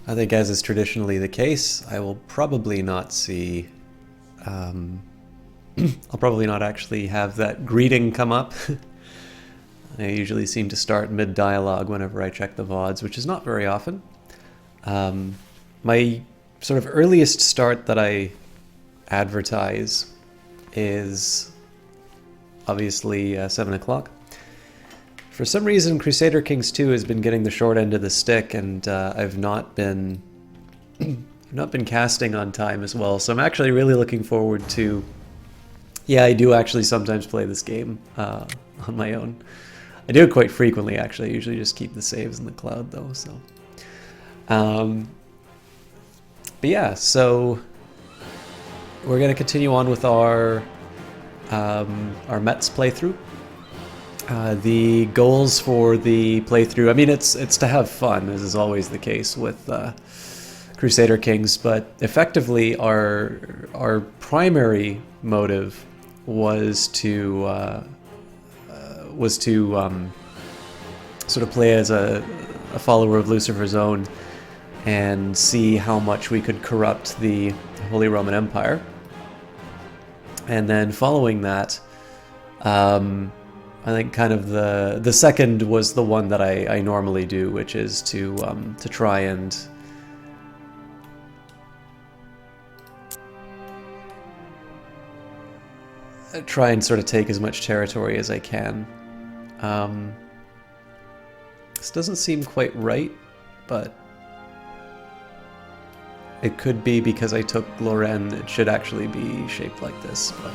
I think, as is traditionally the case, I will probably not see. I'll probably not actually have that greeting come up. I usually seem to start mid-dialogue whenever I check the VODs, which is not very often. My sort of earliest start that I advertise is obviously 7 o'clock. For some reason, Crusader Kings 2 has been getting the short end of the stick, and I've not been casting on time as well. So I'm actually really looking forward to. Yeah, I do actually sometimes play this game on my own. I do it quite frequently, actually. I usually just keep the saves in the cloud, though. So, but yeah, so we're gonna continue on with our Mets playthrough. The goals for the playthrough, I mean, it's to have fun, as is always the case with Crusader Kings, but effectively our primary motive was to sort of play as a follower of Lucifer's own and see how much we could corrupt the Holy Roman Empire. And then following that, I think kind of the second was the one that I normally do, which is to try and sort of take as much territory as I can. This doesn't seem quite right, but it could be because I took Lorraine. It should actually be shaped like this. But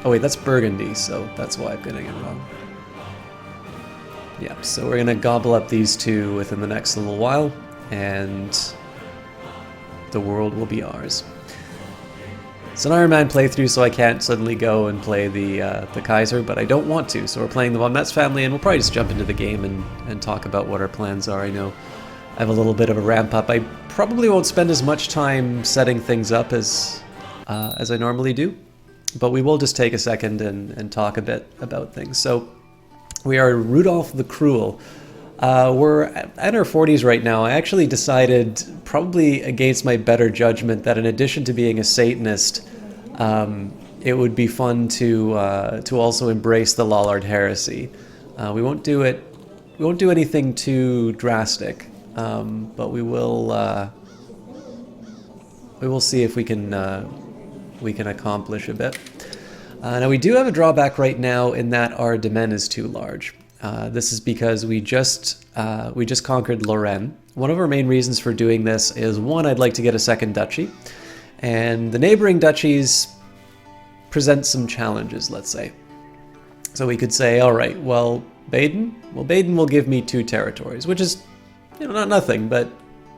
oh wait, that's Burgundy, so that's why I'm getting it wrong. Yeah, so we're gonna gobble up these two within the next little while, and the world will be ours. It's an Iron Man playthrough, so I can't suddenly go and play the Kaiser, but I don't want to, so we're playing the Von Metz family, and we'll probably just jump into the game and talk about what our plans are. I know I have a little bit of a ramp up. I probably won't spend as much time setting things up as I normally do, but we will just take a second and talk a bit about things. So we are Rudolph the Cruel. We're at our 40s right now. I actually decided, probably against my better judgment, that in addition to being a Satanist, it would be fun to also embrace the Lollard heresy. We won't do anything too drastic, but we will see if we can accomplish a bit. Now we do have a drawback right now in that our domain is too large. This is because we just conquered Lorraine. One of our main reasons for doing this is, one, I'd like to get a second duchy, and the neighboring duchies present some challenges, let's say. So we could say, all right, well, Baden will give me 2 territories, which is, not nothing, but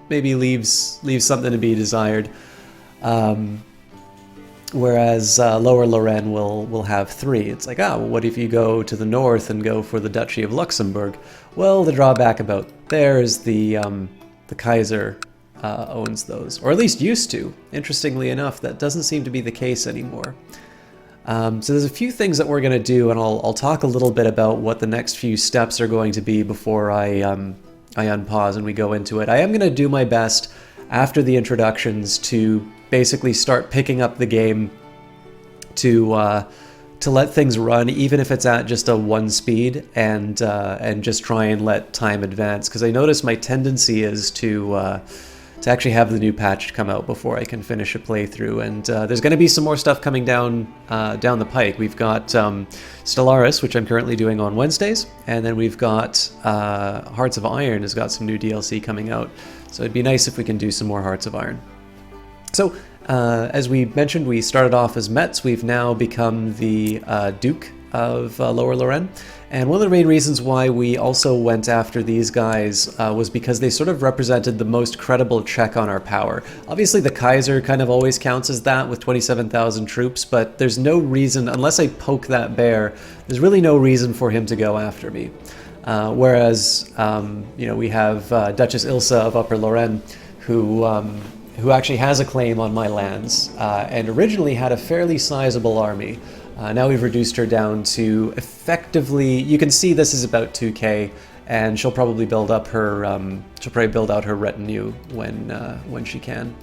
maybe leaves something to be desired. Whereas Lower Lorraine will have 3. It's like, well, what if you go to the north and go for the Duchy of Luxembourg? Well, the drawback about there is the Kaiser owns those, or at least used to. Interestingly enough, that doesn't seem to be the case anymore. So there's a few things that we're going to do, and I'll talk a little bit about what the next few steps are going to be before I unpause and we go into it. I am going to do my best after the introductions to basically start picking up the game to let things run, even if it's at just a 1 speed, and just try and let time advance. Because I notice my tendency is to actually have the new patch come out before I can finish a playthrough. And there's going to be some more stuff coming down the pike. We've got Stellaris, which I'm currently doing on Wednesdays, and then we've got Hearts of Iron has got some new DLC coming out. So it'd be nice if we can do some more Hearts of Iron. So, as we mentioned, we started off as Metz. We've now become the Duke of Lower Lorraine. And one of the main reasons why we also went after these guys was because they sort of represented the most credible check on our power. Obviously, the Kaiser kind of always counts as that with 27,000 troops, but there's no reason, unless I poke that bear, there's really no reason for him to go after me. Whereas, we have Duchess Ilsa of Upper Lorraine, who actually has a claim on my lands, and originally had a fairly sizable army. Now we've reduced her down to effectively, you can see this is about 2k, and she'll probably build up her build out her retinue when she can.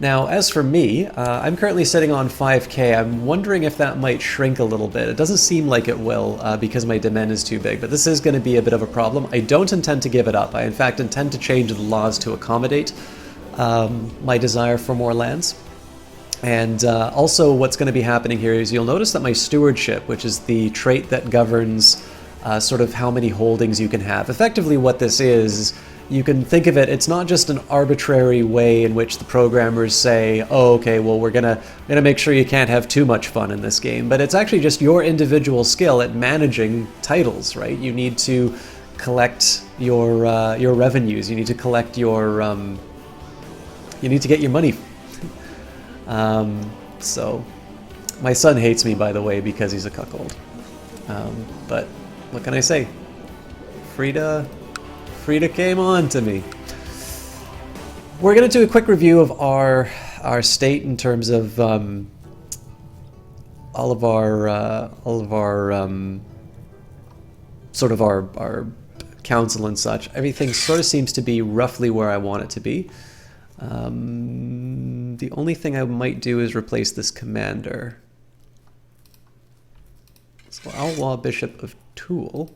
Now, as for me, I'm currently sitting on 5k. I'm wondering if that might shrink a little bit. It doesn't seem like it will because my domain is too big, but this is going to be a bit of a problem. I don't intend to give it up. I, in fact, intend to change the laws to accommodate my desire for more lands. And also what's going to be happening here is you'll notice that my stewardship, which is the trait that governs sort of how many holdings you can have. Effectively what this is, you can think of it, it's not just an arbitrary way in which the programmers say, oh, okay, well, we're gonna make sure you can't have too much fun in this game, but it's actually just your individual skill at managing titles, right? You need to collect your revenues, you need to collect your, you need to get your money. So, my son hates me, by the way, because he's a cuckold. But what can I say? Frida came on to me. We're going to do a quick review of our state in terms of all of our sort of our council and such. Everything sort of seems to be roughly where I want it to be. The only thing I might do is replace this commander. So Outlaw Bishop of Toul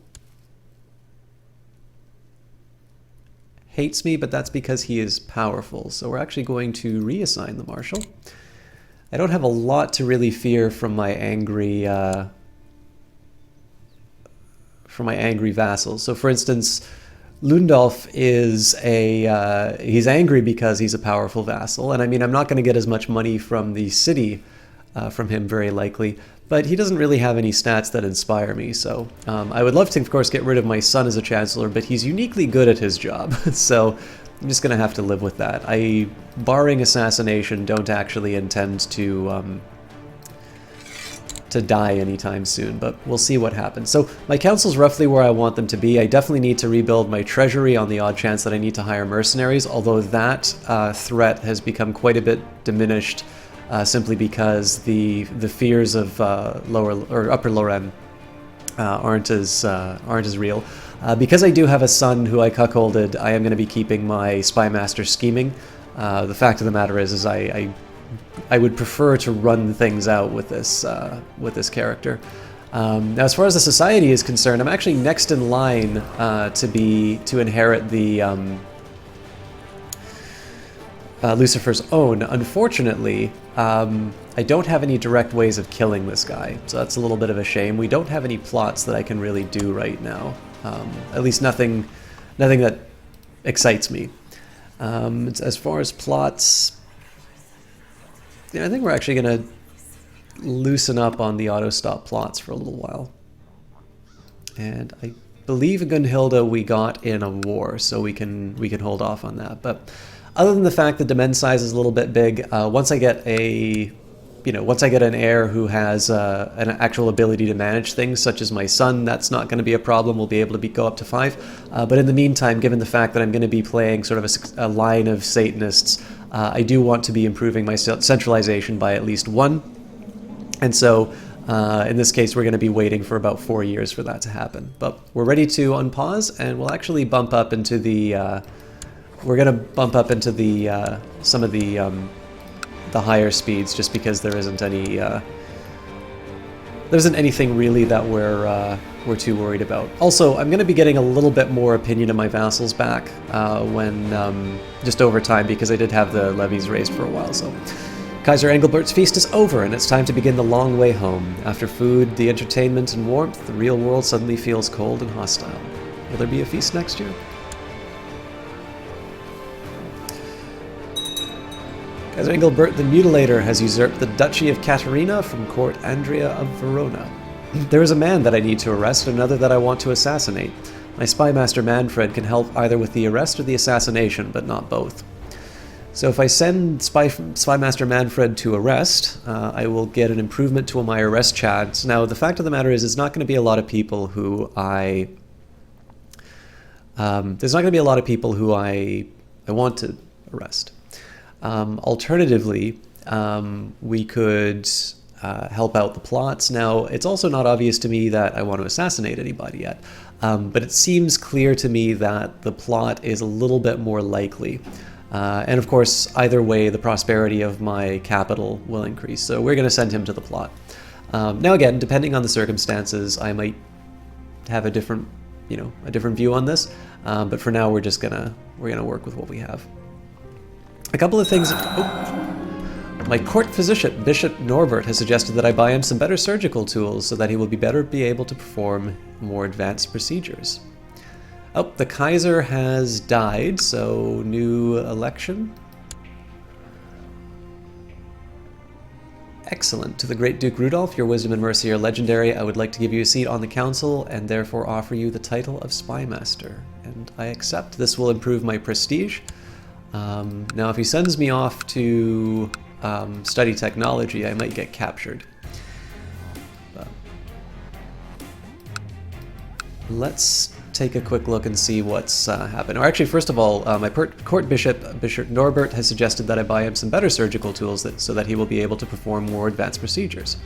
hates me, but that's because he is powerful. So we're actually going to reassign the Marshal. I don't have a lot to really fear from my angry vassals. So for instance, Lundolf is he's angry because he's a powerful vassal. And I mean, I'm not going to get as much money from the city from him, very likely. But he doesn't really have any stats that inspire me, so I would love to, of course, get rid of my son as a chancellor, but he's uniquely good at his job, so I'm just going to have to live with that. I, barring assassination, don't actually intend to die anytime soon, but we'll see what happens. So my council's roughly where I want them to be. I definitely need to rebuild my treasury on the odd chance that I need to hire mercenaries, although that threat has become quite a bit diminished. Simply because the fears of lower or upper Lorraine aren't as real. Because I do have a son who I cuckolded, I am going to be keeping my spy master scheming. The fact of the matter is I would prefer to run things out with this character. Now, as far as the society is concerned, I'm actually next in line to inherit the Lucifer's own. Unfortunately, I don't have any direct ways of killing this guy, so that's a little bit of a shame. We don't have any plots that I can really do right now. At least nothing that excites me. As far as plots, yeah, I think we're actually going to loosen up on the auto-stop plots for a little while. And I believe Gunhilda we got in a war, so we can hold off on that. But other than the fact that domain size is a little bit big, once I get an heir who has an actual ability to manage things, such as my son, that's not going to be a problem. We'll be able to go up to 5. But in the meantime, given the fact that I'm going to be playing sort of a line of Satanists, I do want to be improving my centralization by at least 1. And so, in this case, we're going to be waiting for about 4 years for that to happen. But we're ready to unpause, and we'll actually bump up into the... we're going to bump up into the some of the higher speeds, just because there isn't any there isn't anything really that we're too worried about. Also, I'm going to be getting a little bit more opinion of my vassals back when just over time, because I did have the levies raised for a while. So Kaiser Engelbert's feast is over, and it's time to begin the long way home. After food, the entertainment, and warmth, the real world suddenly feels cold and hostile. Will there be a feast next year? Kaiser Engelbert the Mutilator has usurped the Duchy of Caterina from Court Andrea of Verona. There is a man that I need to arrest and another that I want to assassinate. My spy master Manfred can help either with the arrest or the assassination, but not both. So if I send spy master Manfred to arrest, I will get an improvement to my arrest chance. Now, the fact of the matter is, it's not going to be a lot of people who I want to arrest. Alternatively, we could help out the plots. Now, it's also not obvious to me that I want to assassinate anybody yet. But it seems clear to me that the plot is a little bit more likely. And of course, either way, the prosperity of my capital will increase. So we're going to send him to the plot. Now again, depending on the circumstances, I might have a different view on this. But for now, we're gonna work with what we have. A couple of things. My court physician, Bishop Norbert, has suggested that I buy him some better surgical tools so that he will be able to perform more advanced procedures. Oh, the Kaiser has died, so new election. Excellent. To the great Duke Rudolph, your wisdom and mercy are legendary. I would like to give you a seat on the council and therefore offer you the title of Spymaster. And I accept. This will improve my prestige. Now, if he sends me off to study technology, I might get captured. Let's take a quick look and see what's happened. Or actually, first of all, my court bishop, Bishop Norbert, has suggested that I buy him some better surgical tools so that he will be able to perform more advanced procedures.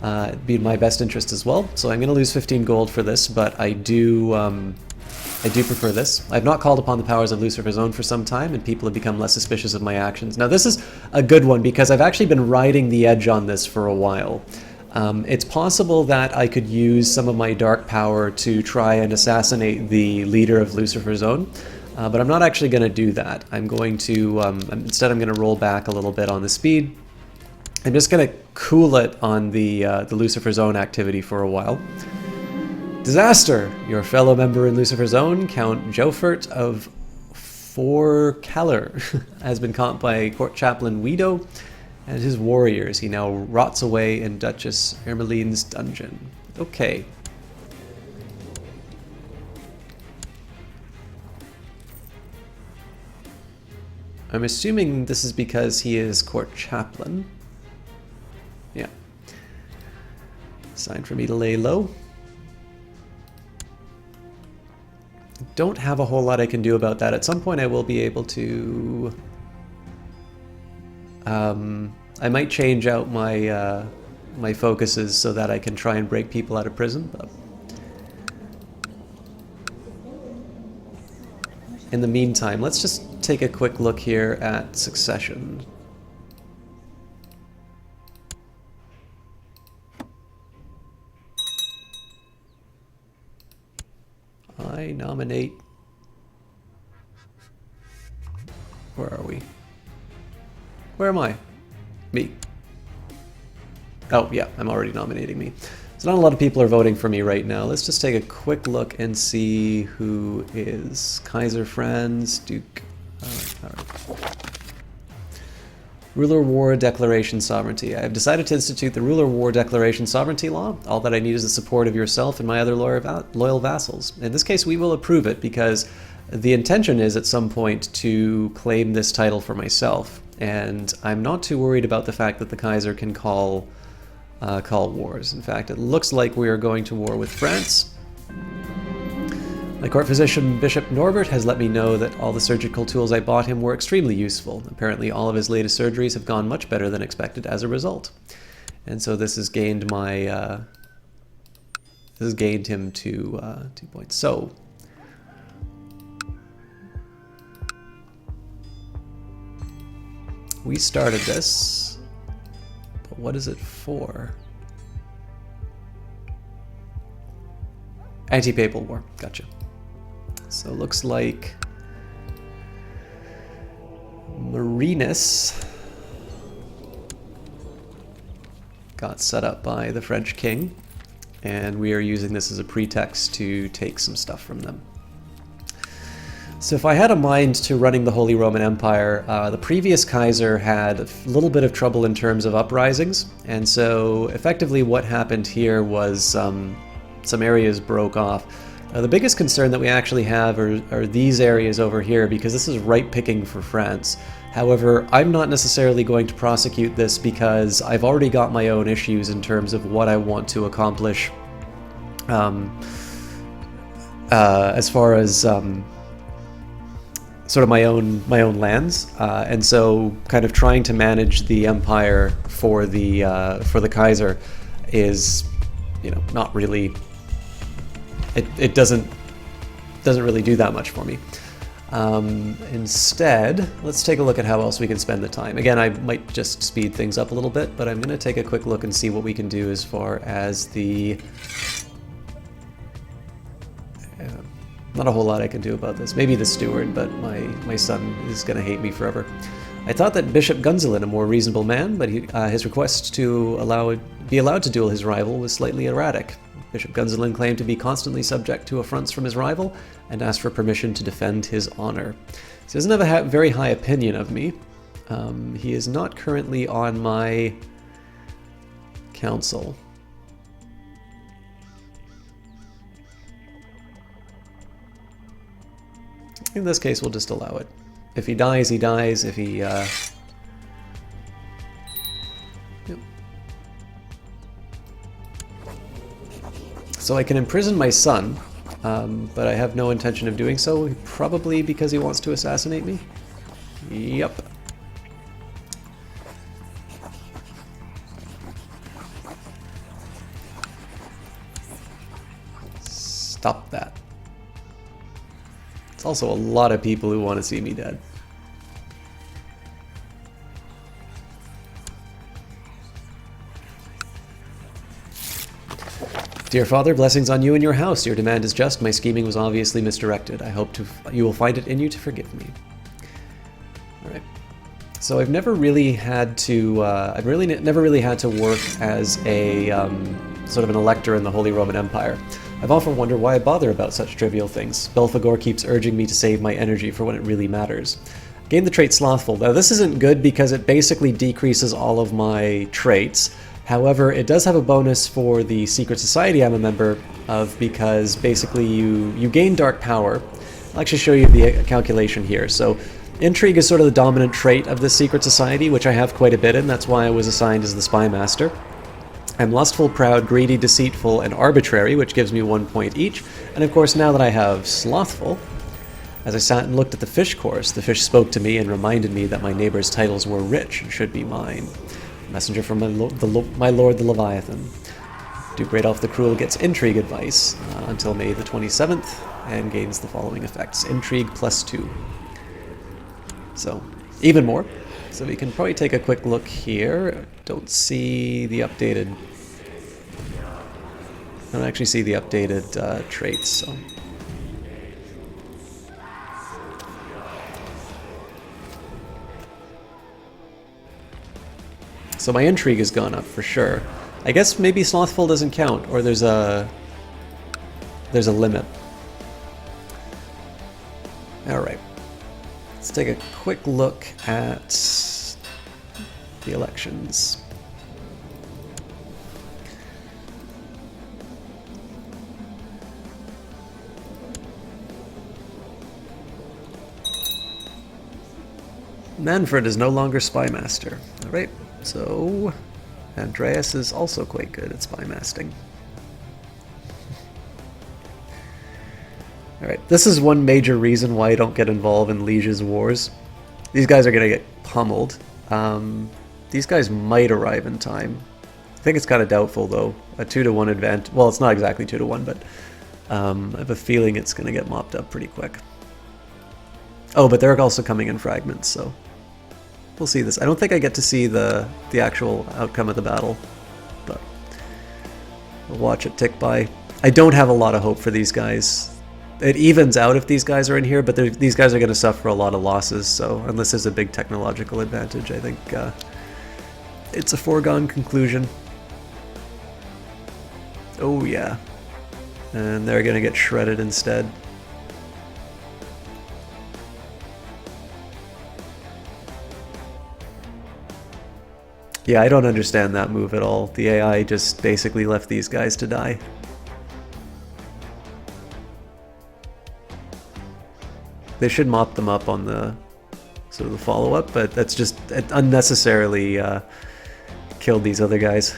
It'd be in my best interest as well, so I'm going to lose 15 gold for this, but I do prefer this. I've not called upon the powers of Lucifer's own for some time, and people have become less suspicious of my actions. Now, this is a good one, because I've actually been riding the edge on this for a while. It's possible that I could use some of my dark power to try and assassinate the leader of Lucifer's own, but I'm not actually going to do that. I'm going to, instead I'm going to roll back a little bit on the speed. I'm just going to cool it on the Lucifer's own activity for a while. Disaster! Your fellow member in Lucifer's own, Count Jofert of Forcaller, has been caught by Court Chaplain Guido and his warriors. He now rots away in Duchess Ermeline's dungeon. Okay. I'm assuming this is because he is court chaplain. Yeah. Sign for me to lay low. Don't have a whole lot I can do about that. At some point I will be able to... I might change out my my focuses so that I can try and break people out of prison. But in the meantime, let's just take a quick look here at succession. I nominate... Where are we? Where am I? Me. Oh, yeah, I'm already nominating me. So not a lot of people are voting for me right now. Let's just take a quick look and see who is Kaiser Franz, Duke... all right. Ruler War Declaration Sovereignty. I have decided to institute the Ruler War Declaration Sovereignty Law. All that I need is the support of yourself and my other loyal vassals. In this case, we will approve it because the intention is at some point to claim this title for myself. And I'm not too worried about the fact that the Kaiser can call wars. In fact, it looks like we are going to war with France. My court physician, Bishop Norbert, has let me know that all the surgical tools I bought him were extremely useful. Apparently all of his latest surgeries have gone much better than expected as a result. And so this has gained my... this has gained him 2 points. So... we started this, but what is it for? Anti-Papal War, gotcha. So it looks like Marinus got set up by the French king, and we are using this as a pretext to take some stuff from them. So if I had a mind to running the Holy Roman Empire, the previous Kaiser had a little bit of trouble in terms of uprisings, and so effectively what happened here was some areas broke off. The biggest concern that we actually have are these areas over here, because this is right picking for France. However, I'm not necessarily going to prosecute this because I've already got my own issues in terms of what I want to accomplish as far as sort of my own lands, and so kind of trying to manage the empire for the Kaiser is, you know, not really it doesn't really do that much for me. Instead, let's take a look at how else we can spend the time. Again, I might just speed things up a little bit, but I'm going to take a quick look and see what we can do as far as the... not a whole lot I can do about this. Maybe the steward, but my son is going to hate me forever. I thought that Bishop Gunzelin, a more reasonable man, but his request to be allowed to duel his rival was slightly erratic. Bishop Gunzelin claimed to be constantly subject to affronts from his rival and asked for permission to defend his honor. So he doesn't have a very high opinion of me. He is not currently on my council. In this case, we'll just allow it. If he dies, he dies. If he... Yep. So I can imprison my son, but I have no intention of doing so, probably because he wants to assassinate me. Yep. Stop that. It's also a lot of people who want to see me dead. Dear Father, blessings on you and your house. Your demand is just. My scheming was obviously misdirected. I hope you will find it in you to forgive me. All right. So I've never really had to. Never really had to work as a sort of an elector in the Holy Roman Empire. I've often wondered why I bother about such trivial things. Belphegor keeps urging me to save my energy for when it really matters. Gain the trait Slothful. Now this isn't good because it basically decreases all of my traits. However, it does have a bonus for the secret society I'm a member of because basically you gain dark power. I'll actually show you the calculation here. So intrigue is sort of the dominant trait of the secret society, which I have quite a bit in. That's why I was assigned as the spy master. I'm lustful, proud, greedy, deceitful, and arbitrary, which gives me 1 point each. And of course, now that I have slothful, as I sat and looked at the fish course, the fish spoke to me and reminded me that my neighbor's titles were rich and should be mine. Messenger from my lord the Leviathan. Duke Radolf the Cruel gets intrigue advice until May the 27th and gains the following effects. Intrigue +2. So, even more. So we can probably take a quick look here. Don't see the updated... I don't actually see the updated traits, so... So my intrigue has gone up for sure. I guess maybe Slothful doesn't count, or there's a limit. Alright. Let's take a quick look at the elections. Manfred is no longer spy master. Alright, so Andreas is also quite good at spy masting. Alright, this is one major reason why I don't get involved in Liege's wars. These guys are going to get pummeled. These guys might arrive in time. I think it's kind of doubtful though. A 2-to-1 advantage. Well, it's not exactly 2-to-1, but I have a feeling it's going to get mopped up pretty quick. Oh, but they're also coming in fragments, so we'll see this. I don't think I get to see the actual outcome of the battle, but we'll watch it tick by. I don't have a lot of hope for these guys. It evens out if these guys are in here, but these guys are going to suffer a lot of losses, so unless there's a big technological advantage, I think it's a foregone conclusion. Oh yeah. And they're going to get shredded instead. Yeah, I don't understand that move at all. The AI just basically left these guys to die. They should mop them up on the sort of the follow-up, but that's just unnecessarily killed these other guys.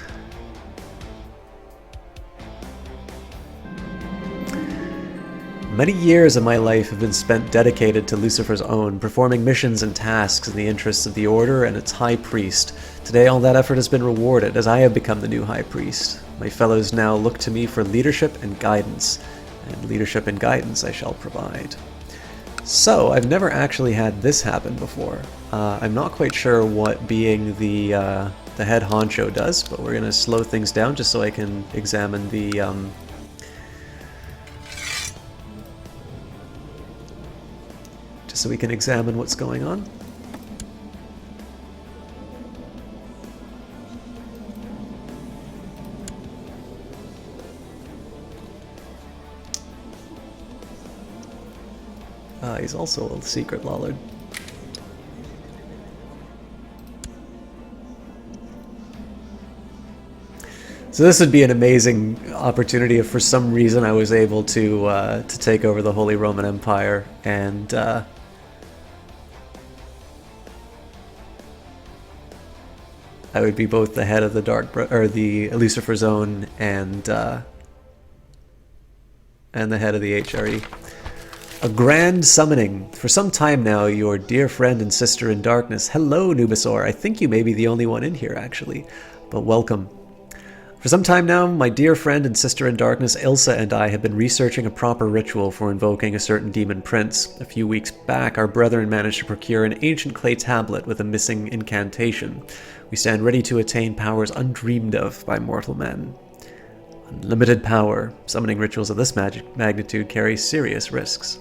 Many years of my life have been spent dedicated to Lucifer's own, performing missions and tasks in the interests of the Order and its High Priest. Today all that effort has been rewarded, as I have become the new High Priest. My fellows now look to me for leadership and guidance. And leadership and guidance I shall provide. So, I've never actually had this happen before. I'm not quite sure what being the head honcho does, but we're going to slow things down just so I can examine the... just so we can examine what's going on. He's also a secret Lollard. So this would be an amazing opportunity if for some reason I was able to take over the Holy Roman Empire and I would be both the head of the the Lucifer Zone and the head of the HRE. A grand summoning. For some time now, your dear friend and sister in darkness. Hello, Nubasaur. I think you may be the only one in here, actually, but welcome. For some time now, my dear friend and sister in darkness, Ilsa, and I have been researching a proper ritual for invoking a certain demon prince. A few weeks back, our brethren managed to procure an ancient clay tablet with a missing incantation. We stand ready to attain powers undreamed of by mortal men. Unlimited power. Summoning rituals of this magnitude carry serious risks.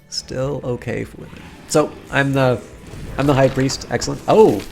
Still okay with it. So, I'm the High Priest. Excellent. Oh!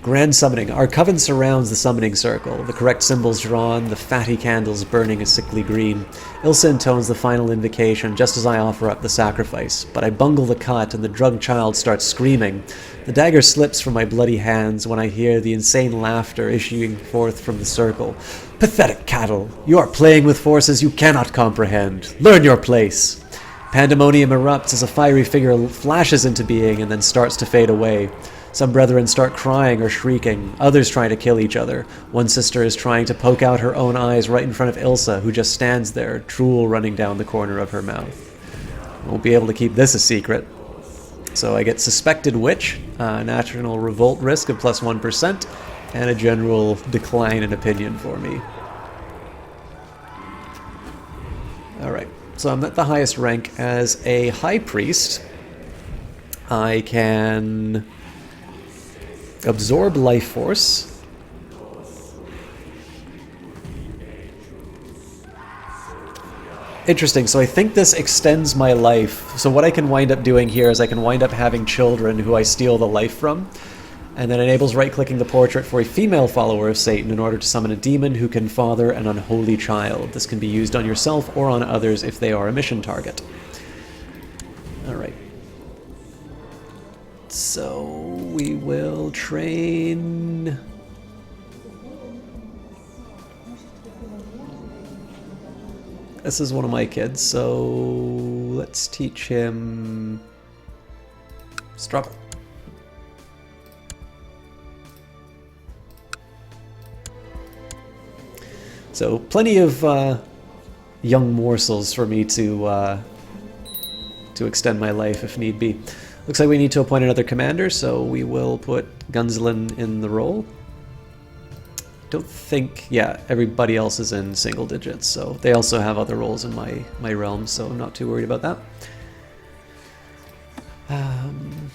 Grand Summoning. Our coven surrounds the summoning circle, the correct symbols drawn, the fatty candles burning a sickly green. Ilsa intones the final invocation just as I offer up the sacrifice, but I bungle the cut and the drugged child starts screaming. The dagger slips from my bloody hands when I hear the insane laughter issuing forth from the circle. Pathetic cattle! You are playing with forces you cannot comprehend. Learn your place! Pandemonium erupts as a fiery figure flashes into being and then starts to fade away. Some brethren start crying or shrieking, others try to kill each other. One sister is trying to poke out her own eyes right in front of Ilsa, who just stands there, drool running down the corner of her mouth. I won't be able to keep this a secret. So I get Suspected Witch, national revolt risk of plus 1%, and a general decline in opinion for me. Alright, so I'm at the highest rank as a High Priest. I can absorb life force. Interesting, so I think this extends my life. So what I can wind up doing here is I can wind up having children who I steal the life from, and then enables right-clicking the portrait for a female follower of Satan in order to summon a demon who can father an unholy child. This can be used on yourself or on others if they are a mission target. Alright. So we will train... This is one of my kids, so let's teach him struggle. So plenty of young morsels for me to extend my life if need be. Looks like we need to appoint another commander, so we will put Gunzlin in the role. Don't think... yeah, everybody else is in single digits, so they also have other roles in my realm, so I'm not too worried about that. And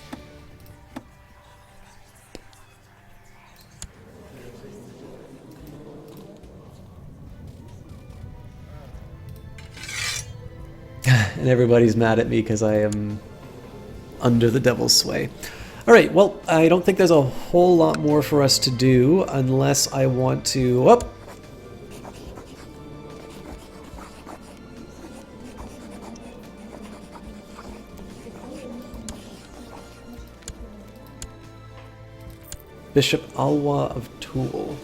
everybody's mad at me because I am under the devil's sway. Alright, well, I don't think there's a whole lot more for us to do unless I want to... oh! Bishop Alwa of Toul.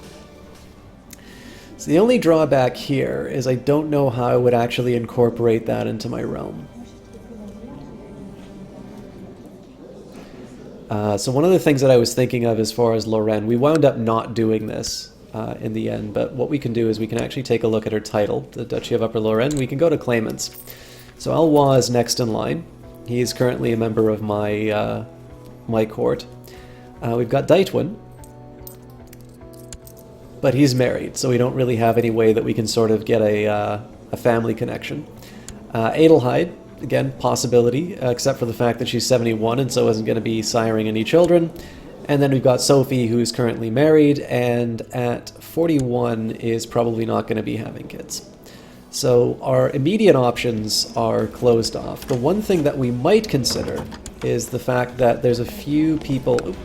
So the only drawback here is I don't know how I would actually incorporate that into my realm. So one of the things that I was thinking of as far as Lorraine, we wound up not doing this in the end, but what we can do is we can actually take a look at her title, the Duchy of Upper Lorraine. We can go to claimants. So Alwa is next in line. He is currently a member of my my court. We've got Daitwin. but he's married, so we don't really have any way that we can sort of get a family connection. Adelheid, again, possibility, except for the fact that she's 71 and so isn't going to be siring any children. And then we've got Sophie, who's currently married, and at 41 is probably not going to be having kids. So our immediate options are closed off. The one thing that we might consider is the fact that there's a few people...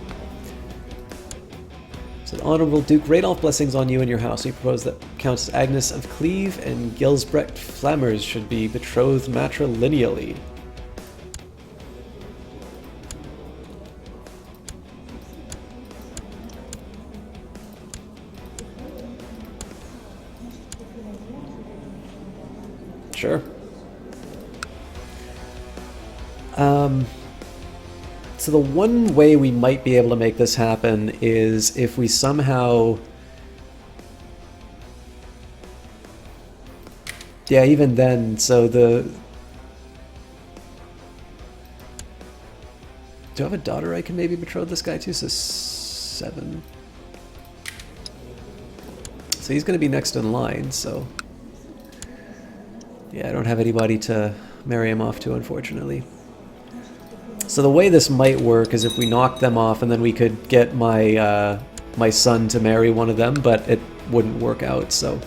So, Honourable Duke Radolf, blessings on you and your house. We propose that Countess Agnes of Cleve and Gilsbrecht Flammers should be betrothed matrilineally. Sure. So the one way we might be able to make this happen is if we somehow... Yeah, even then, so the... Do I have a daughter I can maybe betroth this guy to? So 7. So he's going to be next in line, so... Yeah, I don't have anybody to marry him off to, unfortunately. So the way this might work is if we knock them off and then we could get my my son to marry one of them, but it wouldn't work out, so...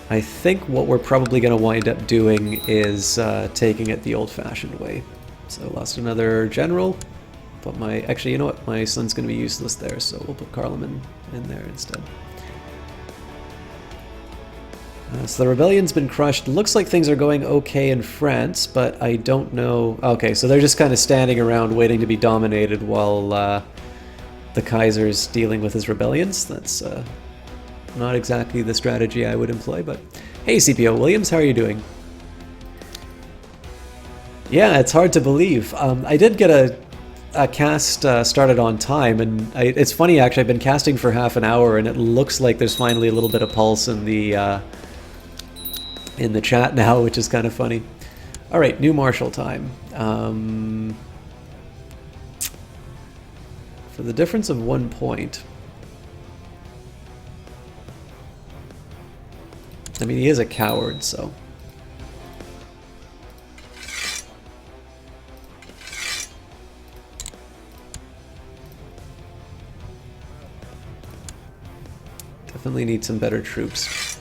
I think what we're probably going to wind up doing is taking it the old-fashioned way. So lost another general, but my... Actually, you know what? My son's going to be useless there, so we'll put Carloman in there instead. So the rebellion's been crushed. Looks like things are going okay in France, but I don't know... Okay, so they're just kind of standing around waiting to be dominated while the Kaiser's dealing with his rebellions. That's not exactly the strategy I would employ, but... Hey, CPO Williams, how are you doing? Yeah, it's hard to believe. I did get a cast started on time, and it's funny, actually, I've been casting for half an hour, and it looks like there's finally a little bit of pulse in the chat now, which is kind of funny. All right, new martial time. For the difference of 1 point. I mean, he is a coward, so... Definitely need some better troops.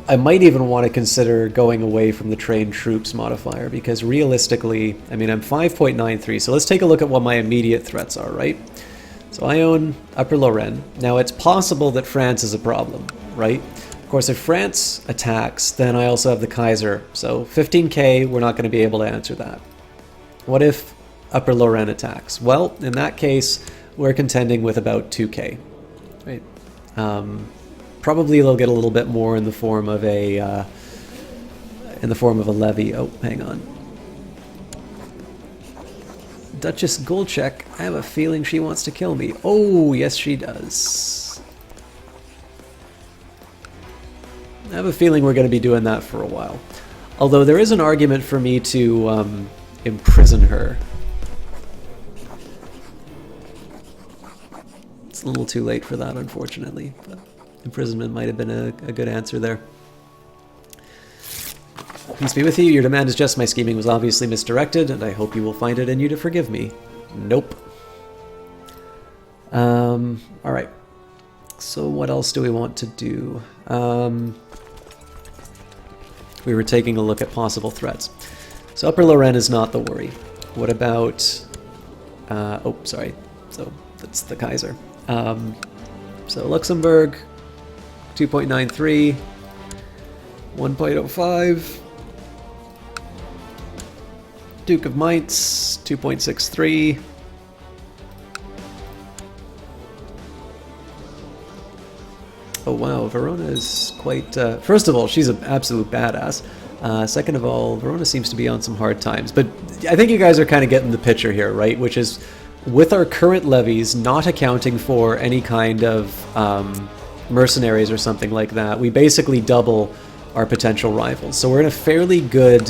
I might even want to consider going away from the trained troops modifier, because realistically, I mean, I'm 5.93, so let's take a look at what my immediate threats are, right? So I own Upper Lorraine. Now, it's possible that France is a problem, right? Of course, if France attacks, then I also have the Kaiser, so 15k, we're not going to be able to answer that. What if Upper Lorraine attacks? Well, in that case, we're contending with about 2k, right? Probably they'll get a little bit more in the form of a levy. Oh, hang on. Duchess Golchek, I have a feeling she wants to kill me. Oh, yes she does. I have a feeling we're going to be doing that for a while. Although there is an argument for me to imprison her. It's a little too late for that, unfortunately. But imprisonment might have been a good answer there. Peace be with you. Your demand is just. My scheming was obviously misdirected, and I hope you will find it in you to forgive me. Nope. Alright. So what else do we want to do? We were taking a look at possible threats. So Upper Lorraine is not the worry. What about... oh, sorry. So that's the Kaiser. So Luxembourg, 2.93, 1.05, Duke of Mainz, 2.63, oh wow, Verona is quite, first of all, she's an absolute badass. Second of all, Verona seems to be on some hard times, but I think you guys are kind of getting the picture here, right? Which is, with our current levies not accounting for any kind of mercenaries or something like that, we basically double our potential rivals. So we're in a fairly good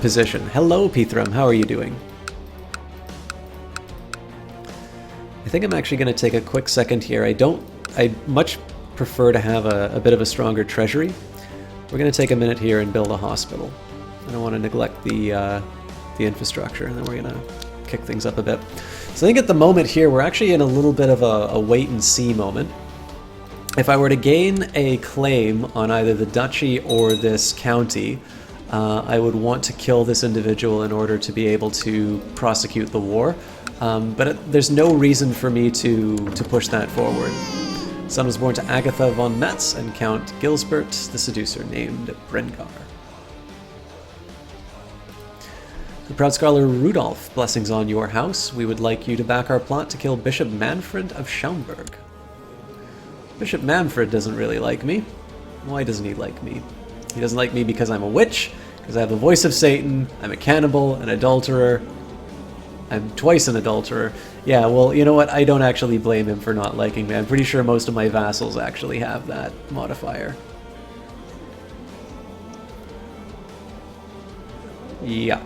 position. Hello, Pithram, how are you doing? I I think I'm actually going to take a quick second here. I much prefer to have a bit of a stronger treasury. We're going to take a minute here and build a hospital. I don't want to neglect the infrastructure, and then we're going to kick things up a bit. So I think at the moment here, we're actually in a little bit of a wait-and-see moment. If I were to gain a claim on either the duchy or this county, I would want to kill this individual in order to be able to prosecute the war. But there's no reason for me to push that forward. Son was born to Agatha von Metz and Count Gilsbert, the seducer named Brengar. The proud scholar Rudolph, blessings on your house. We would like you to back our plot to kill Bishop Manfred of Schaumburg. Bishop Manfred doesn't really like me. Why doesn't he like me? He doesn't like me because I'm a witch, because I have the voice of Satan, I'm a cannibal, an adulterer. I'm twice an adulterer. Yeah, well, you know what? I don't actually blame him for not liking me. I'm pretty sure most of my vassals actually have that modifier. Yeah.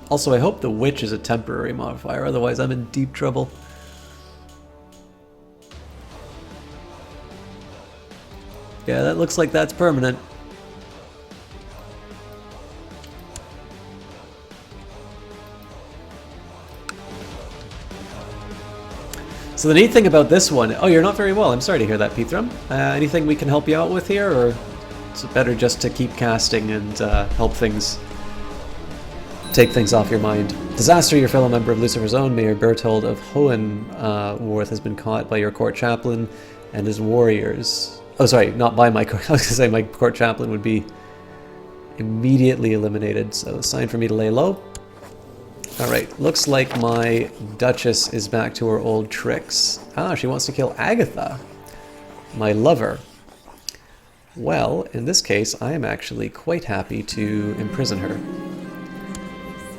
Also, I hope the witch is a temporary modifier, otherwise I'm in deep trouble. Yeah, that looks like that's permanent. So the neat thing about this one... Oh, you're not very well. I'm sorry to hear that, Pithram. Anything we can help you out with here, or is it better just to keep casting and help things... take things off your mind? Disaster, your fellow member of Lucifer's own, Mayor Berthold of Hohenworth, has been caught by your court chaplain and his warriors. Oh, sorry, not by my court... I was going to say my court chaplain would be immediately eliminated, so sign for me to lay low. Alright, looks like my Duchess is back to her old tricks. Ah, she wants to kill Agatha, my lover. Well, in this case, I am actually quite happy to imprison her.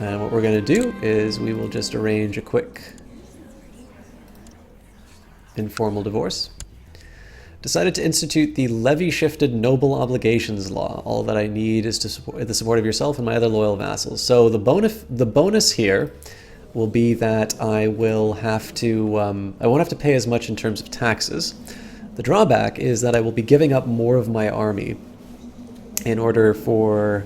And what we're going to do is we will just arrange a quick informal divorce. Decided to institute the levy-shifted noble obligations law. All that I need is to support the support of yourself and my other loyal vassals. So the bonus here will be that I will have to I won't have to pay as much in terms of taxes. The drawback is that I will be giving up more of my army in order for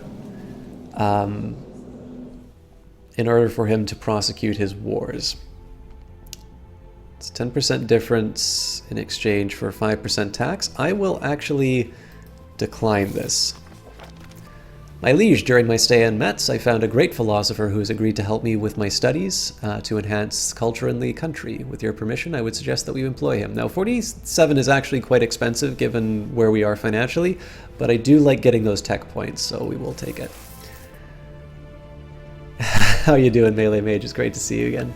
him to prosecute his wars. It's 10% difference in exchange for 5% tax. I will actually decline this. My liege, during my stay in Metz, I found a great philosopher who has agreed to help me with my studies to enhance culture in the country. With your permission, I would suggest that we employ him. Now, 47 is actually quite expensive given where we are financially, but I do like getting those tech points, so we will take it. How you doing, Melee Mage? It's great to see you again.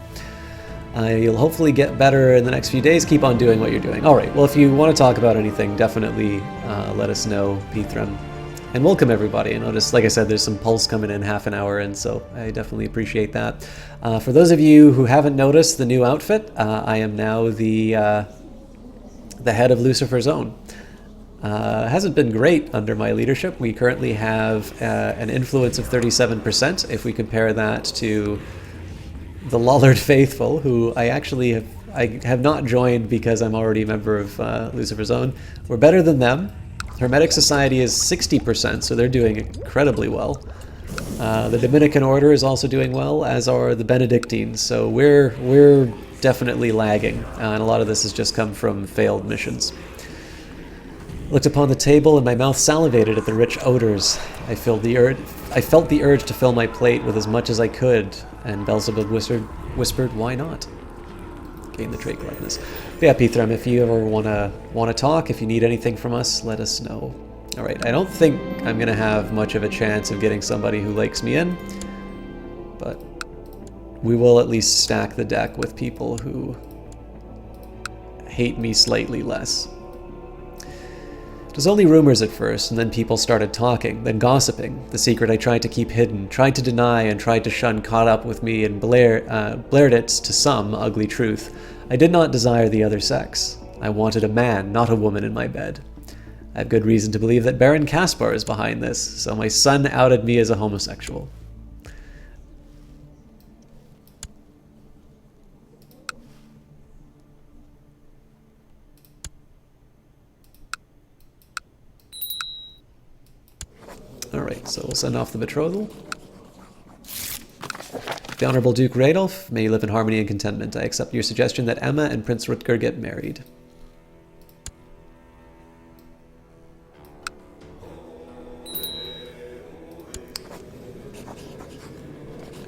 You'll hopefully get better in the next few days. Keep on doing what you're doing. Alright, well, if you want to talk about anything, definitely let us know, Pithram. And welcome, everybody. I noticed, like I said, there's some pulse coming in half an hour in, so I definitely appreciate that. For those of you who haven't noticed the new outfit, I am now the head of Lucifer's Own. Hasn't been great under my leadership. We currently have an influence of 37%. If we compare that to the Lollard Faithful, who I have not joined because I'm already a member of Lucifer's Own. We're better than them. Hermetic Society is 60%, so they're doing incredibly well. The Dominican Order is also doing well, as are the Benedictines. So we're definitely lagging, and a lot of this has just come from failed missions. Looked upon the table and my mouth salivated at the rich odors. I felt the urge to fill my plate with as much as I could, and Beelzebub whispered, "Why not?" Gain the trait gladness. But yeah, Pithram, if you ever wanna talk, if you need anything from us, let us know. All right, I don't think I'm gonna have much of a chance of getting somebody who likes me in, but we will at least stack the deck with people who hate me slightly less. It was only rumors at first, and then people started talking, then gossiping. The secret I tried to keep hidden, tried to deny, and tried to shun caught up with me and blared it to some ugly truth. I did not desire the other sex. I wanted a man, not a woman in my bed. I have good reason to believe that Baron Caspar is behind this, so my son outed me as a homosexual. Alright, so we'll send off the betrothal. The Honorable Duke Radolf, may you live in harmony and contentment. I accept your suggestion that Emma and Prince Rutger get married.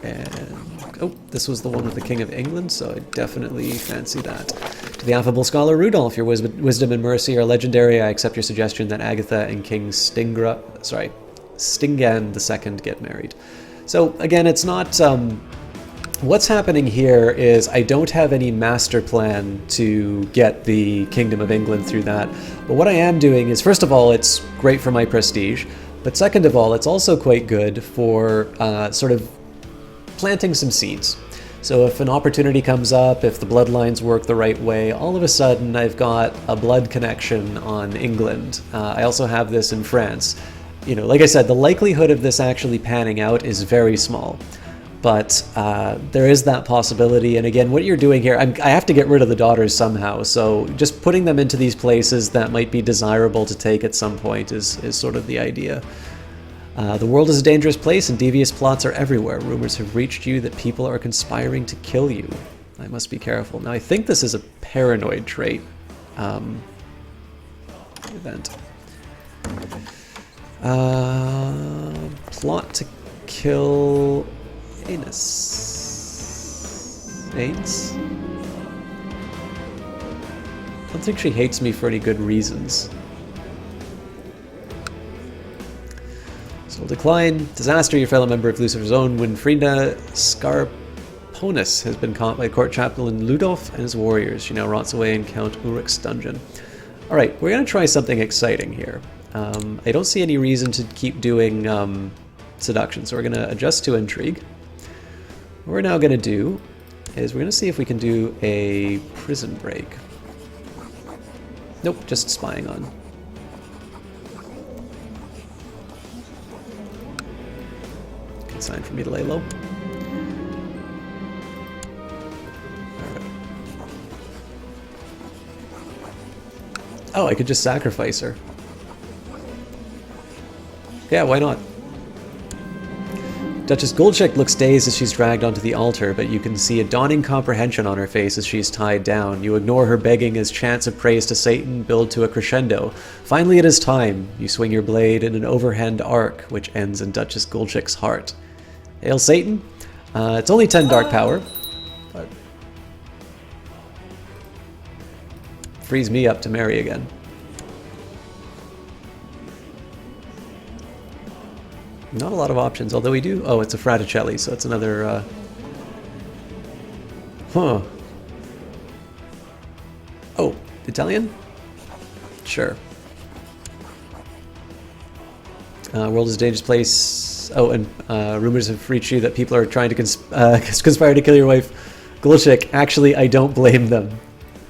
And, oh, this was the one with the King of England, so I definitely fancy that. To the affable scholar Rudolph, your wisdom and mercy are legendary. I accept your suggestion that Agatha and King Stingan II get married. So, again, it's not... what's happening here is I don't have any master plan to get the Kingdom of England through that. But what I am doing is, first of all, it's great for my prestige. But second of all, it's also quite good for sort of planting some seeds. So if an opportunity comes up, if the bloodlines work the right way, all of a sudden I've got a blood connection on England. I also have this in France. You know, like I said, the likelihood of this actually panning out is very small. But there is that possibility. And again, what you're doing here, I have to get rid of the daughters somehow. So just putting them into these places that might be desirable to take at some point is sort of the idea. The world is a dangerous place and devious plots are everywhere. Rumors have reached you that people are conspiring to kill you. I must be careful. Now, I think this is a paranoid trait event. Plot to kill Ains? I don't think she hates me for any good reasons. So we'll decline. Disaster, your fellow member of Lucifer's own Winfrieda Scarponus has been caught by court chaplain Ludolf and his warriors. She now rots away in Count Ulrich's dungeon. Alright, we're going to try something exciting here. I don't see any reason to keep doing seduction, so we're going to adjust to intrigue. What we're now going to do is we're going to see if we can do a prison break. Nope, just spying on. Good sign for me to lay low. Alright. Oh, I could just sacrifice her. Yeah, why not? Duchess Goldchick looks dazed as she's dragged onto the altar, but you can see a dawning comprehension on her face as she's tied down. You ignore her begging as chants of praise to Satan build to a crescendo. Finally it is time. You swing your blade in an overhand arc, which ends in Duchess Goldchick's heart. Hail Satan! It's only 10 dark power, but frees me up to marry again. Not a lot of options, although we do... Oh, it's a Fraticelli, so it's another... Huh. Oh, Italian? Sure. World is a dangerous place. Oh, and rumors have reached you that people are trying to conspire to kill your wife, Goldchick. Actually, I don't blame them.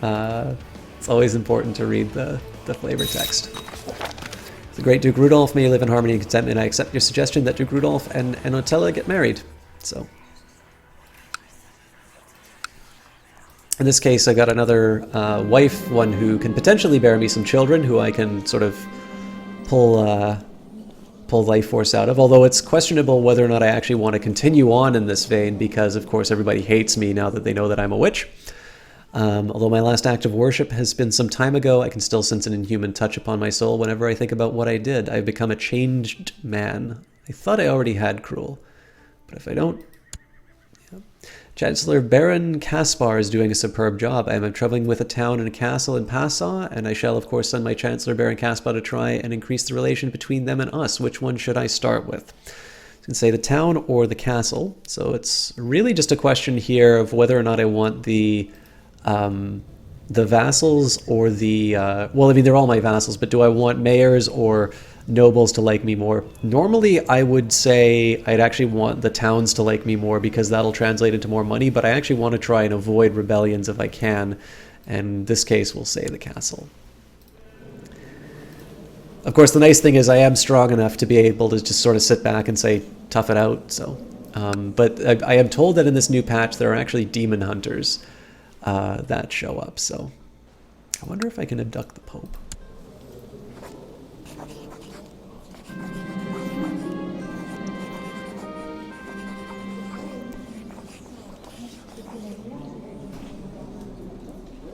It's always important to read the flavor text. The great Duke Rudolph, may you live in harmony and contentment. I accept your suggestion that Duke Rudolph and Otella get married. So, in this case, I got another wife, one who can potentially bear me some children, who I can sort of pull life force out of. Although it's questionable whether or not I actually want to continue on in this vein, because of course everybody hates me now that they know that I'm a witch. Although my last act of worship has been some time ago, I can still sense an inhuman touch upon my soul whenever I think about what I did. I've become a changed man. I thought I already had cruel, but if I don't... Yeah. Chancellor Baron Caspar is doing a superb job. I am traveling with a town and a castle in Passau, and I shall of course send my Chancellor Baron Caspar to try and increase the relation between them and us. Which one should I start with? You can say the town or the castle. So it's really just a question here of whether or not I want the vassals or the, well, I mean, they're all my vassals, but do I want mayors or nobles to like me more? Normally, I would say I'd actually want the towns to like me more because that'll translate into more money, but I actually want to try and avoid rebellions if I can, and in this case, we'll say the castle. Of course, the nice thing is I am strong enough to be able to just sort of sit back and say, tough it out, so. But I am told that in this new patch, there are actually demon hunters that show up, so I wonder if I can abduct the Pope.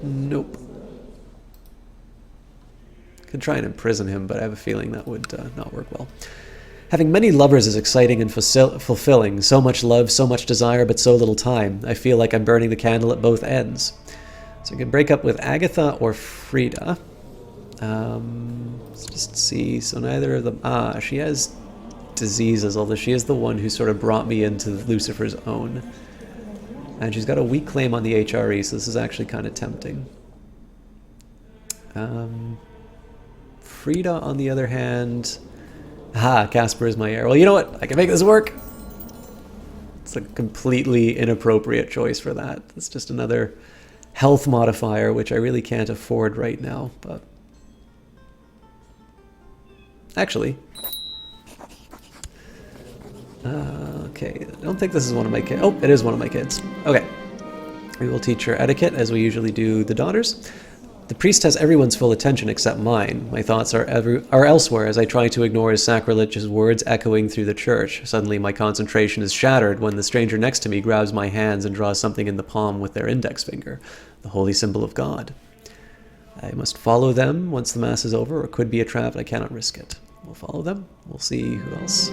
Nope. Could try and imprison him, but I have a feeling that would not work well. Having many lovers is exciting and fulfilling. So much love, so much desire, but so little time. I feel like I'm burning the candle at both ends. So I can break up with Agatha or Frida. Let's just see. So neither of them... she has diseases, although she is the one who sort of brought me into Lucifer's own. And she's got a weak claim on the HRE, so this is actually kind of tempting. Frida, on the other hand... Casper is my heir. Well, you know what? I can make this work. It's a completely inappropriate choice for that. It's just another health modifier, which I really can't afford right now, but... Actually... okay, I don't think this is one of my kids. Oh, it is one of my kids. Okay. We will teach her etiquette, as we usually do the daughters. The priest has everyone's full attention except mine. My thoughts are elsewhere as I try to ignore his sacrilegious words echoing through the church. Suddenly my concentration is shattered when the stranger next to me grabs my hands and draws something in the palm with their index finger, the holy symbol of God. I must follow them once the mass is over, or it could be a trap, and I cannot risk it. We'll follow them. We'll see who else.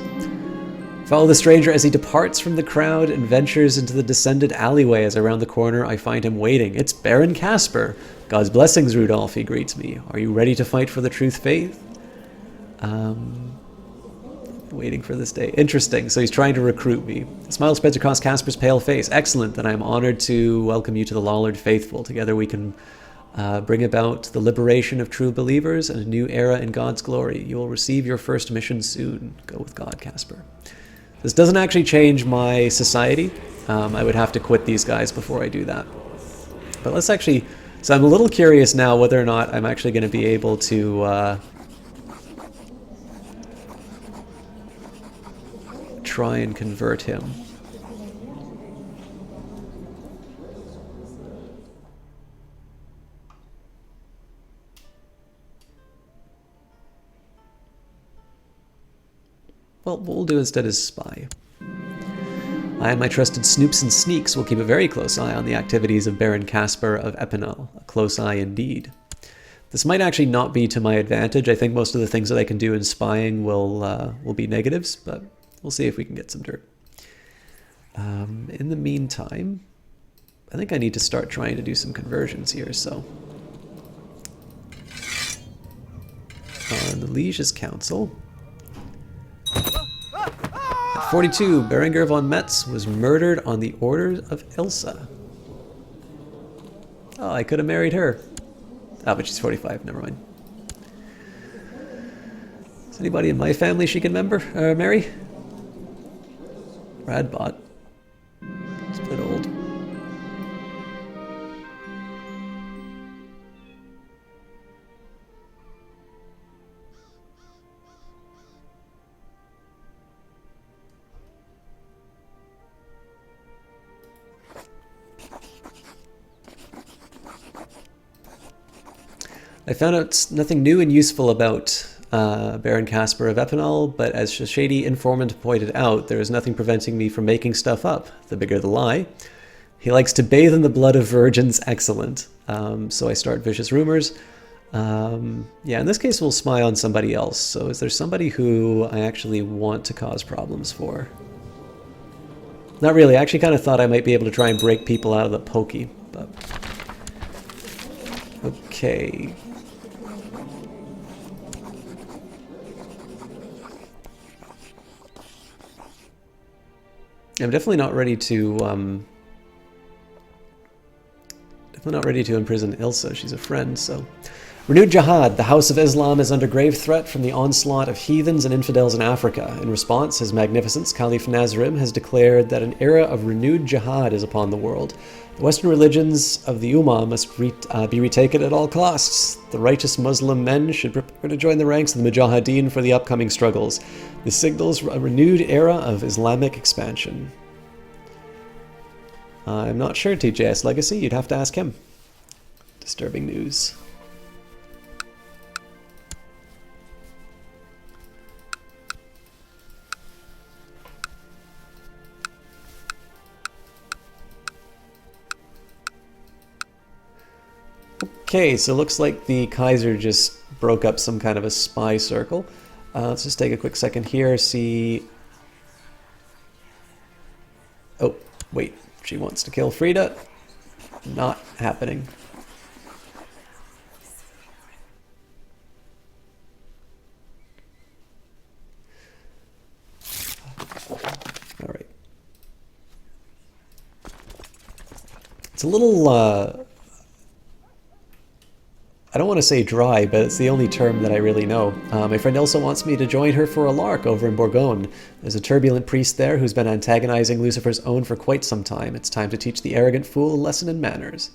Follow the stranger as he departs from the crowd and ventures into the descended alleyway. As around the corner, I find him waiting. It's Baron Casper. God's blessings, Rudolph, he greets me. Are you ready to fight for the truth faith? Waiting for this day. Interesting. So he's trying to recruit me. A smile spreads across Casper's pale face. Excellent. Then I am honored to welcome you to the Lollard faithful. Together we can bring about the liberation of true believers and a new era in God's glory. You will receive your first mission soon. Go with God, Casper. This doesn't actually change my society. I would have to quit these guys before I do that. But let's actually... So I'm a little curious now whether or not I'm actually going to be able to try and convert him. Well, what we'll do instead is spy. I and my trusted snoops and sneaks will keep a very close eye on the activities of Baron Casper of Epinal. A close eye indeed. This might actually not be to my advantage. I think most of the things that I can do in spying will be negatives, but we'll see if we can get some dirt. In the meantime, I think I need to start trying to do some conversions here, so... On the Liege's Council... At 42, Berengar von Metz was murdered on the orders of Ilsa. Oh, I could have married her. But she's 45, never mind. Is anybody in my family she can marry? Radbot. It's a bit old. I found out nothing new and useful about Baron Casper of Epinal, but as a shady informant pointed out, there is nothing preventing me from making stuff up. The bigger the lie. He likes to bathe in the blood of virgins. Excellent. So I start vicious rumors. Yeah, in this case, we'll spy on somebody else. So is there somebody who I actually want to cause problems for? Not really. I actually kind of thought I might be able to try and break people out of the pokey, but... Okay... I'm definitely not ready to imprison Ilsa. She's a friend, so. Renewed jihad. The House of Islam is under grave threat from the onslaught of heathens and infidels in Africa. In response, His Magnificence Caliph Nazrim has declared that an era of renewed jihad is upon the world. The Western religions of the Ummah must be retaken at all costs. The righteous Muslim men should prepare to join the ranks of the Mujahideen for the upcoming struggles. This signals a renewed era of Islamic expansion. I'm not sure, TJS Legacy. You'd have to ask him. Disturbing news. Okay, so it looks like the Kaiser just broke up some kind of a spy circle. Let's just take a quick second here, see... Oh, wait, she wants to kill Frida. Not happening. All right. It's a little, I don't want to say dry, but it's the only term that I really know. My friend Elsa wants me to join her for a lark over in Bourgogne. There's a turbulent priest there who's been antagonizing Lucifer's own for quite some time. It's time to teach the arrogant fool a lesson in manners.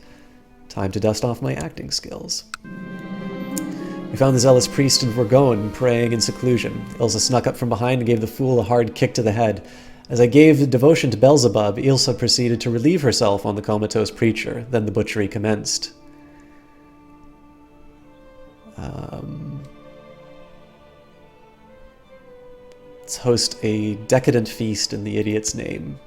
Time to dust off my acting skills. We found the zealous priest in Bourgogne, praying in seclusion. Ilsa snuck up from behind and gave the fool a hard kick to the head. As I gave the devotion to Beelzebub, Ilsa proceeded to relieve herself on the comatose preacher. Then the butchery commenced. Let's host a decadent feast in the idiot's name.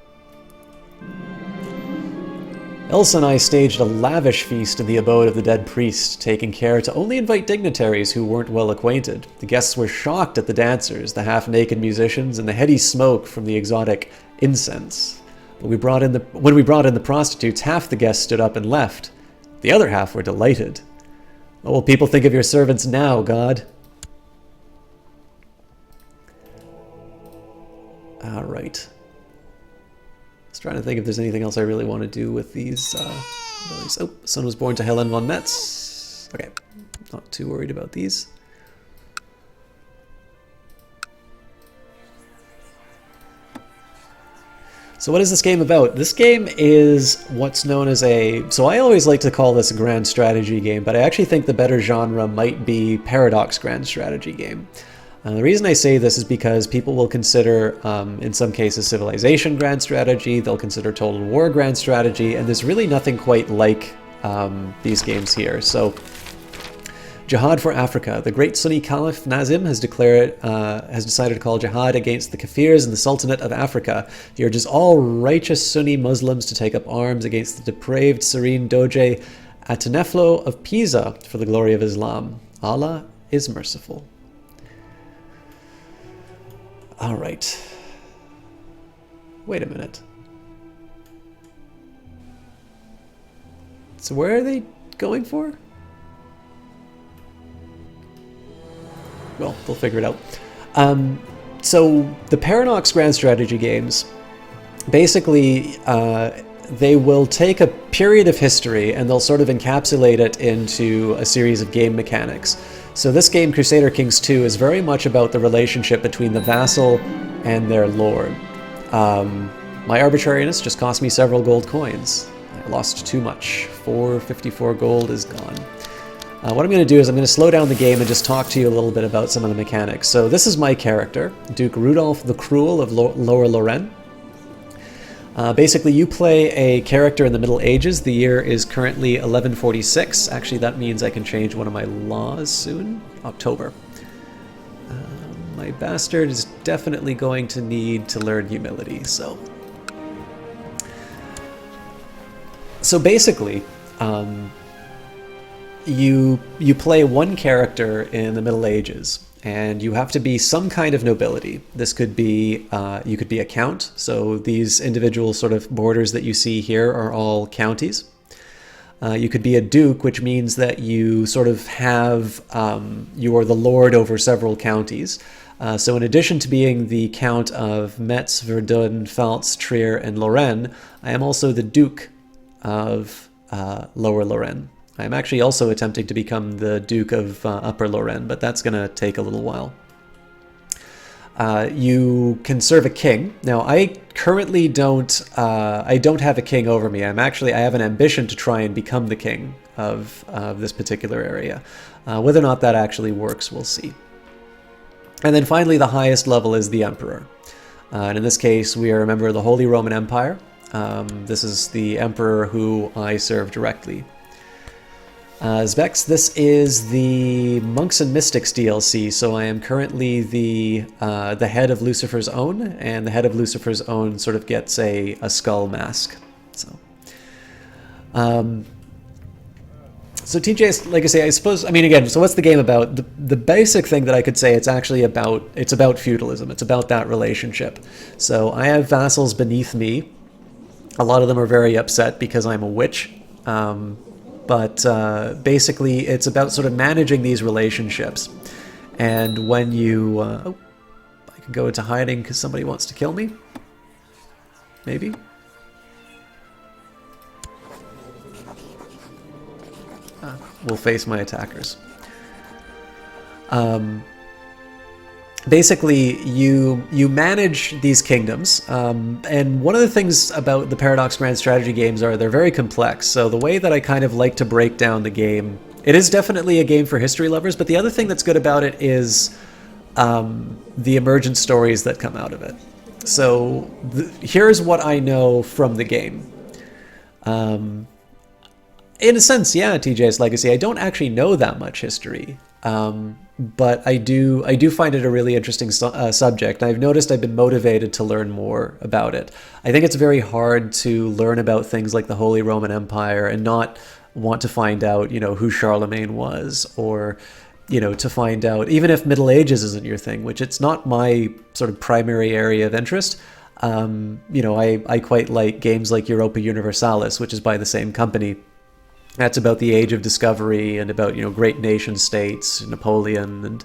Elsa and I staged a lavish feast in the abode of the dead priest, taking care to only invite dignitaries who weren't well acquainted. The guests were shocked at the dancers, the half-naked musicians, and the heady smoke from the exotic incense. But when we brought in the prostitutes, half the guests stood up and left. The other half were delighted. What will people think of your servants now, God? All right. Just trying to think if there's anything else I really want to do with these. Oh, son was born to Helen von Metz. Okay, not too worried about these. So what is this game about? This game is what's known as a... So I always like to call this a grand strategy game, but I actually think the better genre might be paradox grand strategy game. The reason I say this is because people will consider, in some cases, civilization grand strategy, they'll consider total war grand strategy, and there's really nothing quite like these games here. So, Jihad for Africa. The great Sunni Caliph Nazim has decided to call jihad against the Kafirs in the Sultanate of Africa. He urges all righteous Sunni Muslims to take up arms against the depraved serene Doge Ateneflo of Pisa for the glory of Islam. Allah is merciful. All right. Wait a minute. So where are they going for? Well, they'll figure it out. So the Paradox Grand Strategy games, basically, they will take a period of history and they'll sort of encapsulate it into a series of game mechanics. So this game, Crusader Kings 2, is very much about the relationship between the vassal and their lord. My arbitrariness just cost me several gold coins. I lost too much. 454 gold is gone. What I'm going to do is I'm going to slow down the game and just talk to you a little bit about some of the mechanics. So this is my character, Duke Rudolph the Cruel of Lower Lorraine. Basically, you play a character in the Middle Ages. The year is currently 1146. Actually, that means I can change one of my laws soon. October. My bastard is definitely going to need to learn humility, so... So basically, you play one character in the Middle Ages, and you have to be some kind of nobility. This could be, you could be a count, so these individual sort of borders that you see here are all counties. You could be a duke, which means that you sort of have, you are the lord over several counties. So in addition to being the Count of Metz, Verdun, Pfalz, Trier, and Lorraine, I am also the Duke of Lower Lorraine. I'm actually also attempting to become the Duke of Upper Lorraine, but that's going to take a little while. You can serve a king. Now, I currently don't have a king over me. I have an ambition to try and become the king of this particular area. Whether or not that actually works, we'll see. And then finally, the highest level is the Emperor. And in this case, we are a member of the Holy Roman Empire. This is the Emperor who I serve directly. Zvex, this is the Monks and Mystics DLC, so I am currently the head of Lucifer's Own, and the head of Lucifer's Own sort of gets a skull mask. So, So TJ, like I say, I suppose, I mean, again, so what's the game about? The basic thing that I could say, it's about feudalism. It's about that relationship. So I have vassals beneath me. A lot of them are very upset because I'm a witch. But basically, it's about sort of managing these relationships. And when you... I can go into hiding because somebody wants to kill me. Maybe. Will face my attackers. Basically, you manage these kingdoms, and one of the things about the Paradox Grand Strategy games are they're very complex. So the way that I kind of like to break down the game, it is definitely a game for history lovers, but the other thing that's good about it is the emergent stories that come out of it. So here's what I know from the game. In a sense, yeah, TJ's Legacy. I don't actually know that much history, but I do find it a really interesting subject. I've noticed I've been motivated to learn more about it. I think it's very hard to learn about things like the Holy Roman Empire and not want to find out, who Charlemagne was, or, to find out, even if Middle Ages isn't your thing, which it's not my sort of primary area of interest. I quite like games like Europa Universalis, which is by the same company. That's about the Age of Discovery and about, great nation states, Napoleon and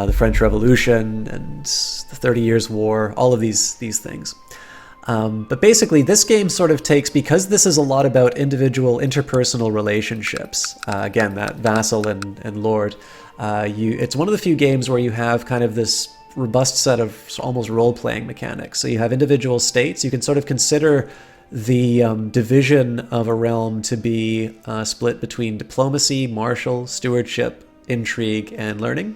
the French Revolution and the 30 Years' War, all of these things. But basically, this game sort of takes, because this is a lot about individual interpersonal relationships, again, that vassal and lord, it's one of the few games where you have kind of this robust set of almost role-playing mechanics. So you have individual states. You can sort of consider the division of a realm to be split between diplomacy, martial, stewardship, intrigue, and learning.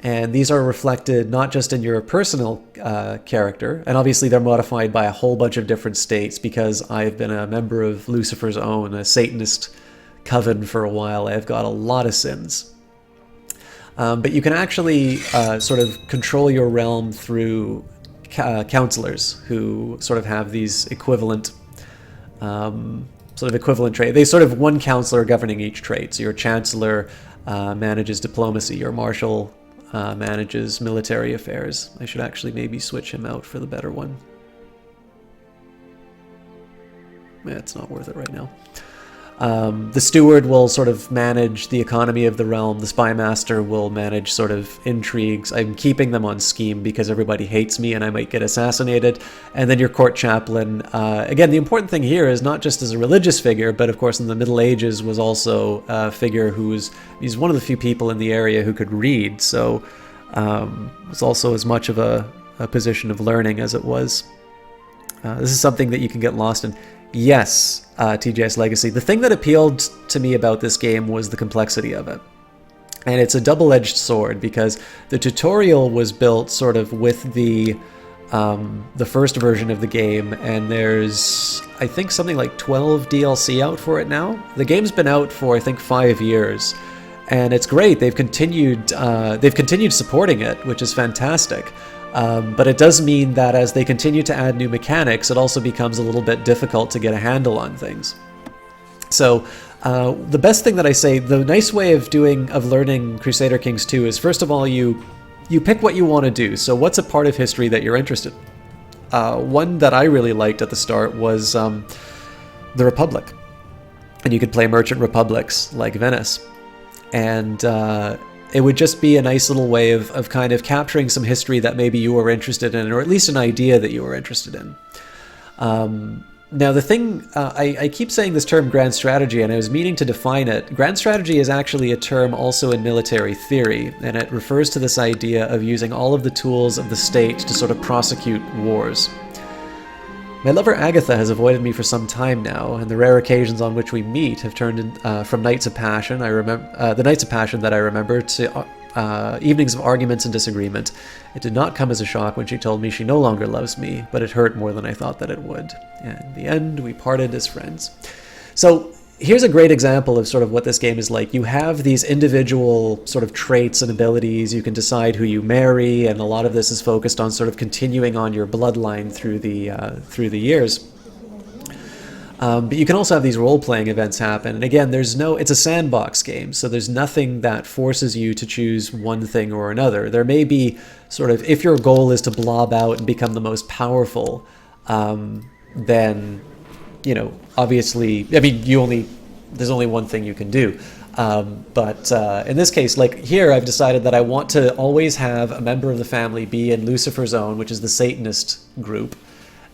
And these are reflected not just in your personal character, and obviously they're modified by a whole bunch of different states, because I've been a member of Lucifer's Own, a Satanist coven for a while. I've got a lot of sins. But you can actually sort of control your realm through counselors who sort of have these equivalent traits. They sort of one counselor governing each trait. So your chancellor manages diplomacy, your marshal manages military affairs. I should actually maybe switch him out for the better one. Yeah, it's not worth it right now. The steward will sort of manage the economy of the realm. The spy master will manage sort of intrigues. I'm keeping them on scheme because everybody hates me and I might get assassinated. And then your court chaplain. Again, the important thing here is not just as a religious figure, but of course in the Middle Ages was also a figure he's one of the few people in the area who could read. So it's also as much of a position of learning as it was. This is something that you can get lost in. Yes, TJ's Legacy. The thing that appealed to me about this game was the complexity of it. And it's a double-edged sword, because the tutorial was built sort of with the first version of the game, and there's, I think, something like 12 DLC out for it now. The game's been out for, I think, 5 years, and it's great. They've continued supporting it, which is fantastic. But it does mean that as they continue to add new mechanics, it also becomes a little bit difficult to get a handle on things. So the best thing that I say, the nice way of learning Crusader Kings 2 is, first of all, you pick what you want to do. So what's a part of history that you're interested in? One that I really liked at the start was the Republic. And you could play merchant republics like Venice. And it would just be a nice little way of kind of capturing some history that maybe you were interested in, or at least an idea that you were interested in. Now, the thing, I keep saying this term grand strategy, and I was meaning to define it. Grand strategy is actually a term also in military theory, and it refers to this idea of using all of the tools of the state to sort of prosecute wars. My lover Agatha has avoided me for some time now, and the rare occasions on which we meet have turned from nights of passion. The nights of passion that I remember to evenings of arguments and disagreement. It did not come as a shock when she told me she no longer loves me, but it hurt more than I thought that it would. And in the end, we parted as friends. So here's a great example of sort of what this game is like. You have these individual sort of traits and abilities. You can decide who you marry, and a lot of this is focused on sort of continuing on your bloodline through the years. But you can also have these role-playing events happen. And again, it's a sandbox game, so there's nothing that forces you to choose one thing or another. There may be sort of, if your goal is to blob out and become the most powerful, then, you know, obviously, I mean, there's only one thing you can do. But in this case, like here, I've decided that I want to always have a member of the family be in Lucifer's Own, which is the Satanist group,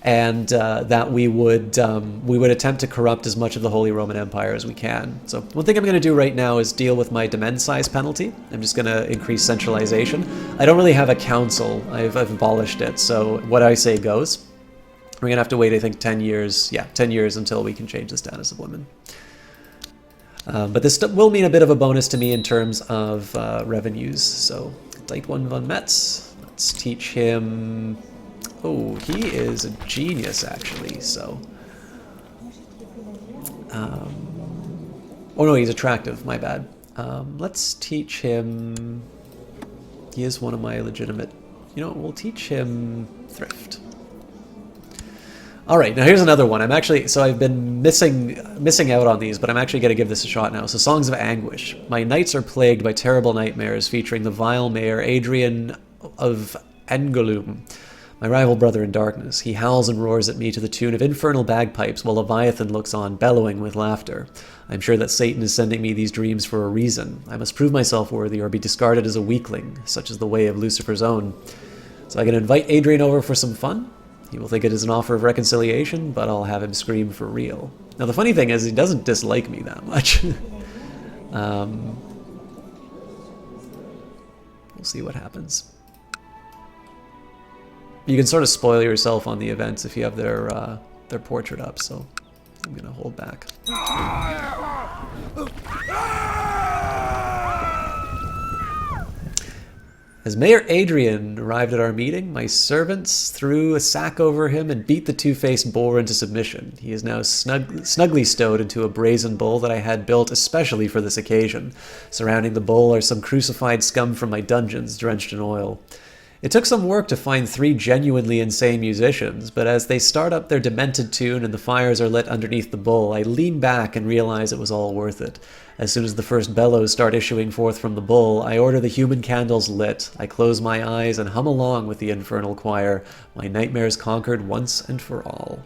and that we would attempt to corrupt as much of the Holy Roman Empire as we can. So one thing I'm going to do right now is deal with my demand size penalty. I'm just going to increase centralization. I don't really have a council. I've abolished it, so what I say goes. We're going to have to wait, I think, 10 years. Yeah, 10 years until we can change the status of women. But this will mean a bit of a bonus to me in terms of revenues. So, Dite 1 von Metz. Let's teach him... Oh, he is a genius, actually, so... Oh no, he's attractive, my bad. Let's teach him... He is one of my legitimate... You know, we'll teach him thrift. Alright, now here's another one. I've been missing out on these, but I'm actually going to give this a shot now. So, Songs of Anguish. My nights are plagued by terrible nightmares featuring the vile mayor Adrian of Engolum, my rival brother in darkness. He howls and roars at me to the tune of infernal bagpipes while Leviathan looks on, bellowing with laughter. I'm sure that Satan is sending me these dreams for a reason. I must prove myself worthy or be discarded as a weakling, such is the way of Lucifer's Own. So I can invite Adrian over for some fun. He will think it is an offer of reconciliation, but I'll have him scream for real. Now the funny thing is, he doesn't dislike me that much. We'll see what happens. You can sort of spoil yourself on the events if you have their portrait up, so I'm going to hold back. As Mayor Adrian arrived at our meeting, my servants threw a sack over him and beat the two-faced boar into submission. He is now snugly stowed into a brazen bull that I had built especially for this occasion. Surrounding the bull are some crucified scum from my dungeons, drenched in oil. It took some work to find 3 genuinely insane musicians, but as they start up their demented tune and the fires are lit underneath the bull, I lean back and realize it was all worth it. As soon as the first bellows start issuing forth from the bull, I order the human candles lit. I close my eyes and hum along with the infernal choir, my nightmares conquered once and for all.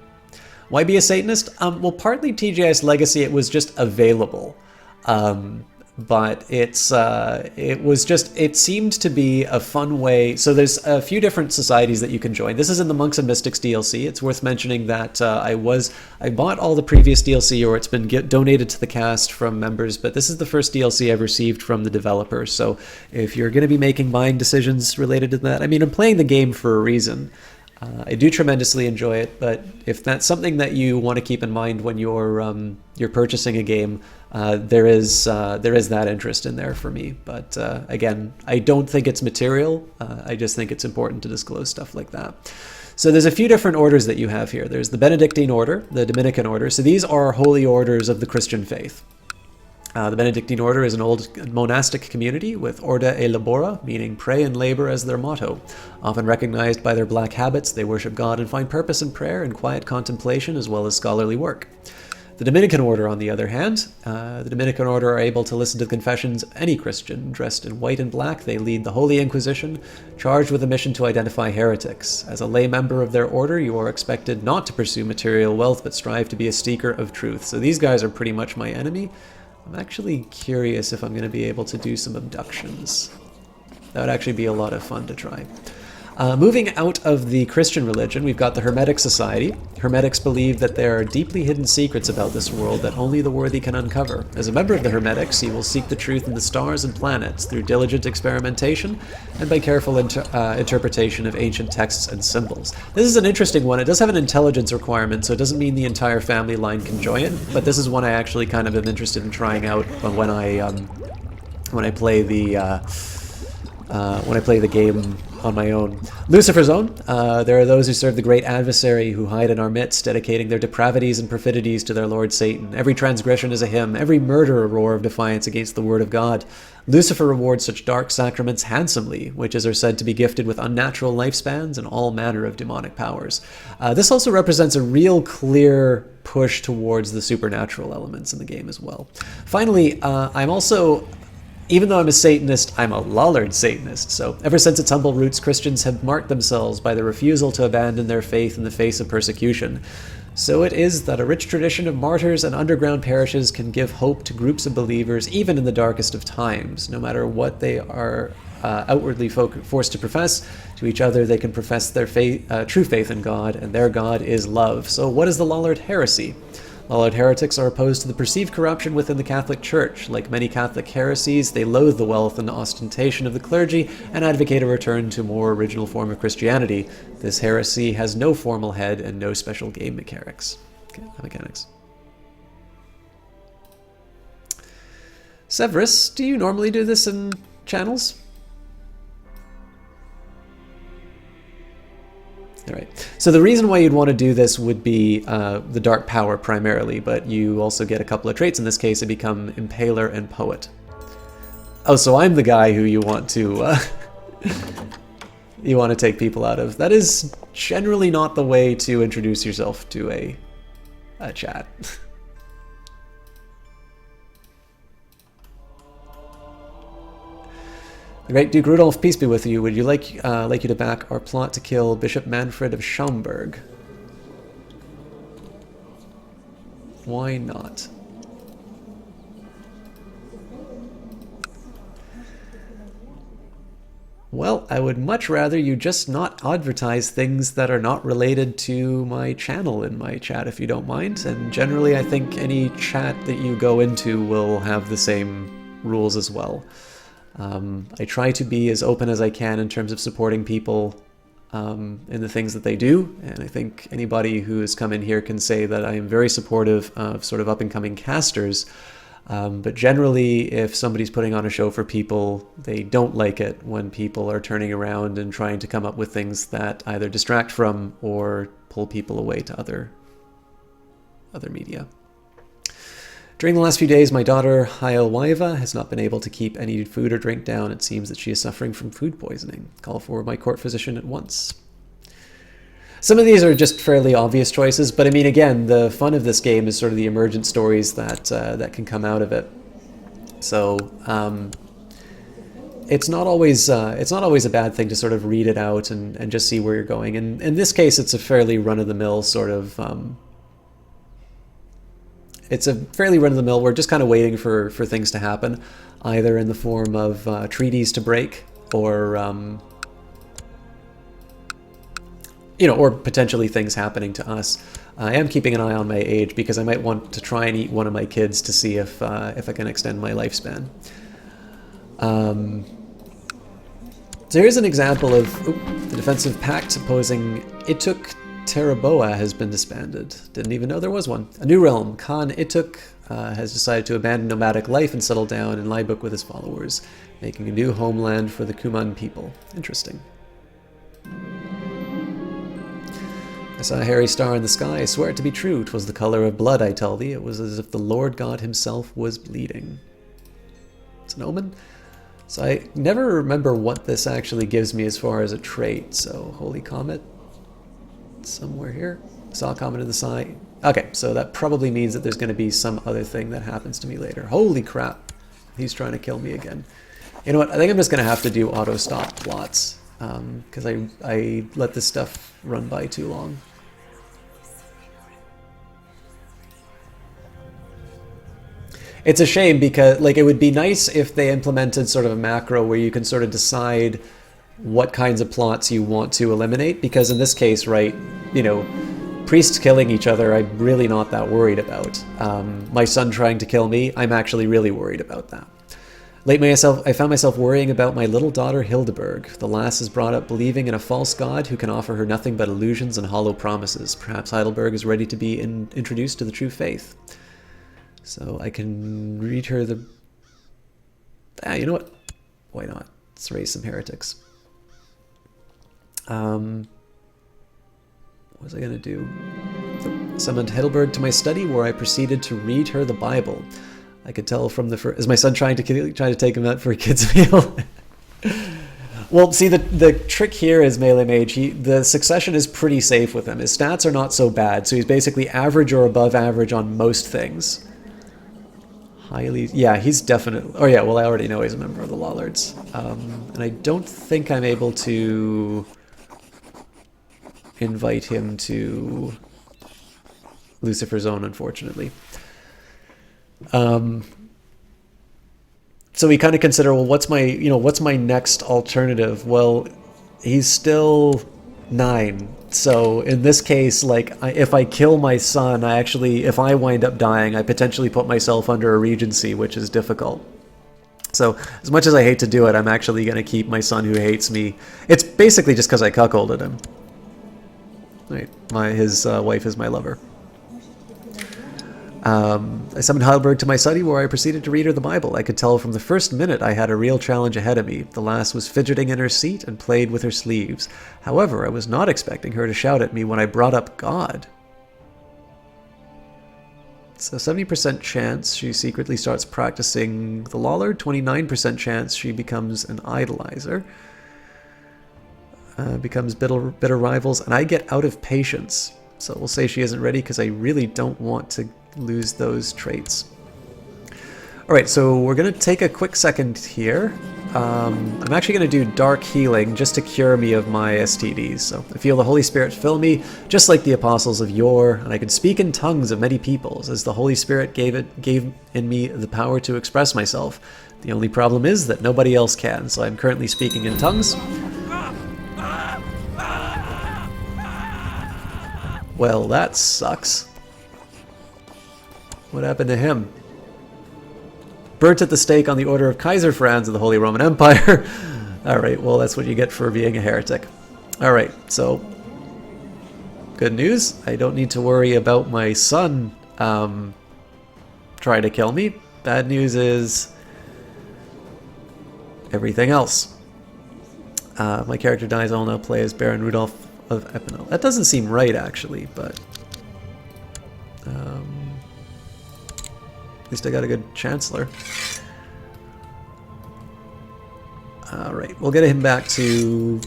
Why be a Satanist? Well, partly TGS Legacy, it was just available. But it seemed to be a fun way. So there's a few different societies that you can join. This is in the Monks and Mystics DLC. It's worth mentioning that I bought all the previous DLC, or it's been donated to the cast from members, but this is the first DLC I've received from the developer. So if you're going to be making buying decisions related to that, I mean, I'm playing the game for a reason. I do tremendously enjoy it, but if that's something that you want to keep in mind when you're purchasing a game, there is that interest in there for me. But again, I don't think it's material. I just think it's important to disclose stuff like that. So there's a few different orders that you have here. There's the Benedictine order, the Dominican order. So these are holy orders of the Christian faith. The Benedictine order is an old monastic community with Orda e Labora, meaning pray and labor, as their motto. Often recognized by their black habits, they worship God and find purpose in prayer and quiet contemplation as well as scholarly work. The Dominican order, on the other hand, the Dominican order are able to listen to the confessions of any Christian. Dressed in white and black, they lead the Holy Inquisition, charged with a mission to identify heretics. As a lay member of their order, you are expected not to pursue material wealth, but strive to be a seeker of truth. So these guys are pretty much my enemy. I'm actually curious if I'm going to be able to do some abductions. That would actually be a lot of fun to try. Moving out of the Christian religion, we've got the Hermetic Society. Hermetics believe that there are deeply hidden secrets about this world that only the worthy can uncover. As a member of the Hermetics, you will seek the truth in the stars and planets through diligent experimentation and by careful interpretation of ancient texts and symbols. This is an interesting one. It does have an intelligence requirement, so it doesn't mean the entire family line can join it, but this is one I actually kind of am interested in trying out when I play the when I play the game on my own. Lucifer's own. There are those who serve the great adversary who hide in our midst, dedicating their depravities and perfidies to their Lord Satan. Every transgression is a hymn, every murder a roar of defiance against the word of God. Lucifer rewards such dark sacraments handsomely. Witches are said to be gifted with unnatural lifespans and all manner of demonic powers. This also represents a real clear push towards the supernatural elements in the game as well. Finally, I'm also... Even though I'm a Satanist, I'm a Lollard Satanist. So ever since its humble roots, Christians have marked themselves by their refusal to abandon their faith in the face of persecution. So it is that a rich tradition of martyrs and underground parishes can give hope to groups of believers, even in the darkest of times. No matter what they are outwardly forced to profess, to each other they can profess their true faith in God, and their God is love. So what is the Lollard heresy? Lollard heretics are opposed to the perceived corruption within the Catholic Church. Like many Catholic heresies, they loathe the wealth and ostentation of the clergy and advocate a return to a more original form of Christianity. This heresy has no formal head and no special game mechanics. Severus, do you normally do this in channels? All right. So the reason why you'd want to do this would be the dark power primarily, but you also get a couple of traits. In this case, it become Impaler and Poet. Oh, so I'm the guy who you want to take people out of. That is generally not the way to introduce yourself to a chat. The great Duke Rudolph, peace be with you. Would you like you to back our plot to kill Bishop Manfred of Schaumburg? Why not? Well, I would much rather you just not advertise things that are not related to my channel in my chat, if you don't mind. And generally, I think any chat that you go into will have the same rules as well. I try to be as open as I can in terms of supporting people in the things that they do, and I think anybody who has come in here can say that I am very supportive of sort of up-and-coming casters, but generally if somebody's putting on a show for people, they don't like it when people are turning around and trying to come up with things that either distract from or pull people away to other media. During the last few days, my daughter, Hael Waiva, has not been able to keep any food or drink down. It seems that she is suffering from food poisoning. Call for my court physician at once. Some of these are just fairly obvious choices, but I mean, again, the fun of this game is sort of the emergent stories that can come out of it. So it's not always a bad thing to sort of read it out and just see where you're going. And in this case, it's a fairly run-of-the-mill sort of... It's a fairly run-of-the-mill. We're just kind of waiting for things to happen, either in the form of treaties to break, or or potentially things happening to us. I am keeping an eye on my age because I might want to try and eat one of my kids to see if I can extend my lifespan. So here's an example of the defensive pact opposing Ituk. Teraboa has been disbanded. Didn't even know there was one. A new realm, Khan Ituk, has decided to abandon nomadic life and settle down in Laibuk with his followers, making a new homeland for the Kuman people. Interesting. I saw a hairy star in the sky. I swear it to be true. 'Twas the color of blood, I tell thee. It was as if the Lord God himself was bleeding. It's an omen. So I never remember what this actually gives me as far as a trait. So, Holy Comet. Somewhere here. Saw a comet in the sky. Okay, so that probably means that there's going to be some other thing that happens to me later. Holy crap. He's trying to kill me again. You know what? I think I'm just going to have to do auto-stop plots. Because I let this stuff run by too long. It's a shame because, like, it would be nice if they implemented sort of a macro where you can sort of decide what kinds of plots you want to eliminate, because in this case, right, priests killing each other, I'm really not that worried about. My son trying to kill me, I'm actually really worried about that. Lately, I found myself worrying about my little daughter Hildeberg. The lass is brought up believing in a false god who can offer her nothing but illusions and hollow promises. Perhaps Heidelberg is ready to be introduced to the true faith. So I can read her the... you know what? Why not? Let's raise some heretics. What was I going to do? Summoned Heidelberg to my study, where I proceeded to read her the Bible. I could tell from the first... Is my son trying to take him out for a kid's meal? Well, see, the trick here is Melee Mage. The succession is pretty safe with him. His stats are not so bad, so he's basically average or above average on most things. Highly... Yeah, he's definitely... Oh, yeah, well, I already know he's a member of the Lollards. And I don't think I'm able to invite him to Lucifer's Zone, unfortunately. So we kind of consider, well, what's my next alternative? Well, he's still 9. So in this case, like, if I kill my son, if I wind up dying, I potentially put myself under a regency, which is difficult. So as much as I hate to do it, I'm actually going to keep my son who hates me. It's basically just because I cuckolded him. Right, his wife is my lover. I summoned Heidelberg to my study, where I proceeded to read her the Bible. I could tell from the first minute I had a real challenge ahead of me. The lass was fidgeting in her seat and played with her sleeves. However, I was not expecting her to shout at me when I brought up God. So 70% chance she secretly starts practicing the Lollard, 29% chance she becomes an idolizer, becomes bitter rivals, and I get out of patience. So we'll say she isn't ready because I really don't want to lose those traits. Alright, so we're going to take a quick second here. I'm actually going to do Dark Healing just to cure me of my STDs. So I feel the Holy Spirit fill me, just like the apostles of yore, and I can speak in tongues of many peoples, as the Holy Spirit gave in me the power to express myself. The only problem is that nobody else can, so I'm currently speaking in tongues. Well, that sucks. What happened to him? Burnt at the stake on the order of Kaiser Franz of the Holy Roman Empire. Alright, well, that's what you get for being a heretic. Alright, so... Good news. I don't need to worry about my son trying to kill me. Bad news is... everything else. My character dies. I'll now play as Baron Rudolph of Epinal. That doesn't seem right, actually, but... at least I got a good Chancellor. Alright, we'll get him back to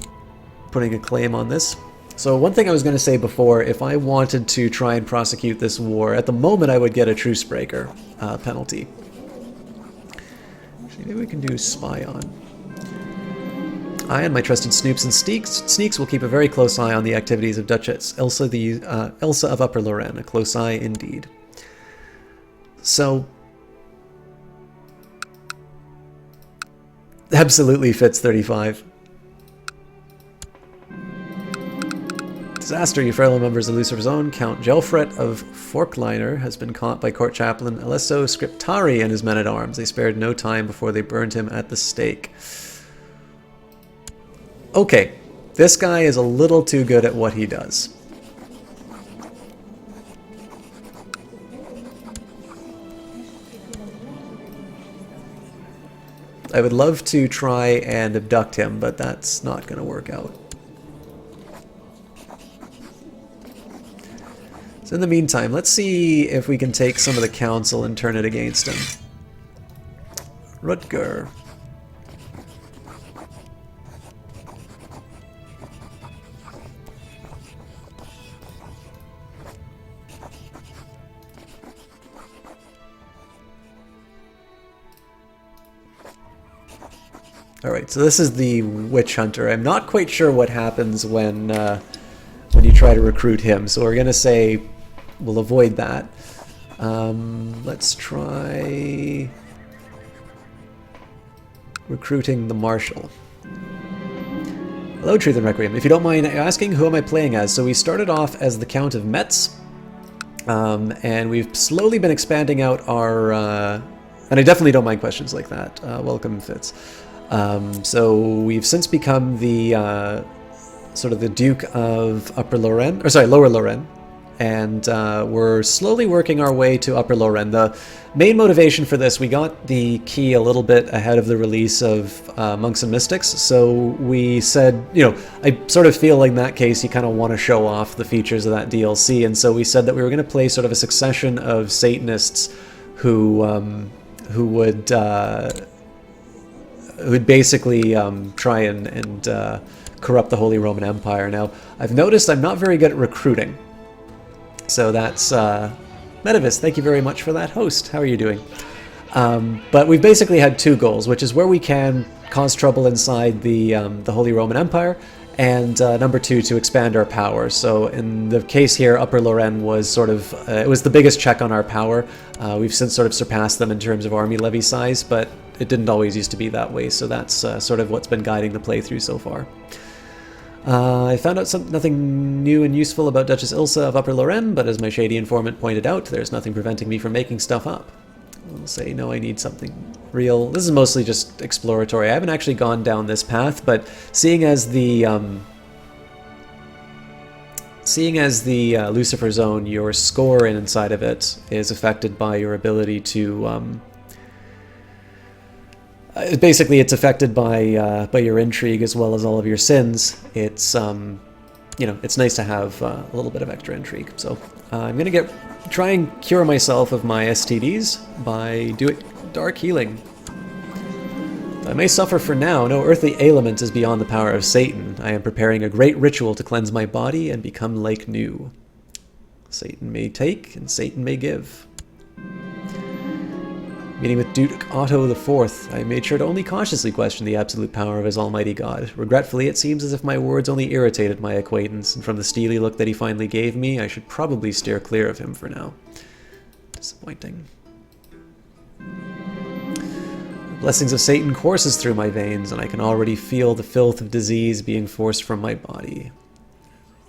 putting a claim on this. So one thing I was going to say before, if I wanted to try and prosecute this war, at the moment I would get a trucebreaker penalty. Actually, maybe we can do spy on. I and my trusted snoops and sneaks will keep a very close eye on the activities of Duchess Elsa of Upper Lorraine. A close eye indeed. So, absolutely fits 35. Disaster, you fellow members of Lucifer's Zone. Count Gelfret of Forkliner has been caught by court chaplain Alesso Scriptari and his men-at-arms. They spared no time before they burned him at the stake. Okay, this guy is a little too good at what he does. I would love to try and abduct him, but that's not going to work out. So in the meantime, let's see if we can take some of the council and turn it against him. Rutger. Alright, so this is the Witch Hunter. I'm not quite sure what happens when you try to recruit him, so we're going to say we'll avoid that. Let's try recruiting the Marshal. Hello, Truth and Requiem. If you don't mind asking, who am I playing as? So we started off as the Count of Metz, and we've slowly been expanding out our... and I definitely don't mind questions like that. Welcome, Fitz. So we've since become the sort of the Duke of Upper Lorraine, or sorry, Lower Lorraine, and we're slowly working our way to Upper Lorraine. The main motivation for this, we got the key a little bit ahead of the release of Monks and Mystics, so we said, you know, I sort of feel like in that case you kind of want to show off the features of that DLC, and so we said that we were going to play sort of a succession of Satanists who would basically try and corrupt the Holy Roman Empire. Now, I've noticed I'm not very good at recruiting. So that's Metavis, thank you very much for that host. How are you doing? But we've basically had two goals, which is where we can cause trouble inside the Holy Roman Empire, and number two, to expand our power. So in the case here, Upper Lorraine was sort of, it was the biggest check on our power. We've since sort of surpassed them in terms of army levy size, but it didn't always used to be that way, so that's sort of what's been guiding the playthrough so far. I found out nothing new and useful about Duchess Ilsa of Upper Lorraine, but as my shady informant pointed out, there's nothing preventing me from making stuff up. I'll say, no, I need something real. This is mostly just exploratory. I haven't actually gone down this path, but seeing as the Lucifer zone, your score inside of it is affected by your ability to basically, it's affected by your intrigue as well as all of your sins. It's you know, it's nice to have a little bit of extra intrigue. So I'm gonna try and cure myself of my STDs by doing dark healing. I may suffer for now. No earthly ailment is beyond the power of Satan. I am preparing a great ritual to cleanse my body and become like new. Satan may take and Satan may give. Meeting with Duke Otto IV, I made sure to only cautiously question the absolute power of his almighty God. Regretfully, it seems as if my words only irritated my acquaintance, and from the steely look that he finally gave me, I should probably steer clear of him for now. Disappointing. The blessings of Satan courses through my veins, and I can already feel the filth of disease being forced from my body.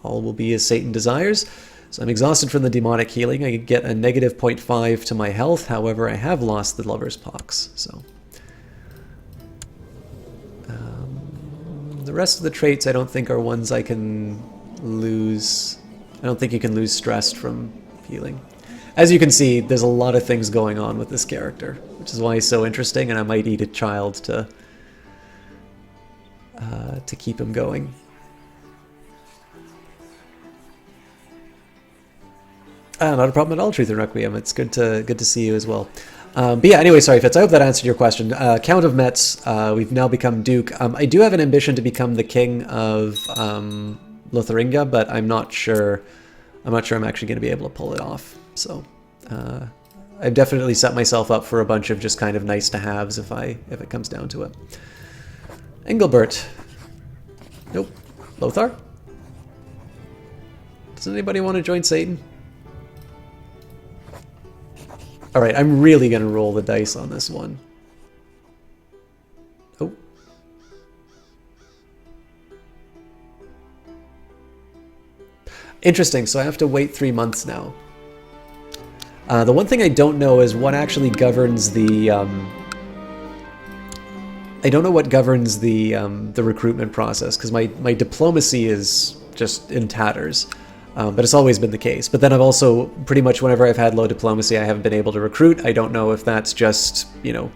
All will be as Satan desires. So I'm exhausted from the demonic healing. I get a negative 0.5 to my health. However, I have lost the lover's pox. So the rest of the traits I don't think are ones I can lose. I don't think you can lose stress from healing. As you can see, there's a lot of things going on with this character, which is why he's so interesting, and I might eat a child to keep him going. Not a problem at all, Truth and Requiem. It's good to see you as well. But yeah, anyway, sorry, Fitz. I hope that answered your question. Count of Metz, we've now become Duke. I do have an ambition to become the King of Lotharingia, but I'm not sure. I'm actually going to be able to pull it off. So I've definitely set myself up for a bunch of just kind of nice to haves if it comes down to it. Engelbert. Nope. Lothar. Does anybody want to join Satan? Alright, I'm really going to roll the dice on this one. Oh. Interesting, so I have to wait 3 months now. The one thing I don't know is what actually governs the... I don't know what governs the recruitment process, because my diplomacy is just in tatters. But it's always been the case. But then I've also, pretty much whenever I've had low diplomacy, I haven't been able to recruit. I don't know if that's just, you know,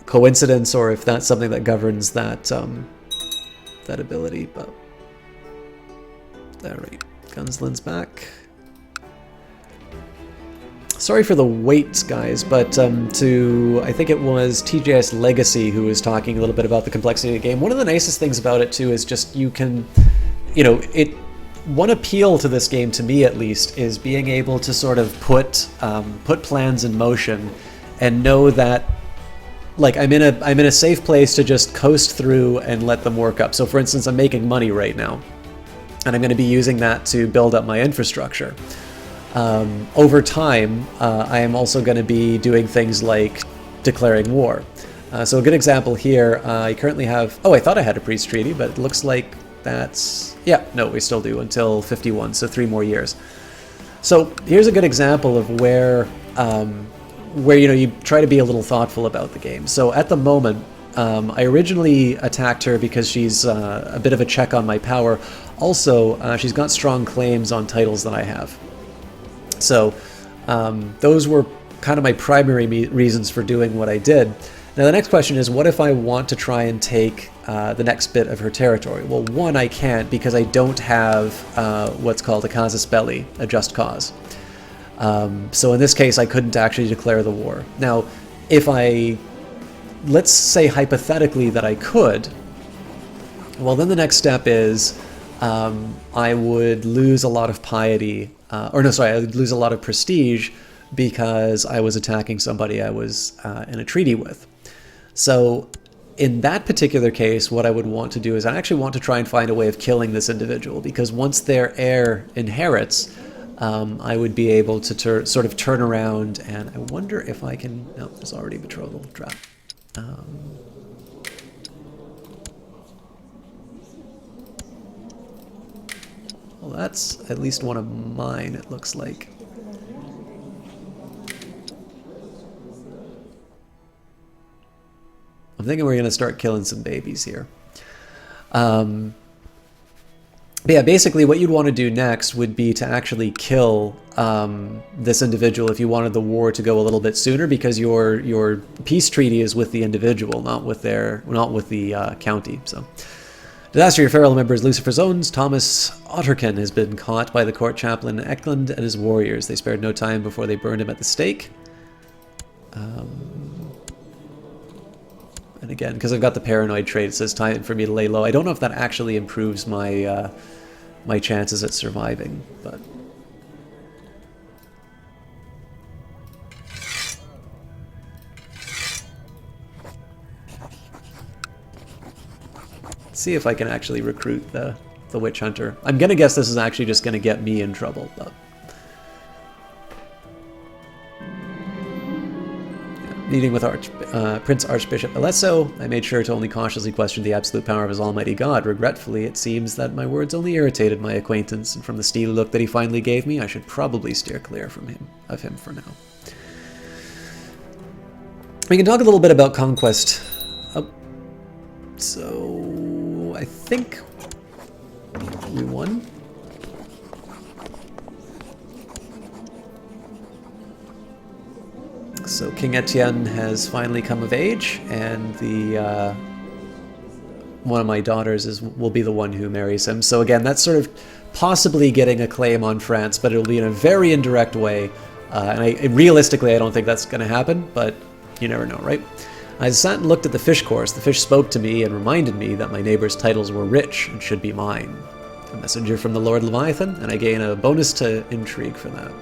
coincidence or if that's something that governs that that ability. But all right, Gunslin's back. Sorry for the wait, guys, but I think it was TJS Legacy who was talking a little bit about the complexity of the game. One of the nicest things about it too is just you can, you know, one appeal to this game, to me at least, is being able to sort of put plans in motion and know that, like, I'm in a safe place to just coast through and let them work up. So for instance, I'm making money right now, and I'm going to be using that to build up my infrastructure. Over time, I am also going to be doing things like declaring war. So a good example here, I currently have... Oh, I thought I had a priest treaty, but it looks like that's... Yeah, no, we still do until 51, so 3 more years. So here's a good example of where you know, you try to be a little thoughtful about the game. So at the moment, I originally attacked her because she's a bit of a check on my power. Also, she's got strong claims on titles that I have. So those were kind of my primary reasons for doing what I did. Now the next question is, what if I want to try and take the next bit of her territory? Well, one, I can't because I don't have what's called a casus belli, a just cause. So in this case, I couldn't actually declare the war. Now, if let's say hypothetically that I could, well, then the next step is I would lose a lot of piety, I would lose a lot of prestige because I was attacking somebody I was in a treaty with. So in that particular case, what I would want to do is I actually want to try and find a way of killing this individual, because once their heir inherits, I would be able to sort of turn around, and I wonder if I can... No, there's already betrothal drop. Well, that's at least one of mine, it looks like. I'm thinking we're going to start killing some babies here. But yeah, basically what you'd want to do next would be to actually kill this individual if you wanted the war to go a little bit sooner, because your peace treaty is with the individual, not with the county. So, disaster, your feral members, Lucifer's owns. Thomas Otterkin has been caught by the court chaplain Eklund and his warriors. They spared no time before they burned him at the stake. And again, because I've got the paranoid trait, it says time for me to lay low. I don't know if that actually improves my my chances at surviving, but... Let's see if I can actually recruit the witch hunter. I'm going to guess this is actually just going to get me in trouble, but... Meeting with Prince Archbishop Alesso, I made sure to only cautiously question the absolute power of his almighty God. Regretfully, it seems that my words only irritated my acquaintance, and from the steely look that he finally gave me, I should probably steer clear of him for now. We can talk a little bit about conquest. So, I think we won. So King Etienne has finally come of age, and the one of my daughters will be the one who marries him. So again, that's sort of possibly getting a claim on France, but it'll be in a very indirect way. Realistically, I don't think that's going to happen, but you never know, right? I sat and looked at the fish course. The fish spoke to me and reminded me that my neighbor's titles were rich and should be mine. A messenger from the Lord Leviathan, and I gain a bonus to intrigue for that.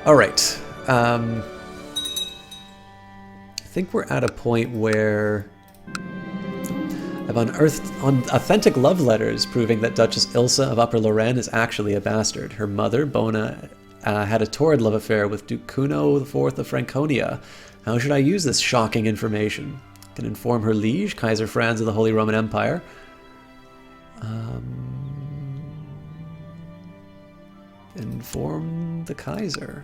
All right. I think we're at a point where I've unearthed authentic love letters proving that Duchess Ilsa of Upper Lorraine is actually a bastard. Her mother, Bona, had a torrid love affair with Duke Kuno IV of Franconia. How should I use this shocking information? I can inform her liege, Kaiser Franz of the Holy Roman Empire. Inform the Kaiser.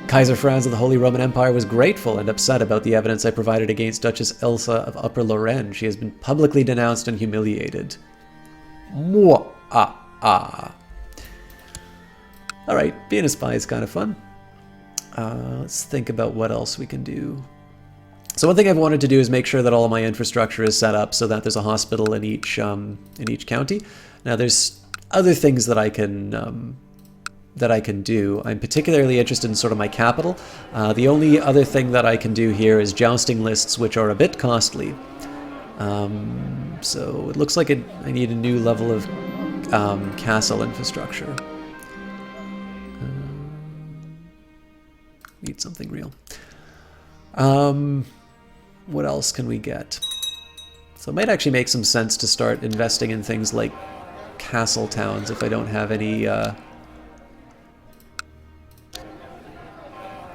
Kaiser Franz of the Holy Roman Empire was grateful and upset about the evidence I provided against Duchess Ilsa of Upper Lorraine. She has been publicly denounced and humiliated. Alright, being a spy is kind of fun. Let's think about what else we can do. So one thing I've wanted to do is make sure that all of my infrastructure is set up so that there's a hospital in each county. Now there's other things that I can do. I'm particularly interested in sort of my capital. The only other thing that I can do here is jousting lists, which are a bit costly. So it looks like I need a new level of castle infrastructure. Need something real. What else can we get? So it might actually make some sense to start investing in things like castle towns if I don't have any...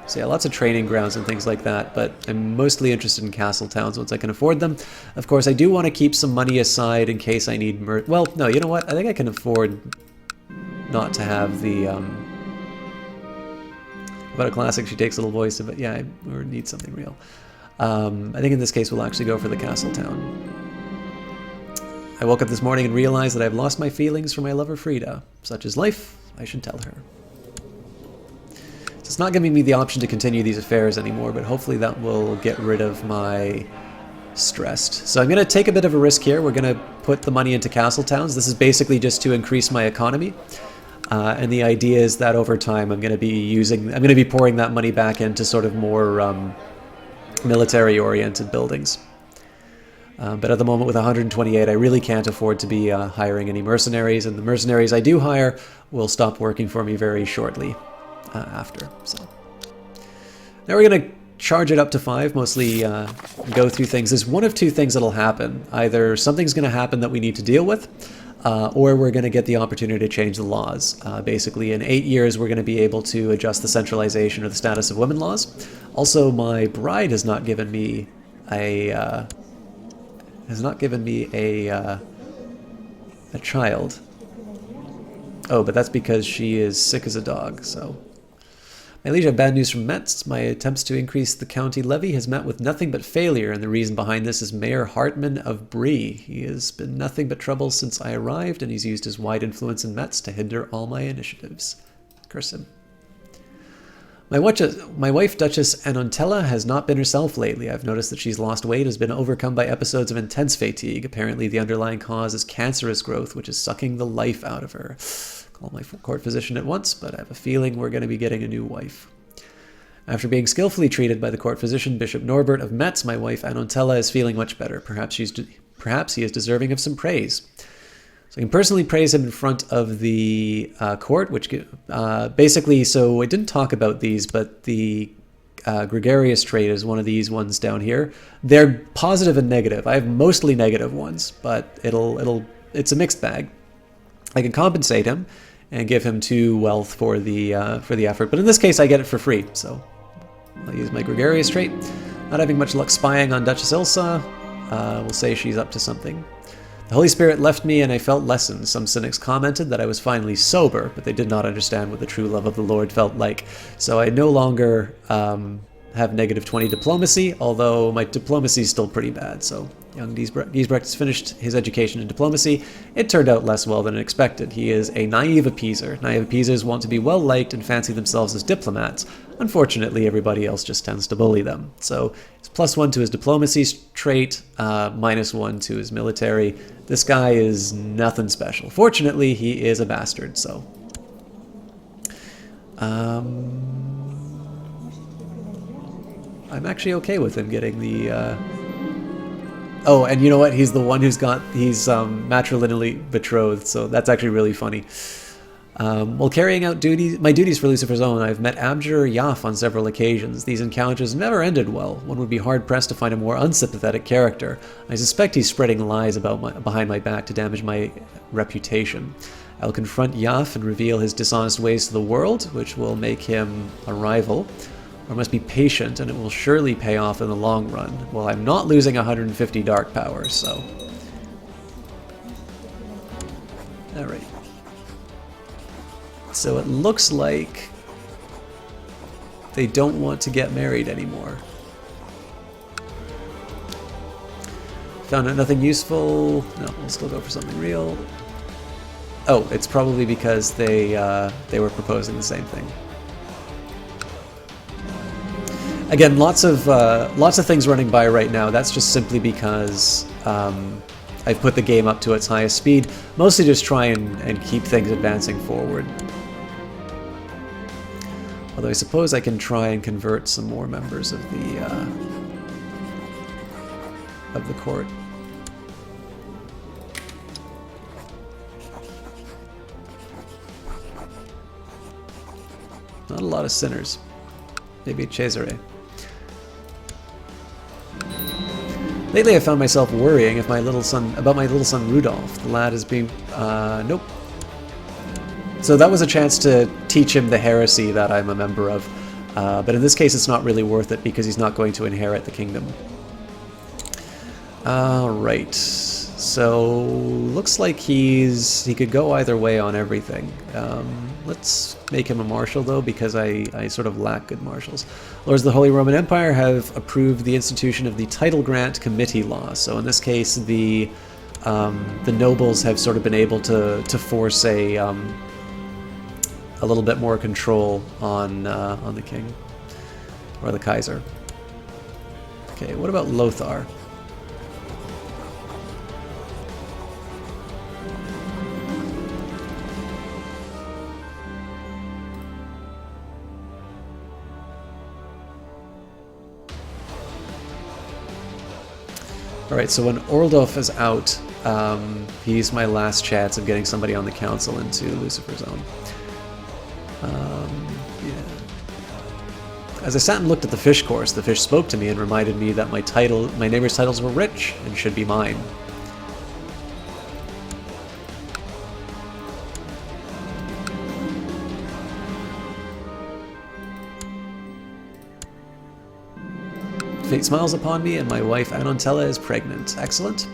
So yeah, lots of training grounds and things like that, but I'm mostly interested in castle towns once I can afford them. Of course, I do want to keep some money aside in case I need well, no, you know what? I think I can afford not to have the About a classic, she takes a little voice of it. Yeah, or needs something real. I think in this case we'll actually go for the castle town. I woke up this morning and realized that I've lost my feelings for my lover Frida. Such is life, I should tell her. So it's not giving me the option to continue these affairs anymore, but hopefully that will get rid of my stressed. So I'm going to take a bit of a risk here. We're going to put the money into castle towns. This is basically just to increase my economy. And the idea is that over time I'm going to be pouring that money back into sort of more military-oriented buildings. But at the moment with 128, I really can't afford to be hiring any mercenaries, and the mercenaries I do hire will stop working for me very shortly after. So now we're going to charge it up to 5, mostly go through things. There's one of two things that'll happen. Either something's going to happen that we need to deal with, or we're going to get the opportunity to change the laws. Basically, in 8 years, we're going to be able to adjust the centralization or the status of women laws. Also, my bride has not given me a child. Oh, but that's because she is sick as a dog. So, my liege, I have bad news from Metz. My attempts to increase the county levy has met with nothing but failure, and the reason behind this is Mayor Hartman of Brie. He has been nothing but trouble since I arrived, and he's used his wide influence in Metz to hinder all my initiatives. Curse him. My wife, Duchess Anontella, has not been herself lately. I've noticed that she's lost weight, has been overcome by episodes of intense fatigue. Apparently, the underlying cause is cancerous growth, which is sucking the life out of her. Call my court physician at once, but I have a feeling we're going to be getting a new wife. After being skillfully treated by the court physician, Bishop Norbert of Metz, my wife Anontella is feeling much better. Perhaps he is deserving of some praise. So I can personally praise him in front of the court, which basically, so I didn't talk about these, but the gregarious trait is one of these ones down here. They're positive and negative. I have mostly negative ones, but it's a mixed bag. I can compensate him and give him 2 wealth for the effort, but in this case I get it for free. So I'll use my gregarious trait. Not having much luck spying on Duchess Ilsa. We'll say she's up to something. The Holy Spirit left me and I felt lessons. Some cynics commented that I was finally sober, but they did not understand what the true love of the Lord felt like. So I no longer have negative 20 diplomacy, although my diplomacy is still pretty bad. So young Giesbrecht has finished his education in diplomacy. It turned out less well than expected. He is a naive appeaser. Naive appeasers want to be well liked and fancy themselves as diplomats. Unfortunately, everybody else just tends to bully them. So it's +1 to his diplomacy trait, -1 to his military. This guy is nothing special. Fortunately, he is a bastard, so. I'm actually okay with him getting the... Oh, and you know what? He's the one he's matrilineally betrothed, so that's actually really funny. While carrying out my duties for Lucifer's Own, I've met Abjur Yaf on several occasions. These encounters never ended well. One would be hard-pressed to find a more unsympathetic character. I suspect he's spreading lies behind my back to damage my reputation. I'll confront Yaf and reveal his dishonest ways to the world, which will make him a rival. Or must be patient, and it will surely pay off in the long run. Well, I'm not losing 150 dark power, so... Alright. So it looks like they don't want to get married anymore. Found nothing useful. No, we'll still go for something real. Oh, it's probably because they were proposing the same thing. Again, lots of things running by right now. That's just simply because I've put the game up to its highest speed, mostly just try and keep things advancing forward. Although I suppose I can try and convert some more members of the court. Not a lot of sinners. Maybe Cesare. Lately I found myself worrying about my little son Rudolph. The lad is being... nope. So that was a chance to teach him the heresy that I'm a member of. But in this case it's not really worth it because he's not going to inherit the kingdom. Alright. So looks like he could go either way on everything. Let's make him a marshal though, because I sort of lack good marshals. Lords of the Holy Roman Empire have approved the institution of the Title Grant Committee law. So in this case, the nobles have sort of been able to force a little bit more control on the king or the Kaiser. Okay, what about Lothar? Alright, so when Orldolf is out, he's my last chance of getting somebody on the council into Lucifer's own. Yeah. As I sat and looked at the fish course, the fish spoke to me and reminded me that my neighbors' titles were rich and should be mine. Fate smiles upon me, and my wife Anontella is pregnant. Excellent.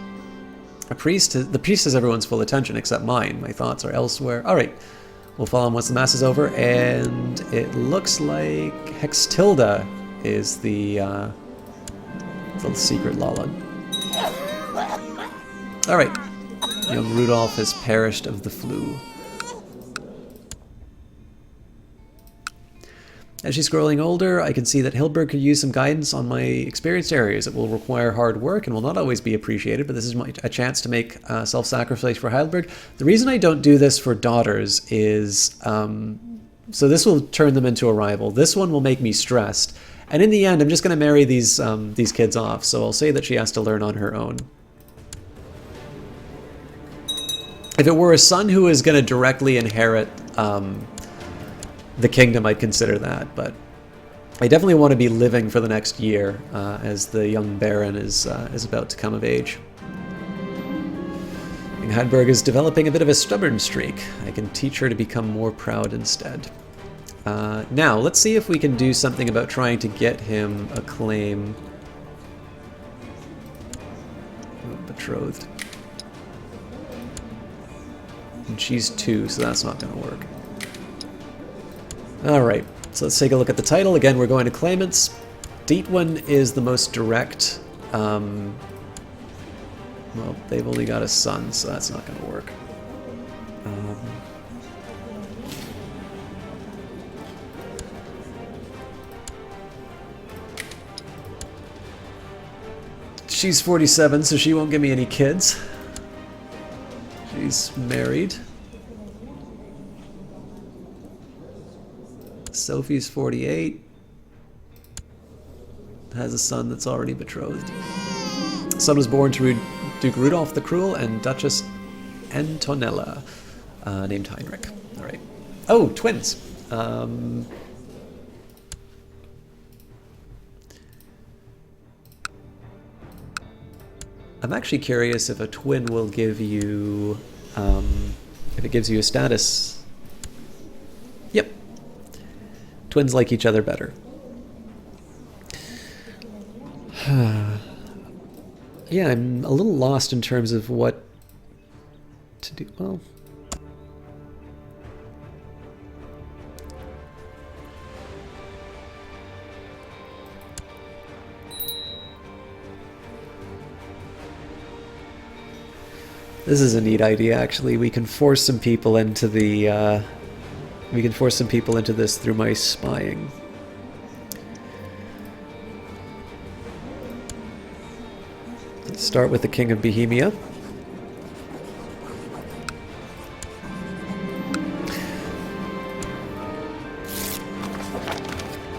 The priest has everyone's full attention except mine. My thoughts are elsewhere. All right, we'll follow him once the mass is over, and it looks like Hextilda is the secret Lala. All right, young Rudolph has perished of the flu. As she's growing older, I can see that Hildburg could use some guidance on my experienced areas. It will require hard work and will not always be appreciated, but this is a chance to make self-sacrifice for Heidelberg. The reason I don't do this for daughters is, so this will turn them into a rival. This one will make me stressed. And in the end, I'm just going to marry these kids off, so I'll say that she has to learn on her own. If it were a son who is going to directly inherit the kingdom, I'd consider that, but I definitely want to be living for the next year as the young Baron is about to come of age. Heidelberg is developing a bit of a stubborn streak. I can teach her to become more proud instead. Now, let's see if we can do something about trying to get him a claim. Betrothed. And she's 2, so that's not going to work. Alright, so let's take a look at the title. Again, we're going to claimants. Dietwin is the most direct. Well, they've only got a son, so that's not going to work. She's 47, so she won't give me any kids. She's married. Sophie's 48, has a son that's already betrothed. The son was born to Duke Rudolph the Cruel and Duchess Antonella, named Heinrich. All right. Oh, twins. I'm actually curious if a twin will give you, if it gives you a status. Yep. Twins like each other better. Yeah, I'm a little lost in terms of what to do. Well, this is a neat idea, actually. We can force some people into the we can force some people into this through my spying. Let's start with the King of Bohemia.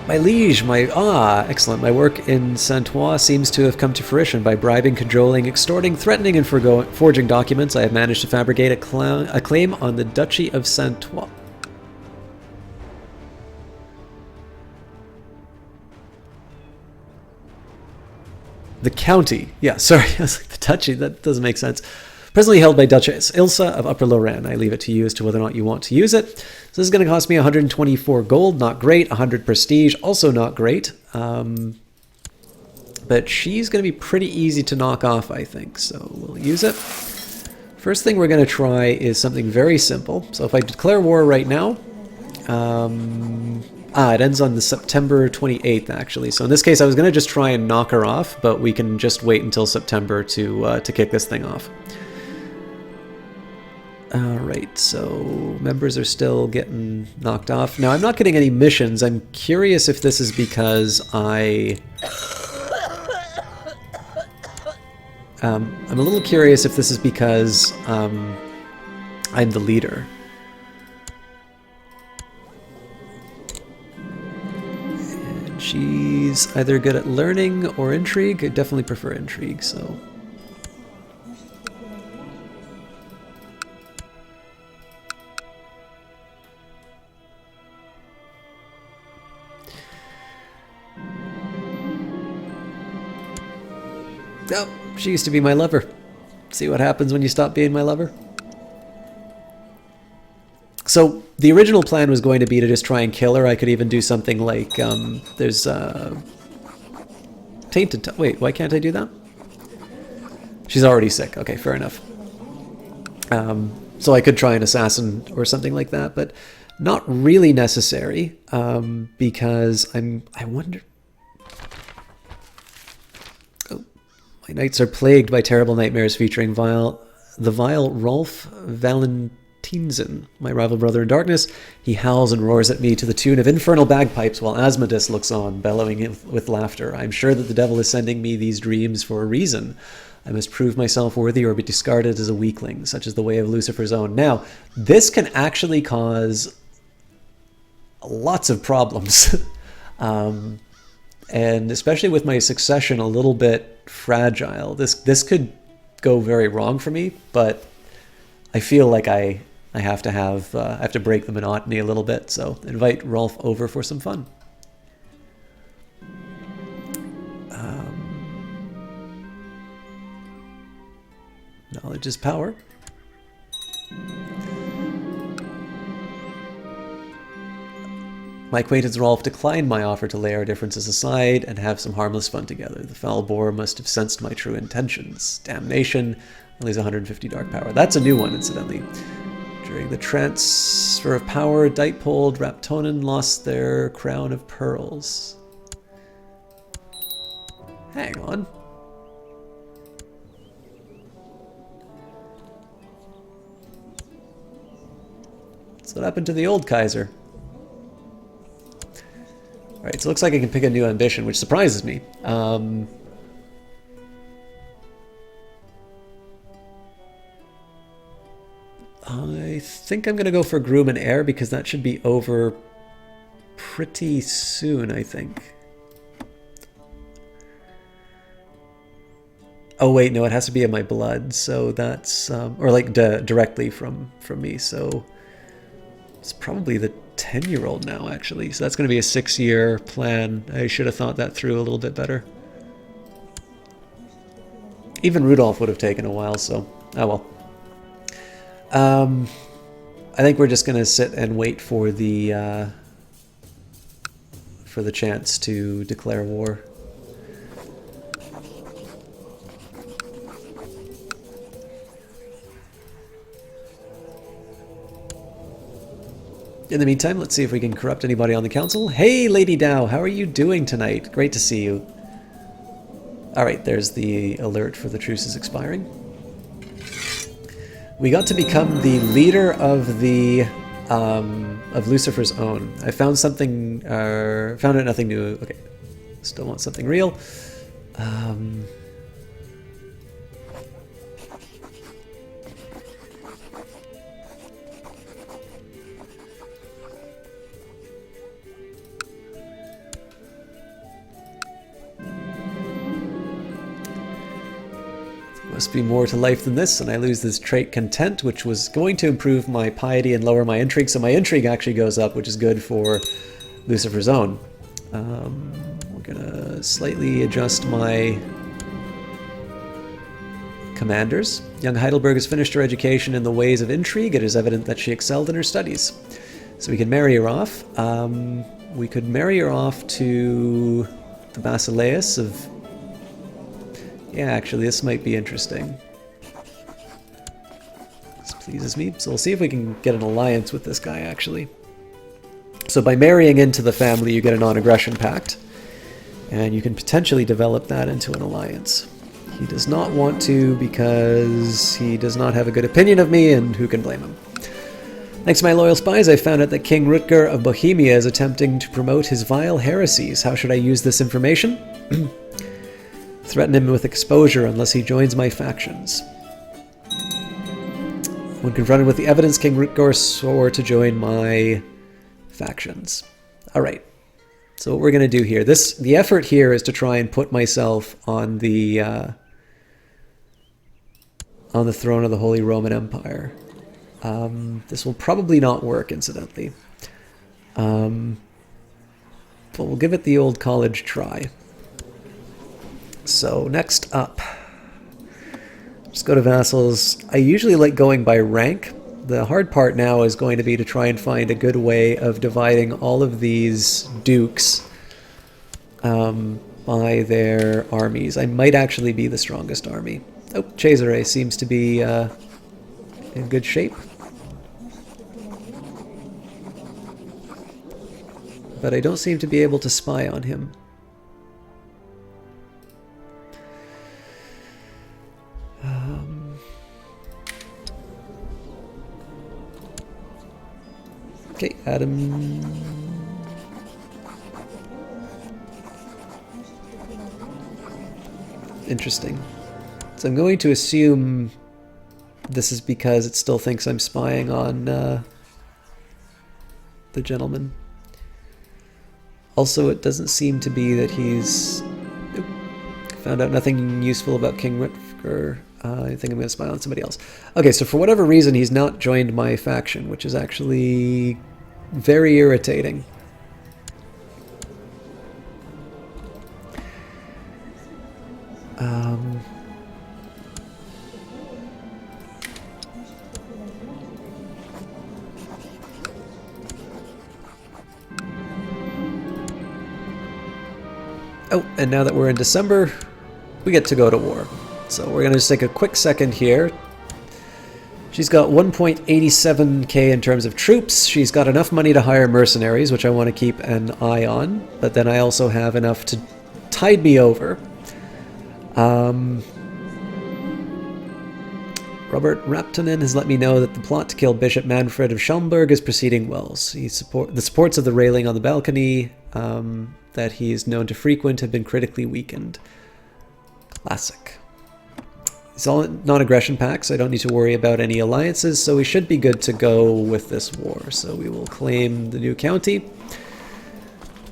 My liege, excellent. My work in Saint-Ouen seems to have come to fruition. By bribing, cajoling, extorting, threatening, and forging documents, I have managed to fabricate a claim on the Duchy of Saint-Ouen. The county. Yeah, sorry. I was like, the duchy. That doesn't make sense. Presently held by Duchess Ilsa of Upper Lorraine. I leave it to you as to whether or not you want to use it. So this is going to cost me 124 gold. Not great. 100 prestige. Also not great. But she's going to be pretty easy to knock off, I think. So we'll use it. First thing we're going to try is something very simple. So if I declare war right now, it ends on the September 28th, actually. So in this case, I was going to just try and knock her off, but we can just wait until September to kick this thing off. Alright, so members are still getting knocked off. Now, I'm not getting any missions. I'm curious if this is because I'm a little curious if this is because I'm the leader. And she's either good at learning or intrigue. I definitely prefer intrigue, so... Oh, she used to be my lover. See what happens when you stop being my lover? So, the original plan was going to be to just try and kill her. I could even do something like, there's, Tainted... Wait, why can't I do that? She's already sick. Okay, fair enough. So I could try an assassin or something like that, but not really necessary, because I wonder... My nights are plagued by terrible nightmares featuring the vile Rolf Valentinsen, my rival brother in darkness. He howls and roars at me to the tune of infernal bagpipes while Asmodeus looks on, bellowing with laughter. I'm sure that the devil is sending me these dreams for a reason. I must prove myself worthy or be discarded as a weakling, such as the way of Lucifer's own. Now, this can actually cause lots of problems. And especially with my succession a little bit fragile, this could go very wrong for me, but I feel like I have to break the monotony a little bit, so invite Rolf over for some fun. Knowledge is power. My acquaintance Rolf declined my offer to lay our differences aside and have some harmless fun together. The foul boar must have sensed my true intentions. Damnation, I lose 150 dark power. That's a new one, incidentally. During the transfer of power, Ditepold, Raptonen lost their crown of pearls. Hang on. That's what happened to the old Kaiser. Alright, so it looks like I can pick a new ambition, which surprises me. I think I'm going to go for Groom and Heir, because that should be over pretty soon, I think. Oh wait, no, it has to be in my blood, so that's... or like directly from me, so... It's probably the 10-year-old now, actually. So that's going to be a 6-year plan. I should have thought that through a little bit better. Even Rudolph would have taken a while, so... Oh well. I think we're just going to sit and wait for the chance to declare war. In the meantime, let's see if we can corrupt anybody on the council. Hey, Lady Dow, how are you doing tonight? Great to see you. Alright, there's the alert for the truce is expiring. We got to become the leader of the of Lucifer's own. I found something, found out nothing new. Okay, still want something real. Must be more to life than this, and I lose this trait Content, which was going to improve my piety and lower my intrigue, so my intrigue actually goes up, which is good for Lucifer's own. We're gonna slightly adjust my commanders. Young Heidelberg has finished her education in the ways of intrigue. It is evident that she excelled in her studies. So we can marry her off. We could marry her off to the Basileus of Yeah, actually, this might be interesting. This pleases me. So we'll see if we can get an alliance with this guy, actually. So by marrying into the family, you get a non-aggression pact. And you can potentially develop that into an alliance. He does not want to because he does not have a good opinion of me, and who can blame him? Thanks to my loyal spies, I found out that King Rutger of Bohemia is attempting to promote his vile heresies. How should I use this information? Threaten him with exposure unless he joins my factions. When confronted with the evidence, King Rutger swore to join my factions. Alright. So what we're going to do here, the effort here is to try and put myself on the throne of the Holy Roman Empire. This will probably not work, incidentally. But we'll give it the old college try. So next up, just go to vassals. I usually like going by rank. The hard part now is going to be to try and find a good way of dividing all of these dukes by their armies. I might actually be the strongest army. Oh, Cesare seems to be in good shape. But I don't seem to be able to spy on him. Okay, Adam. Interesting. So I'm going to assume this is because it still thinks I'm spying on the gentleman. Also, it doesn't seem to be that he's... Nope. Found out nothing useful about King Rutger. I think I'm going to spy on somebody else. Okay, so for whatever reason, he's not joined my faction, which is actually very irritating. Oh, and now that we're in December, we get to go to war. So we're going to just take a quick second here. She's got 1.87k in terms of troops. She's got enough money to hire mercenaries, which I want to keep an eye on. But then I also have enough to tide me over. Robert Raptonen has let me know that the plot to kill Bishop Manfred of Schaumburg is proceeding well. So the supports of the railing on the balcony that he is known to frequent have been critically weakened. Classic. It's all non-aggression pacts, so I don't need to worry about any alliances, so we should be good to go with this war. So we will claim the new county.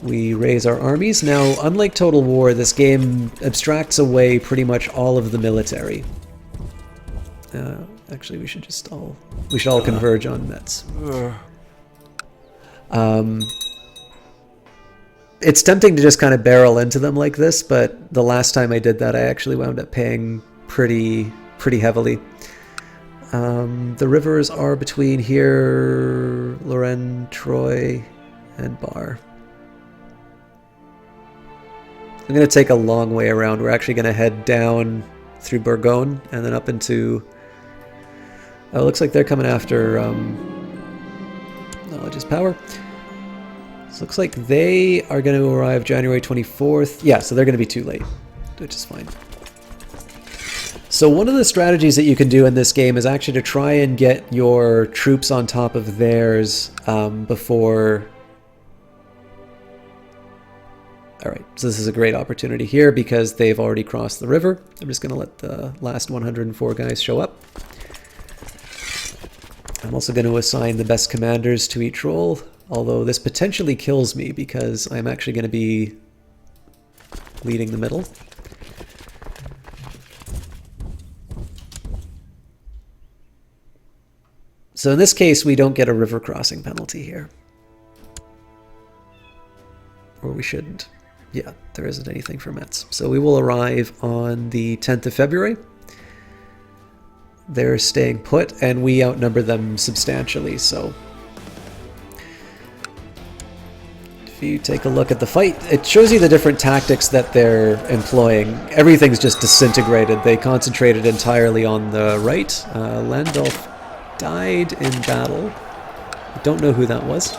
We raise our armies. Now, unlike Total War, this game abstracts away pretty much all of the military. Actually, we should all converge on Metz. It's tempting to just kind of barrel into them like this, but the last time I did that, I actually wound up paying pretty heavily. The rivers are between here, Lorraine, Troyes, and Bar. I'm going to take a long way around. We're actually going to head down through Bourgogne and then up into... Oh, it looks like they're coming after Knowledge is Power. So it looks like they are going to arrive January 24th. Yeah, so they're going to be too late, which is fine. So one of the strategies that you can do in this game is actually to try and get your troops on top of theirs before... Alright, so this is a great opportunity here because they've already crossed the river. I'm just going to let the last 104 guys show up. I'm also going to assign the best commanders to each role, although this potentially kills me because I'm actually going to be leading the middle. So in this case, we don't get a river crossing penalty here. Or we shouldn't. Yeah, there isn't anything for Metz. So we will arrive on the 10th of February. They're staying put, and we outnumber them substantially, so... If you take a look at the fight, it shows you the different tactics that they're employing. Everything's just disintegrated. They concentrated entirely on the right. Landolf died in battle. I don't know who that was.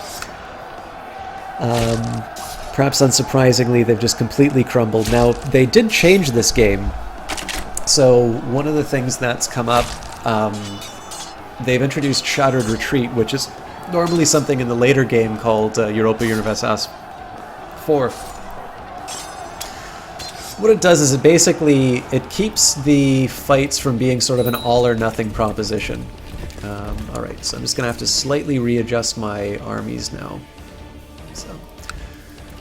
Perhaps unsurprisingly, they've just completely crumbled. Now, they did change this game. So one of the things that's come up, they've introduced Shattered Retreat, which is normally something in the later game called Europa Universalis 4. What it does is it keeps the fights from being sort of an all or nothing proposition. Alright, so I'm just going to have to slightly readjust my armies now. So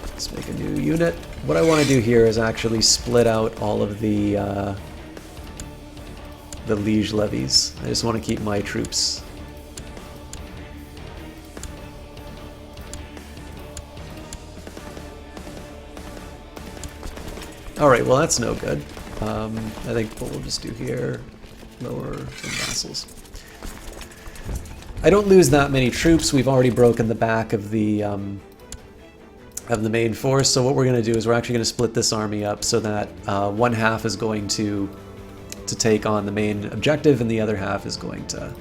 let's make a new unit. What I want to do here is actually split out all of the liege levies. I just want to keep my troops. Alright, well that's no good. I think what we'll just do here, lower some vassals. I don't lose that many troops. We've already broken the back of the main force, so what we're going to do is we're actually going to split this army up so that one half is going to take on the main objective and the other half is going to...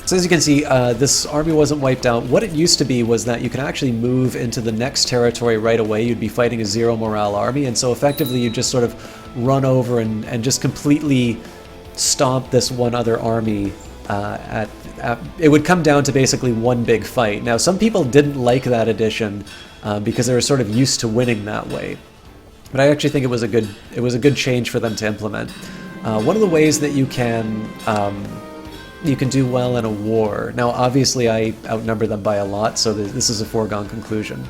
So as you can see, this army wasn't wiped out. What it used to be was that you can actually move into the next territory right away. You'd be fighting a zero morale army, and so effectively you just sort of run over and just completely stomp this one other army. It would come down to basically one big fight. Now, some people didn't like that addition because they were sort of used to winning that way, but I actually think it was a good change for them to implement. One of the ways that you can do well in a war. Now, obviously, I outnumber them by a lot, so this is a foregone conclusion.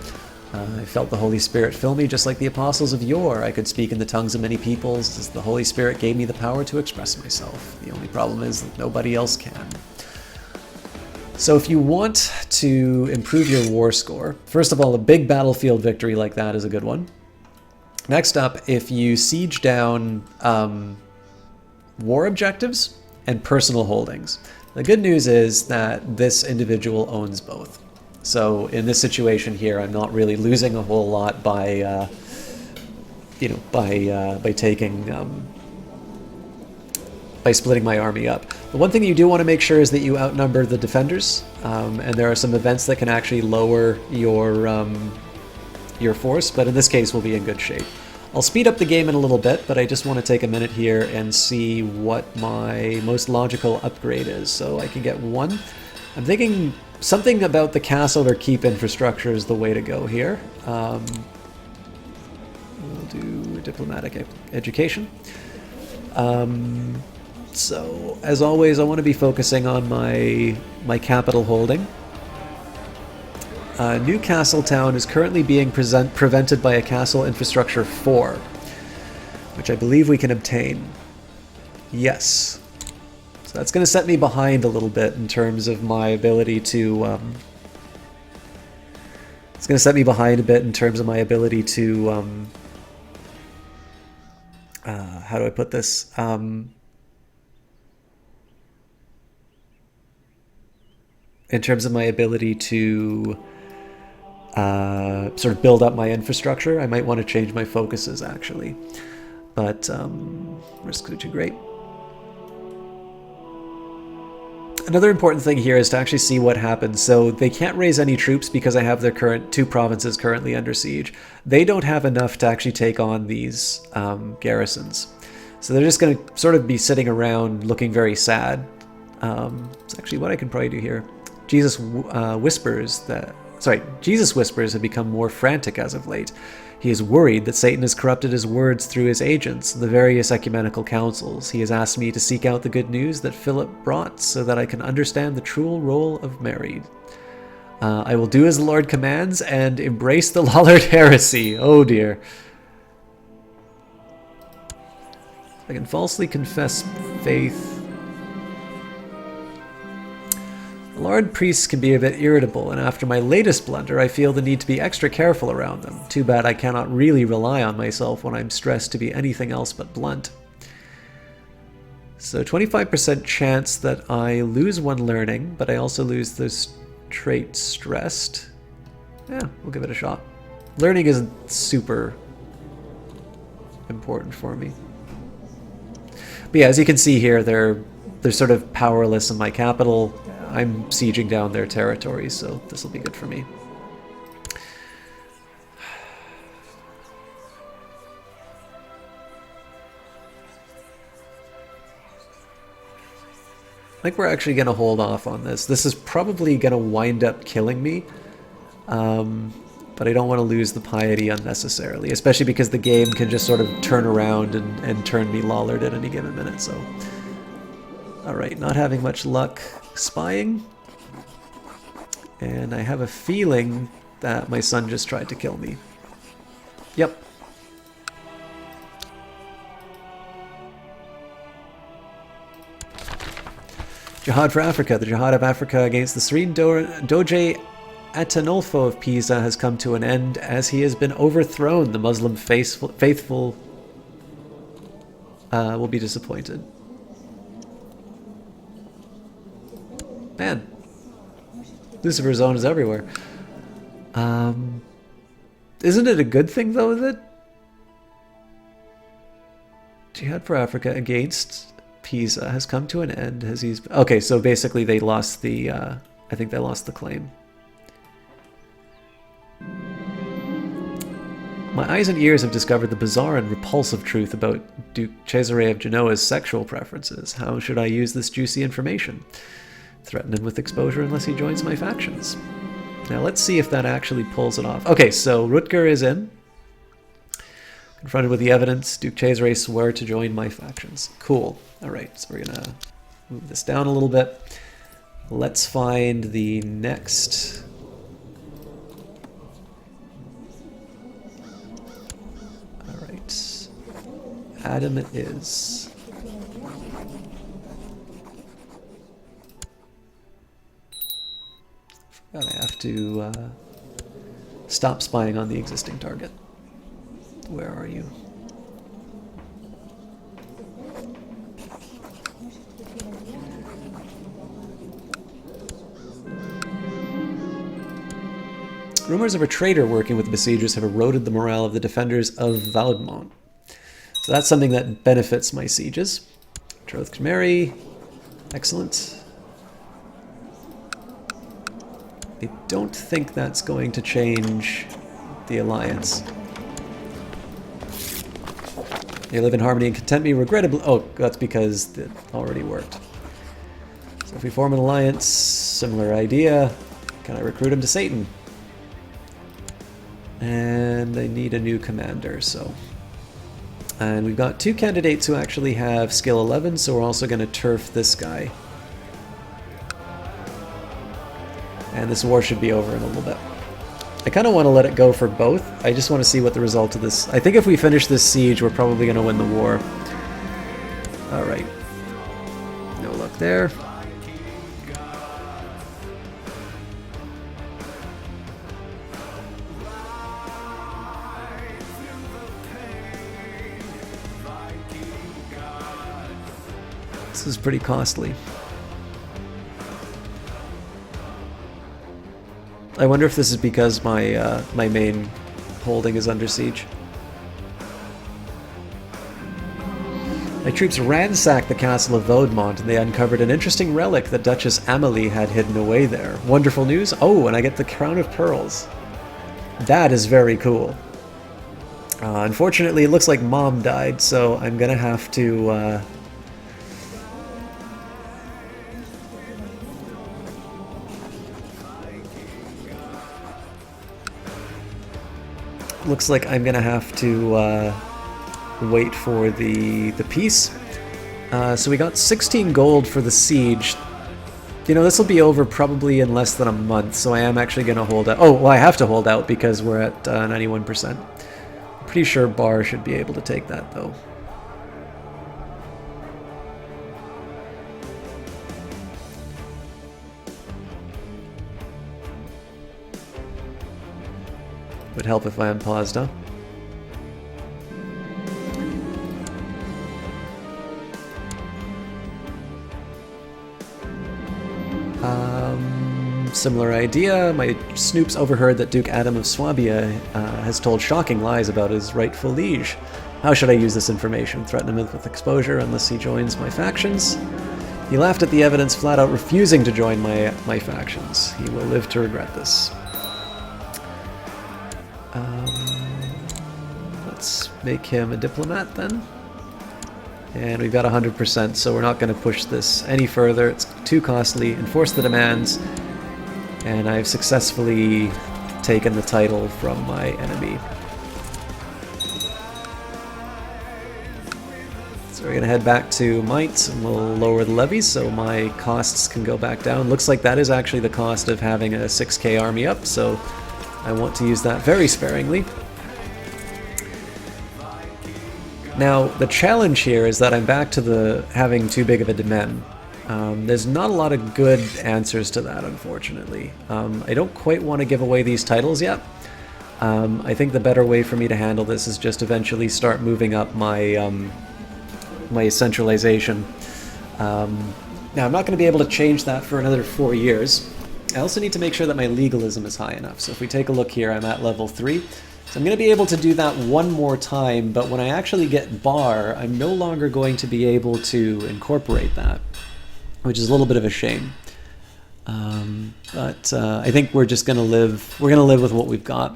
I felt the Holy Spirit fill me just like the apostles of yore. I could speak in the tongues of many peoples as the Holy Spirit gave me the power to express myself. The only problem is that nobody else can. So if you want to improve your war score, first of all, a big battlefield victory like that is a good one. Next up, if you siege down war objectives and personal holdings. The good news is that this individual owns both. So in this situation here, I'm not really losing a whole lot by, by splitting my army up. The one thing you do want to make sure is that you outnumber the defenders, and there are some events that can actually lower your force, but in this case, we'll be in good shape. I'll speed up the game in a little bit, but I just want to take a minute here and see what my most logical upgrade is. So I can get one. I'm thinking something about the castle or keep infrastructure is the way to go here. We'll do diplomatic education. So as always, I want to be focusing on my capital holding. Newcastle Town is currently being prevented by a castle infrastructure 4, which I believe we can obtain. Yes. So that's going to set me behind a little bit in terms of my ability to... it's going to set me behind a bit in terms of my ability to... how do I put this? In terms of my ability to... sort of build up my infrastructure. I might want to change my focuses, actually. But, risk too great. Another important thing here is to actually see what happens. So they can't raise any troops because I have their current 2 provinces currently under siege. They don't have enough to actually take on these garrisons. So they're just going to sort of be sitting around looking very sad. It's actually what I can probably do here. Jesus whispers have become more frantic as of late. He is worried that Satan has corrupted his words through his agents, the various ecumenical councils. He has asked me to seek out the good news that Philip brought so that I can understand the true role of Mary. I will do as the Lord commands and embrace the Lollard heresy. Oh dear. I can falsely confess faith. Lord priests can be a bit irritable, and after my latest blunder, I feel the need to be extra careful around them. Too bad I cannot really rely on myself when I'm stressed to be anything else but blunt. So 25% chance that I lose one learning, but I also lose the trait stressed. Yeah, we'll give it a shot. Learning isn't super important for me. But yeah, as you can see here, they're sort of powerless in my capital. I'm sieging down their territory, so this will be good for me. I think we're actually going to hold off on this. This is probably going to wind up killing me, but I don't want to lose the piety unnecessarily, especially because the game can just sort of turn around and turn me lollard at any given minute. So, alright, not having much luck spying. And I have a feeling that my son just tried to kill me. Yep. Jihad for Africa. The Jihad of Africa against the serene Doge Atenolfo of Pisa has come to an end as he has been overthrown. The Muslim faithful will be disappointed. Man. Lucifer zone is everywhere. Isn't it a good thing, though, that Jihad for Africa against Pisa has come to an end as he's... Okay, so basically they lost the... I think they lost the claim. My eyes and ears have discovered the bizarre and repulsive truth about Duke Cesare of Genoa's sexual preferences. How should I use this juicy information? Threaten him with exposure unless he joins my factions. Now let's see if that actually pulls it off. Okay, so Rutger is in. Confronted with the evidence, Duke Cesare swore to join my factions. Cool. Alright, so we're gonna move this down a little bit. Let's find the next... Alright. Adam it is. I have to stop spying on the existing target. Where are you? Rumors of a traitor working with the besiegers have eroded the morale of the defenders of Vaudemont. So that's something that benefits my sieges. Betrothed to marry. Excellent. I don't think that's going to change the alliance. They live in harmony and contentment. Regrettably... Oh, that's because it already worked. So if we form an alliance, similar idea. Can I recruit him to Satan? And I need a new commander, so... And we've got 2 candidates who actually have skill 11, so we're also going to turf this guy. And this war should be over in a little bit. I kind of want to let it go for both. I just want to see what the result of this... I think if we finish this siege, we're probably going to win the war. Alright. No luck there. This is pretty costly. I wonder if this is because my my main holding is under siege. My troops ransacked the castle of Vaudemont and they uncovered an interesting relic that Duchess Amelie had hidden away there. Wonderful news. Oh, and I get the Crown of Pearls. That is very cool. Unfortunately, it looks like Mom died, so I'm gonna have to... Looks like I'm gonna have to wait for the peace. So we got 16 gold for the siege. You know, this will be over probably in less than a month, so I am actually gonna hold out. Oh, well, I have to hold out because we're at 91%. Pretty sure Bar should be able to take that, though. Would help if I unpaused, huh? Similar idea. My snoops overheard that Duke Adam of Swabia has told shocking lies about his rightful liege. How should I use this information? Threaten him with exposure unless he joins my factions? He laughed at the evidence, flat out refusing to join my factions. He will live to regret this. Let's make him a diplomat then. And we've got 100%, so we're not going to push this any further. It's too costly. Enforce the demands. And I've successfully taken the title from my enemy. So we're going to head back to Mainz, and we'll lower the levies so my costs can go back down. Looks like that is actually the cost of having a 6k army up, so I want to use that very sparingly. Now, the challenge here is that I'm back to the having too big of a demand. There's not a lot of good answers to that, unfortunately. I don't quite want to give away these titles yet. I think the better way for me to handle this is just eventually start moving up my my centralization. Now, I'm not going to be able to change that for another 4 years. I also need to make sure that my legalism is high enough. So if we take a look here, I'm at level 3. So I'm going to be able to do that one more time, but when I actually get bar, I'm no longer going to be able to incorporate that, which is a little bit of a shame. But I think we're just going to live. We're going to live with what we've got,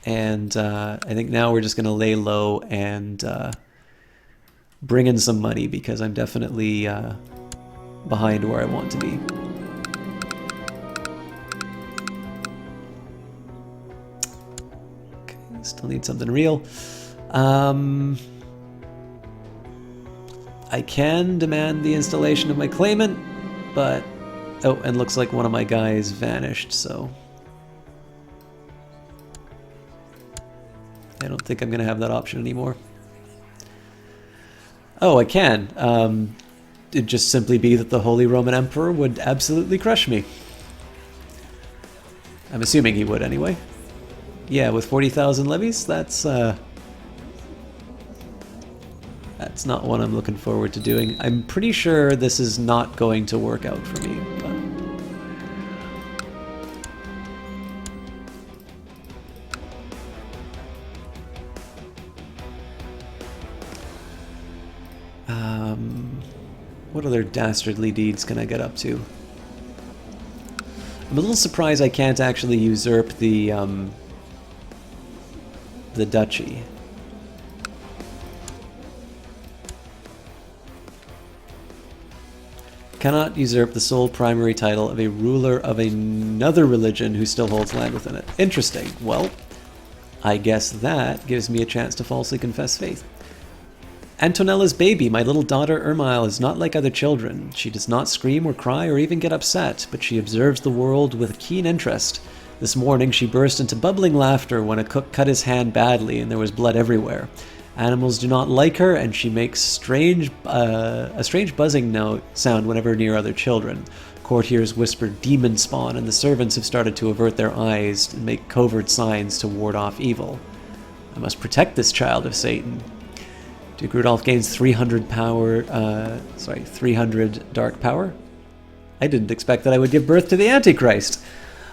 and I think now we're just going to lay low and bring in some money because I'm definitely behind where I want to be. Still need something real. I can demand the installation of my claimant, but... Oh, and looks like one of my guys vanished, so... I don't think I'm going to have that option anymore. Oh, I can. It'd just simply be that the Holy Roman Emperor would absolutely crush me. I'm assuming he would anyway. Yeah, with 40,000 levies, that's not what I'm looking forward to doing. I'm pretty sure this is not going to work out for me. But... what other dastardly deeds can I get up to? I'm a little surprised I can't actually usurp the duchy. Cannot usurp the sole primary title of a ruler of another religion who still holds land within it. Interesting. Well, I guess that gives me a chance to falsely confess faith. Antonella's baby, my little daughter Ermile, is not like other children. She does not scream or cry or even get upset, but she observes the world with keen interest. This morning she burst into bubbling laughter when a cook cut his hand badly and there was blood everywhere. Animals do not like her, and she makes a strange buzzing sound whenever near other children. Courtiers whisper demon spawn, and the servants have started to avert their eyes and make covert signs to ward off evil. I must protect this child of Satan. Duke Rudolph gains 300 dark power. I didn't expect that I would give birth to the Antichrist.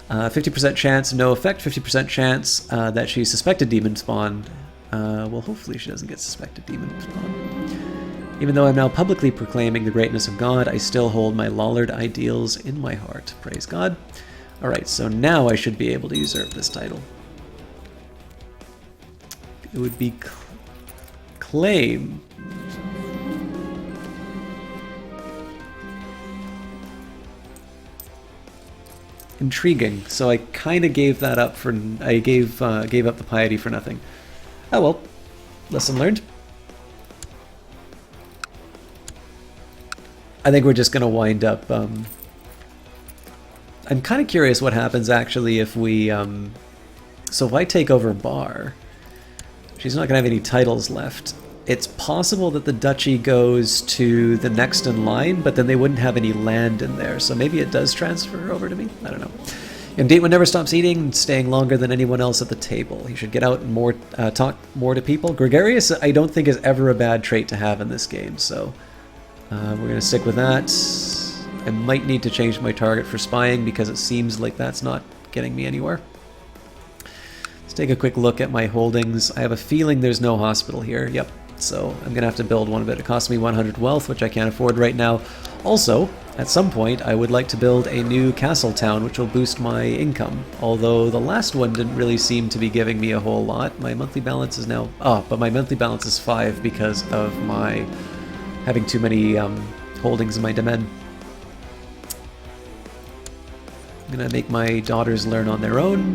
50% chance, no effect. 50% chance that she suspected demon spawn. Well, hopefully she doesn't get suspected demon spawn. Even though I'm now publicly proclaiming the greatness of God, I still hold my Lollard ideals in my heart. Praise God. Alright, so now I should be able to usurp this title. It would be claim. Intriguing. So I kind of gave that up for... I gave up the piety for nothing. Oh well. Lesson learned. I think we're just going to wind up... I'm kind of curious what happens actually if we... So if I take over Bar, she's not going to have any titles left. It's possible that the duchy goes to the next in line, but then they wouldn't have any land in there. So maybe it does transfer over to me? I don't know. And Dietmar never stops eating, staying longer than anyone else at the table. He should get out and talk more to people. Gregarious, I don't think, is ever a bad trait to have in this game, so we're going to stick with that. I might need to change my target for spying because it seems like that's not getting me anywhere. Let's take a quick look at my holdings. I have a feeling there's no hospital here. Yep. So I'm going to have to build one of it. It costs me 100 wealth, which I can't afford right now. Also, at some point, I would like to build a new castle town, which will boost my income. Although the last one didn't really seem to be giving me a whole lot. My monthly balance is now... Oh, but my monthly balance is 5 because of my having too many holdings in my domain. I'm going to make my daughters learn on their own.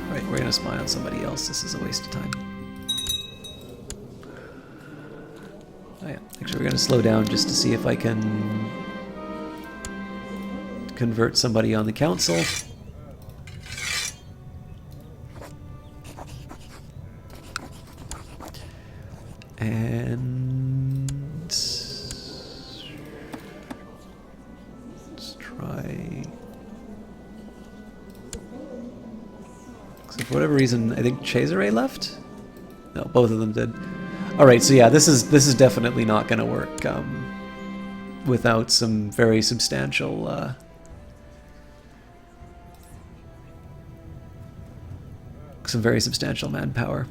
Right, we're going to spy on somebody else. This is a waste of time. Oh yeah, actually we're going to slow down just to see if I can convert somebody on the council. And let's try... So for whatever reason, I think Cesare left? No, both of them did. Alright, so yeah, this is definitely not going to work without some very substantial manpower.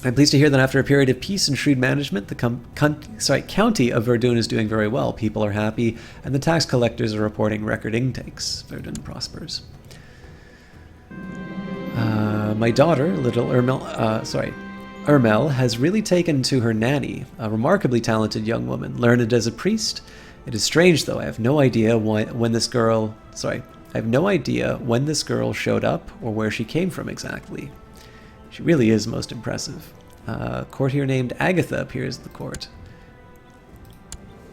I'm pleased to hear that after a period of peace and shrewd management, the county of Verdun is doing very well. People are happy, and the tax collectors are reporting record intakes. Verdun prospers. My daughter, little Ermel, has really taken to her nanny, a remarkably talented young woman, learned as a priest. It is strange, though. I have no idea when this girl showed up or where she came from exactly. She really is most impressive. A courtier named Agatha appears at the court.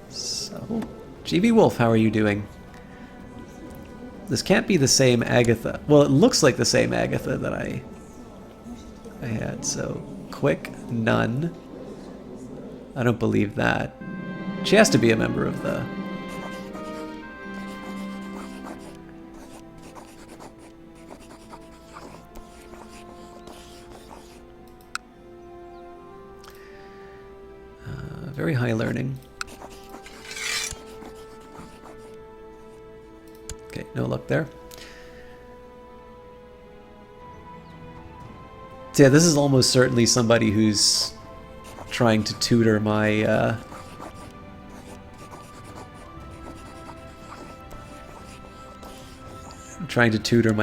So, GB Wolf, how are you doing? This can't be the same Agatha. Well, it looks like the same Agatha that I had. So, quick, none. I don't believe that. She has to be a member of the... very high learning. Okay, no luck there. So yeah, this is almost certainly somebody who's trying to tutor my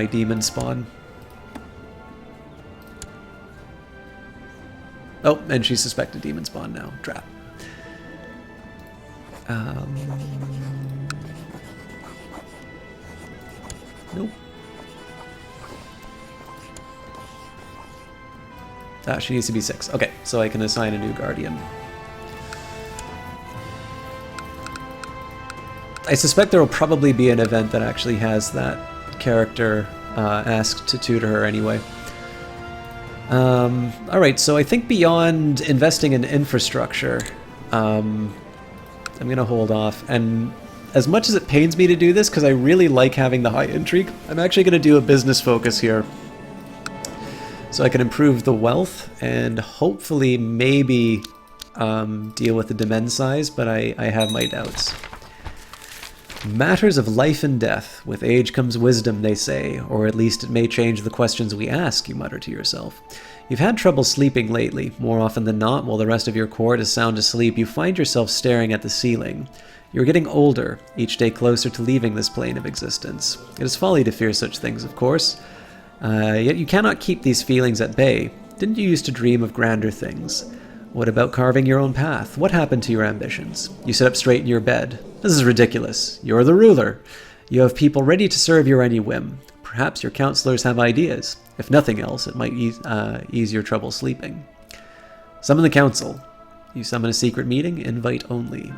demon spawn. Oh, and she suspected demon spawn now. Trap. Nope. She needs to be 6. Okay, so I can assign a new guardian. I suspect there will probably be an event that actually has that character asked to tutor her anyway. Alright, so I think beyond investing in infrastructure, I'm going to hold off. And as much as it pains me to do this, because I really like having the high intrigue, I'm actually going to do a business focus here. So I can improve the wealth and hopefully maybe deal with the domain size, but I have my doubts. Matters of life and death. With age comes wisdom, they say, or at least it may change the questions we ask, you mutter to yourself. You've had trouble sleeping lately. More often than not, while the rest of your court is sound asleep, you find yourself staring at the ceiling. You're getting older, each day closer to leaving this plane of existence. It is folly to fear such things, of course. Yet you cannot keep these feelings at bay. Didn't you used to dream of grander things? What about carving your own path? What happened to your ambitions? You sit up straight in your bed. This is ridiculous. You're the ruler. You have people ready to serve your any whim. Perhaps your counselors have ideas. If nothing else, it might ease your trouble sleeping. Summon the council. You summon a secret meeting, invite only.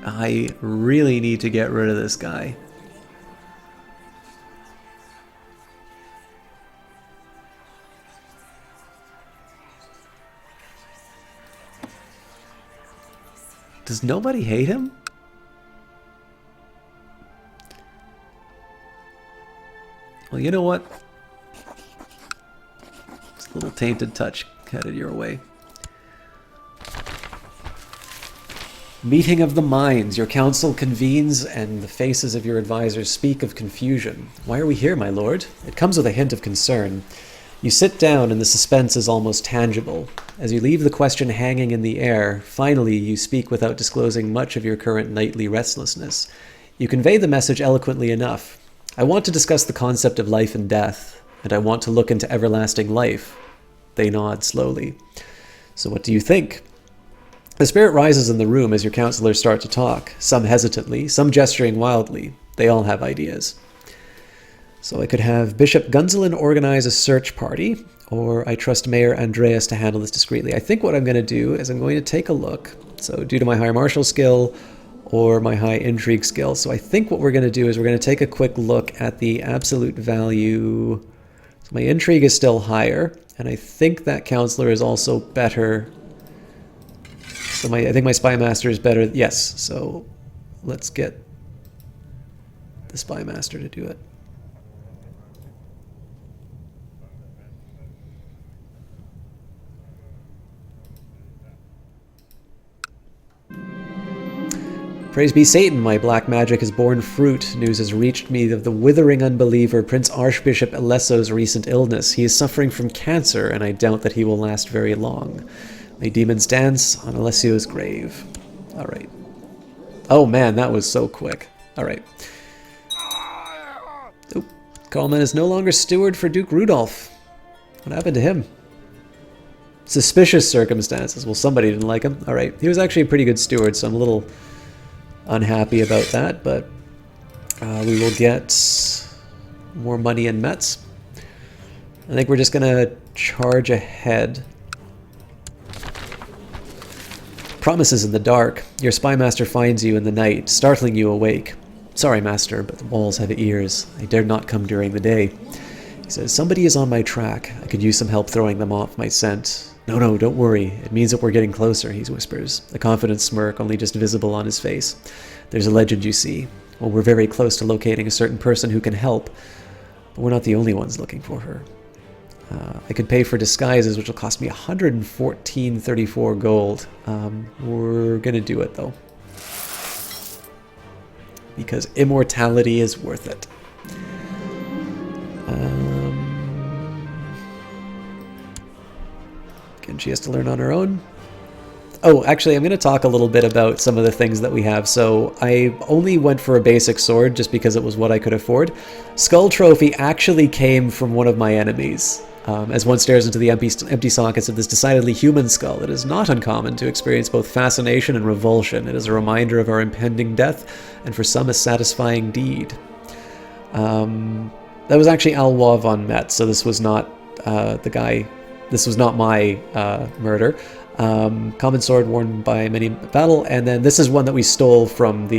I really need to get rid of this guy. Does nobody hate him? Well, you know what? It's a little tainted touch headed your way. Meeting of the minds. Your council convenes, and the faces of your advisors speak of confusion. Why are we here, my lord? It comes with a hint of concern. You sit down, and the suspense is almost tangible. As you leave the question hanging in the air, finally you speak without disclosing much of your current nightly restlessness. You convey the message eloquently enough. I want to discuss the concept of life and death, and I want to look into everlasting life. They nod slowly. So what do you think? The spirit rises in the room as your counselors start to talk, some hesitantly, some gesturing wildly. They all have ideas. So I could have Bishop Gunzelin organize a search party, or I trust Mayor Andreas to handle this discreetly. I think what I'm going to do is I'm going to take a look. So due to my high martial skill or my high intrigue skill. So I think what we're going to do is we're going to take a quick look at the absolute value. So my intrigue is still higher, and I think that counselor is also better. So I think my spy master is better. Yes, so let's get the spy master to do it. Praise be Satan, my black magic has borne fruit. News has reached me of the withering unbeliever, Prince Archbishop Alesso's recent illness. He is suffering from cancer, and I doubt that he will last very long. May demons dance on Alessio's grave. Alright. Oh man, that was so quick. Alright. Oop. Coleman is no longer steward for Duke Rudolph. What happened to him? Suspicious circumstances. Well, somebody didn't like him. Alright. He was actually a pretty good steward, so I'm a little unhappy about that, but we will get more money in Mets. I think we're just going to charge ahead. Promises in the dark. Your spy master finds you in the night, startling you awake. Sorry, master, but the walls have ears. I dared not come during the day. He says, somebody is on my track. I could use some help throwing them off my scent. No, don't worry. It means that we're getting closer, he whispers, a confident smirk only just visible on his face. There's a legend, you see. Well, we're very close to locating a certain person who can help, but we're not the only ones looking for her. I could pay for disguises, which will cost me 114.34 gold. We're going to do it, though. Because immortality is worth it. Again, she has to learn on her own. Oh, actually, I'm going to talk a little bit about some of the things that we have. So I only went for a basic sword just because it was what I could afford. Skull Trophy actually came from one of my enemies. As one stares into the empty sockets of this decidedly human skull, it is not uncommon to experience both fascination and revulsion. It is a reminder of our impending death, and for some a satisfying deed. That was actually Alwa von Metz, so this was not the guy. This was not my murder. Common sword worn by many battle, and then this is one that we stole from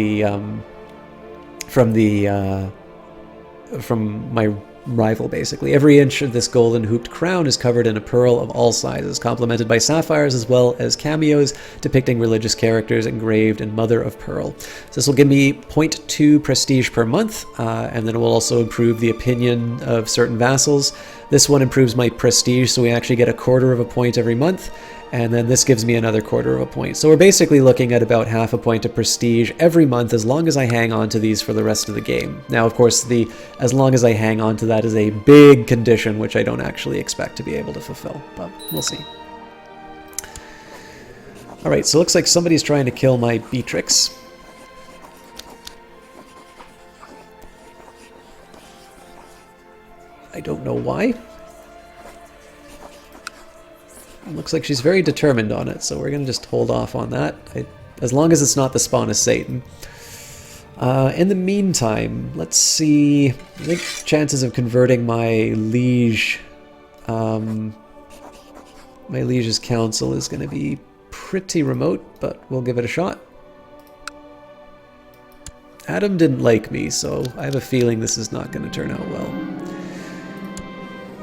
my rival, basically. Every inch of this golden hooped crown is covered in a pearl of all sizes, complemented by sapphires as well as cameos depicting religious characters engraved in mother of pearl. So this will give me 0.2 prestige per month, and then it will also improve the opinion of certain vassals. This one improves my prestige, so we actually get 1/4 of a point every month, and then this gives me another 1/4 of a point. So we're basically looking at about 1/2 a point of prestige every month as long as I hang on to these for the rest of the game. Now, of course, as long as I hang on to that is a big condition, which I don't actually expect to be able to fulfill, but we'll see. Alright, so it looks like somebody's trying to kill my Beatrix. I don't know why. It looks like she's very determined on it, so we're going to just hold off on that, as long as it's not the spawn of Satan. In the meantime, let's see. I think chances of converting my liege, my liege's council is going to be pretty remote, but we'll give it a shot. Adam didn't like me, so I have a feeling this is not going to turn out well.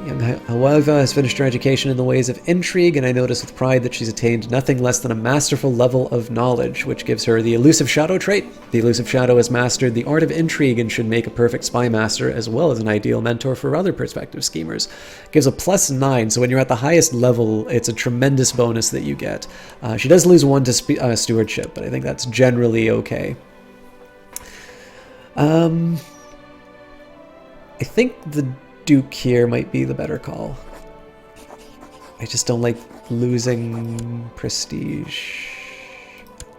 Young However has finished her education in the ways of intrigue, and I notice with pride that she's attained nothing less than a masterful level of knowledge, which gives her the elusive shadow trait. The elusive shadow has mastered the art of intrigue and should make a perfect spy master, as well as an ideal mentor for other prospective schemers. Gives a +9, so when you're at the highest level, it's a tremendous bonus that you get. She does lose 1 to stewardship, but I think that's generally okay. I think the Duke here might be the better call. I just don't like losing prestige.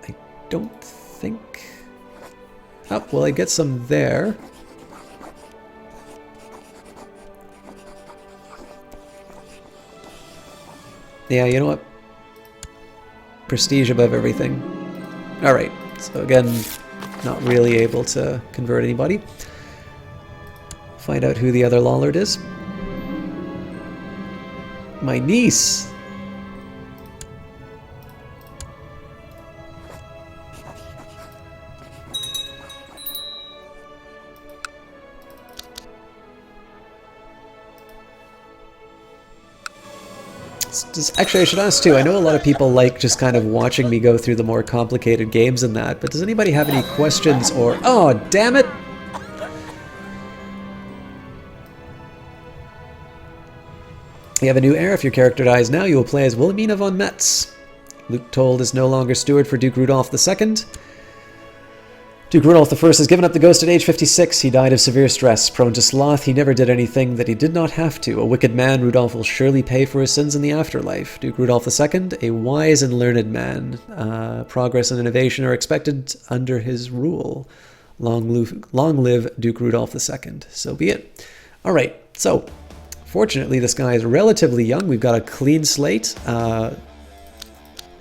I don't think... Oh, well, I get some there. Yeah, you know what? Prestige above everything. Alright, so again, not really able to convert anybody. Find out who the other Lollard is. My niece! Actually, I should ask too, I know a lot of people like just kind of watching me go through the more complicated games and that, but does anybody have any questions or... Oh, damn it! You have a new heir. If your character dies now, you will play as Wilhelmina von Metz. Luke Told is no longer steward for Duke Rudolph II. Duke Rudolph I has given up the ghost at age 56. He died of severe stress. Prone to sloth, he never did anything that he did not have to. A wicked man, Rudolph will surely pay for his sins in the afterlife. Duke Rudolph II, a wise and learned man. Progress and innovation are expected under his rule. Long live Duke Rudolph II. So be it. All right, so... Fortunately, this guy is relatively young. We've got a clean slate. I'm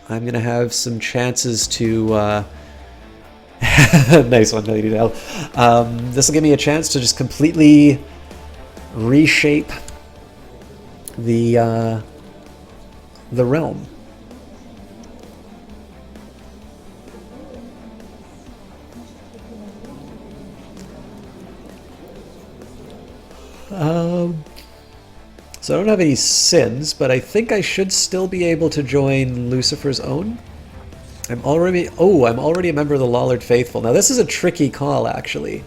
going to have some chances to... Nice one, Lady Dell. This will give me a chance to just completely reshape the realm. So I don't have any sins, but I think I should still be able to join Lucifer's Own. I'm already a member of the Lollard Faithful. Now this is a tricky call, actually.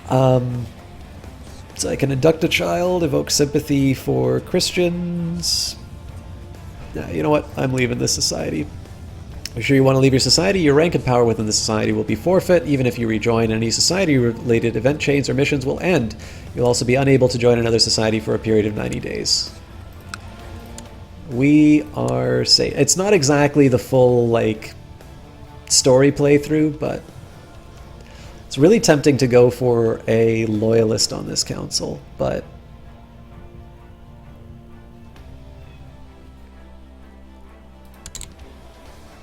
So I can induct a child, evoke sympathy for Christians. Yeah, you know what? I'm leaving this society. Are you sure you want to leave your society? Your rank and power within the society will be forfeit. Even if you rejoin, any society-related event chains or missions will end. You'll also be unable to join another society for a period of 90 days. We are safe. It's not exactly the full, like, story playthrough, but it's really tempting to go for a loyalist on this council, but...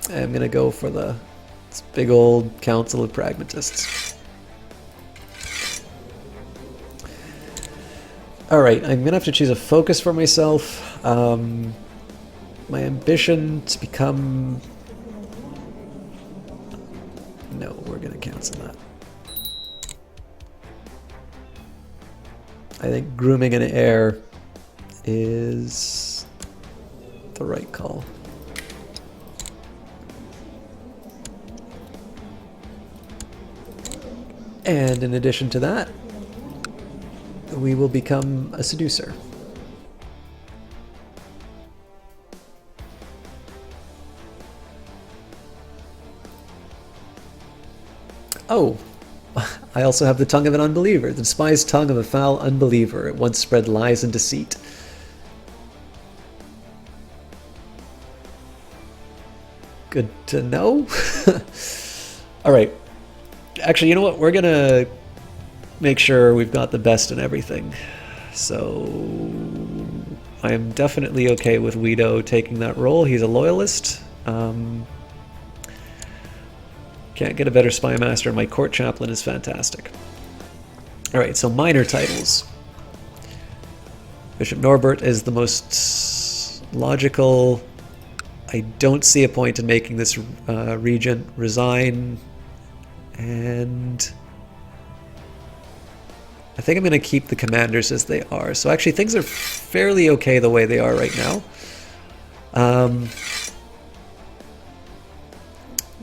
I'm going to go for the big old Council of Pragmatists. Alright, I'm going to have to choose a focus for myself. My ambition to become... No, we're going to cancel that. I think grooming an heir is the right call. And in addition to that, we will become a seducer. Oh, I also have the tongue of an unbeliever, the despised tongue of a foul unbeliever. It once spread lies and deceit. Good to know. All right. Actually, you know what? We're going to make sure we've got the best in everything. So I'm definitely okay with Guido taking that role. He's a loyalist. Can't get a better spy master. My court chaplain is fantastic. All right, so minor titles. Bishop Norbert is the most logical. I don't see a point in making this regent resign. And I think I'm going to keep the commanders as they are. So actually things are fairly okay the way they are right now.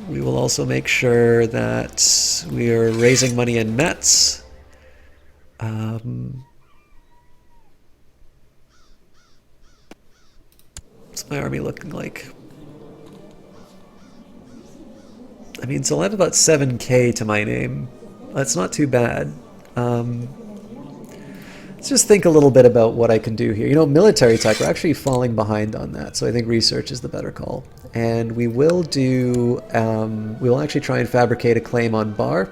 We will also make sure that we are raising money in Mets. What's my army looking like? I mean, so I'll have about 7k to my name. That's not too bad. Let's just think a little bit about what I can do here. You know, military tech, we're actually falling behind on that, so I think research is the better call. And we will do, we will actually try and fabricate a claim on Bar.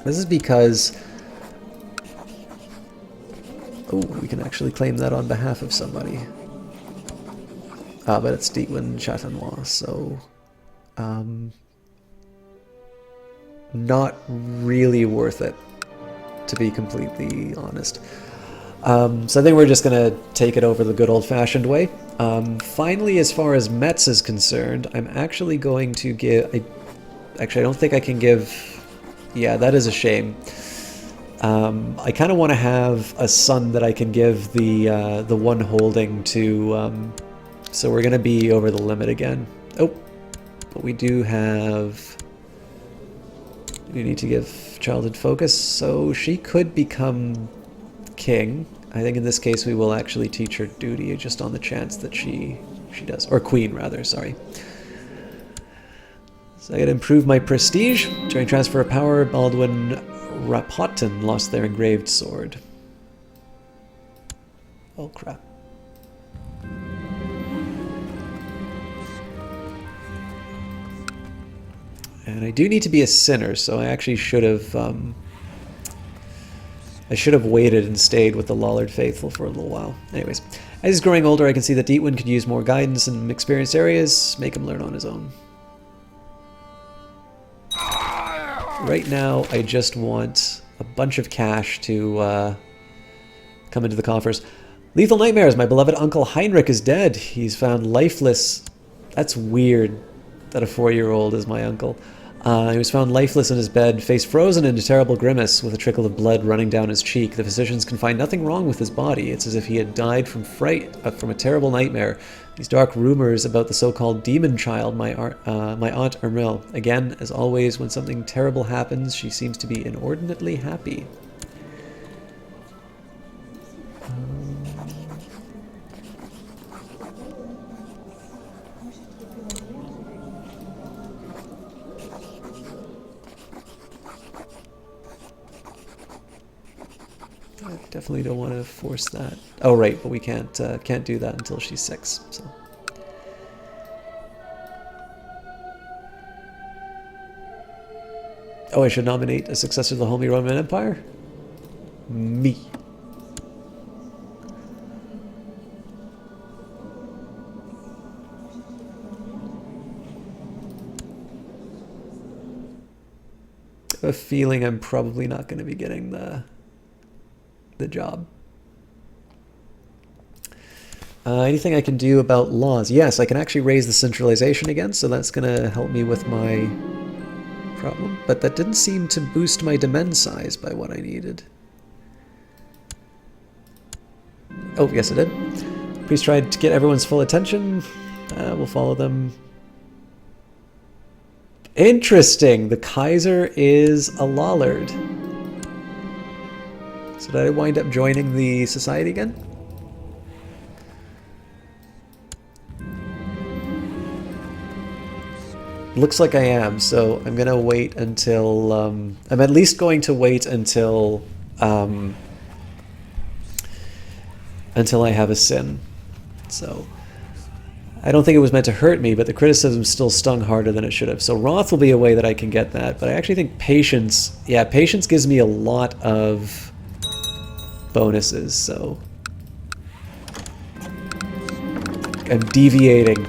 This is because, oh, we can actually claim that on behalf of somebody. But it's Dietwin Chatenois, so not really worth it, to be completely honest. So I think we're just going to take it over the good old-fashioned way. Finally, as far as Metz is concerned, I'm actually going to give... Actually, I don't think I can give... Yeah, that is a shame. I kind of want to have a son that I can give the one holding to... so we're going to be over the limit again. Oh, but we do have... We need to give childhood focus, so she could become king. I think in this case we will actually teach her duty just on the chance that she does. Or queen, rather, sorry. So I gotta improve my prestige. During transfer of power, Baldwin Rapotin lost their engraved sword. Oh crap. And I do need to be a sinner, so I actually should have waited and stayed with the Lollard faithful for a little while. Anyways, as he's growing older, I can see that Dietwin could use more guidance in experienced areas, make him learn on his own. Right now, I just want a bunch of cash to come into the coffers. Lethal Nightmares, my beloved Uncle Heinrich is dead. He's found lifeless. That's weird that a 4-year-old is my uncle. He was found lifeless in his bed, face frozen into a terrible grimace with a trickle of blood running down his cheek. The physicians can find nothing wrong with his body. It's as if he had died from fright, from a terrible nightmare. These dark rumors about the so-called demon child, my Aunt Ermil. Again, as always, when something terrible happens, she seems to be inordinately happy. Definitely don't want to force that. Oh right, but we can't do that until she's 6. So. Oh, I should nominate a successor to the Holy Roman Empire? Me. I have a feeling I'm probably not going to be getting the job. Anything I can do about laws? Yes, I can actually raise the centralization again, so that's going to help me with my problem. But that didn't seem to boost my domain size by what I needed. Oh, yes it did. Please try to get everyone's full attention. We'll follow them. Interesting! The Kaiser is a Lollard. So did I wind up joining the society again? Looks like I am, so I'm gonna wait until, I'm at least going to wait until I have a sin. So, I don't think it was meant to hurt me, but the criticism still stung harder than it should have. So Wrath will be a way that I can get that, but I actually think Patience, yeah, Patience gives me a lot of bonuses, so I'm deviating.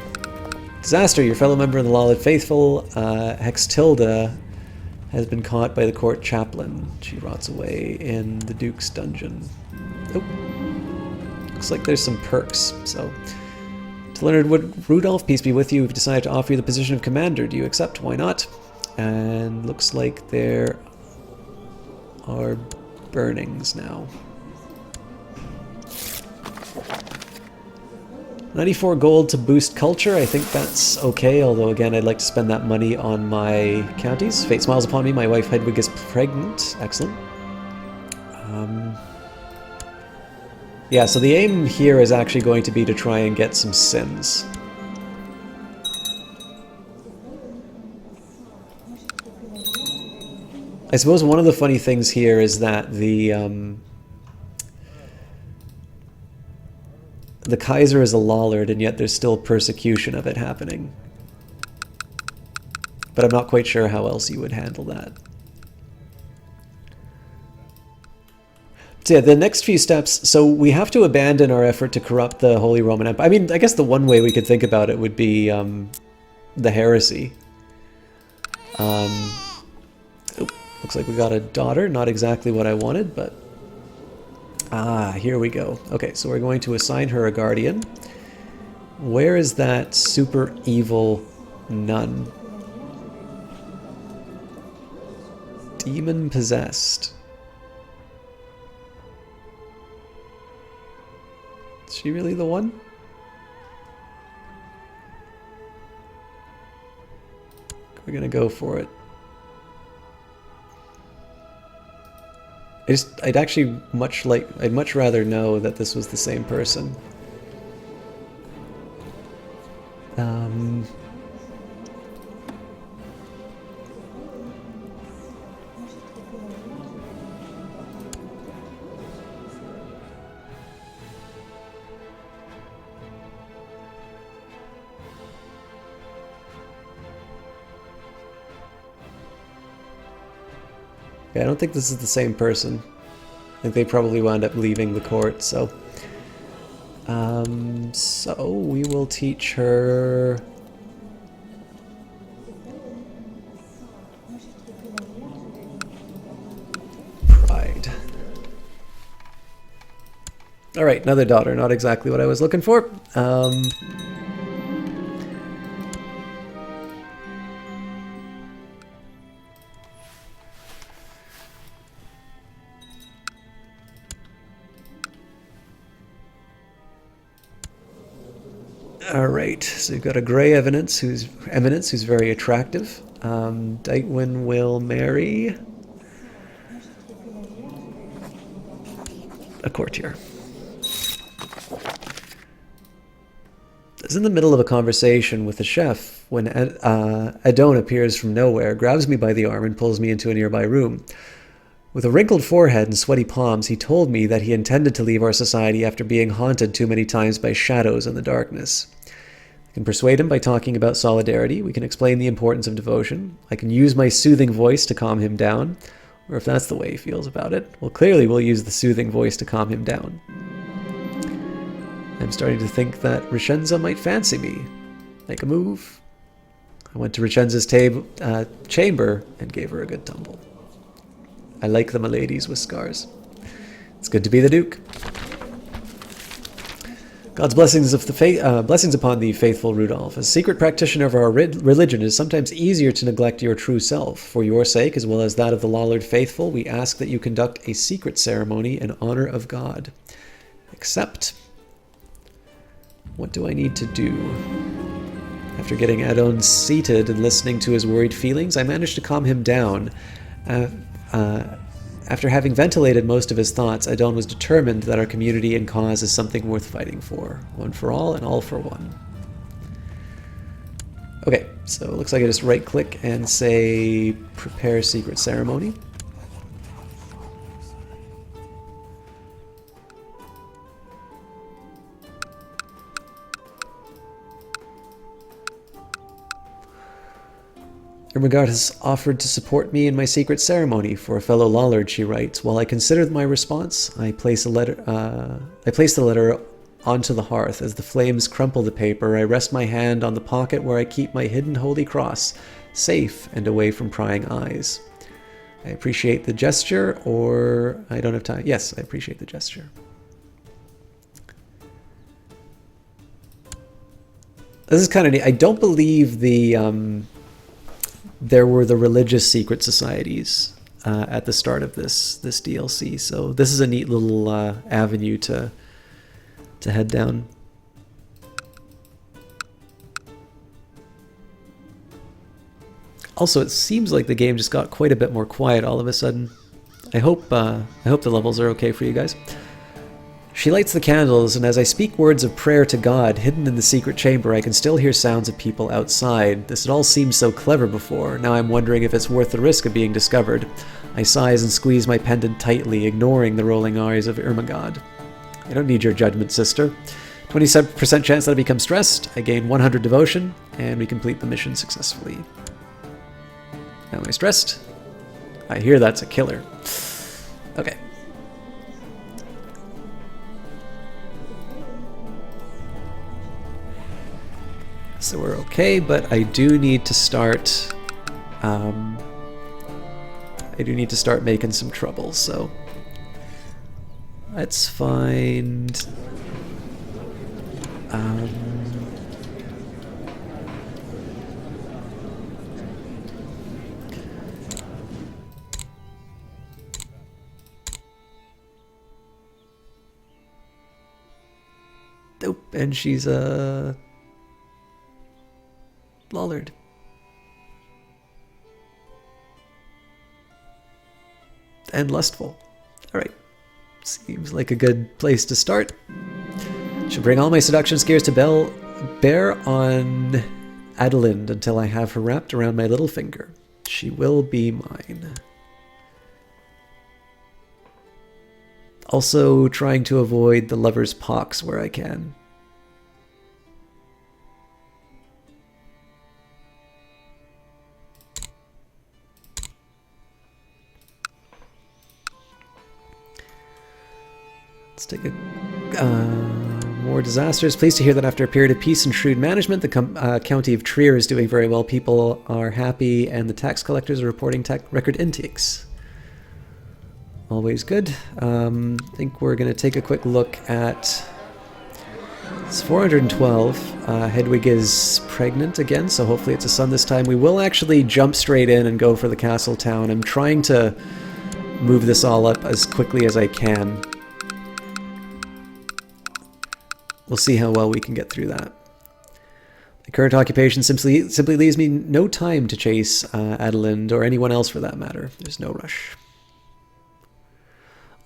Disaster, your fellow member in the Lollard Faithful, Hextilda, has been caught by the court chaplain. She rots away in the Duke's dungeon. Oh, looks like there's some perks, so. To Leonard Rudolph, peace be with you. We've decided to offer you the position of commander. Do you accept? Why not? And looks like there are burnings now. 94 gold to boost culture. I think that's okay, although again, I'd like to spend that money on my counties. Fate smiles upon me. My wife Hedwig is pregnant. Excellent. Yeah, so the aim here is actually going to be to try and get some sins. I suppose one of the funny things here is that the Kaiser is a Lollard, and yet there's still persecution of it happening. But I'm not quite sure how else you would handle that. So yeah, the next few steps, so we have to abandon our effort to corrupt the Holy Roman Empire. I mean, I guess the one way we could think about it would be the heresy. Looks like we got a daughter, not exactly what I wanted, but... here we go. Okay, so we're going to assign her a guardian. Where is that super evil nun? Demon possessed. Is she really the one? We're gonna go for it. I'd actually I'd much rather know that this was the same person. Yeah, I don't think this is the same person. I think they probably wound up leaving the court, so... so we will teach her... Pride. Alright, another daughter, not exactly what I was looking for. Alright, so you've got a Grey Eminence who's very attractive. Dygwin will marry a courtier. I was in the middle of a conversation with the chef when Adon appears from nowhere, grabs me by the arm, and pulls me into a nearby room. With a wrinkled forehead and sweaty palms, he told me that he intended to leave our society after being haunted too many times by shadows in the darkness. I can persuade him by talking about solidarity. We can explain the importance of devotion. I can use my soothing voice to calm him down. Or if that's the way he feels about it, well, clearly we'll use the soothing voice to calm him down. I'm starting to think that Rishenza might fancy me. Make a move. I went to Rishenza's chamber and gave her a good tumble. I like the miladies with scars. It's good to be the Duke. God's blessings upon thee, faithful Rudolph. As secret practitioner of our religion, it is sometimes easier to neglect your true self. For your sake, as well as that of the Lollard faithful, we ask that you conduct a secret ceremony in honor of God. Except, what do I need to do? After getting Adon seated and listening to his worried feelings, I managed to calm him down. After having ventilated most of his thoughts, Adon was determined that our community and cause is something worth fighting for. One for all and all for one. Okay, so it looks like I just right-click and say Prepare Secret Ceremony. Ermengarde has offered to support me in my secret ceremony for a fellow Lollard, she writes. While I consider my response, I place the letter onto the hearth. As the flames crumple the paper, I rest my hand on the pocket where I keep my hidden holy cross, safe and away from prying eyes. I appreciate the gesture, or I don't have time. Yes, I appreciate the gesture. This is kind of neat. I don't believe there were the religious secret societies at the start of this DLC. So this is a neat little avenue to head down. Also, it seems like the game just got quite a bit more quiet all of a sudden. I hope the levels are okay for you guys. She lights the candles, and as I speak words of prayer to God, hidden in the secret chamber, I can still hear sounds of people outside. This had all seemed so clever before. Now I'm wondering if it's worth the risk of being discovered. I sighs and squeeze my pendant tightly, ignoring the rolling eyes of Irmagod. I don't need your judgment, sister. 27% chance that I become stressed. I gain 100 devotion, and we complete the mission successfully. Now am I stressed? I hear that's a killer. Okay. So we're okay, but I do need to start making some trouble, so let's find nope, and she's a Lollard. And lustful. Alright. Seems like a good place to start. Should bring all my seduction scares to bear on Adelind until I have her wrapped around my little finger. She will be mine. Also trying to avoid the lover's pox where I can. Let's take a more disasters. Pleased to hear that after a period of peace and shrewd management, the county of Trier is doing very well. People are happy, and the tax collectors are reporting record intakes. Always good. I think we're going to take a quick look at... It's 412. Hedwig is pregnant again, so hopefully it's a son this time. We will actually jump straight in and go for the castle town. I'm trying to move this all up as quickly as I can. We'll see how well we can get through that. The current occupation simply leaves me no time to chase Adelind, or anyone else for that matter. There's no rush.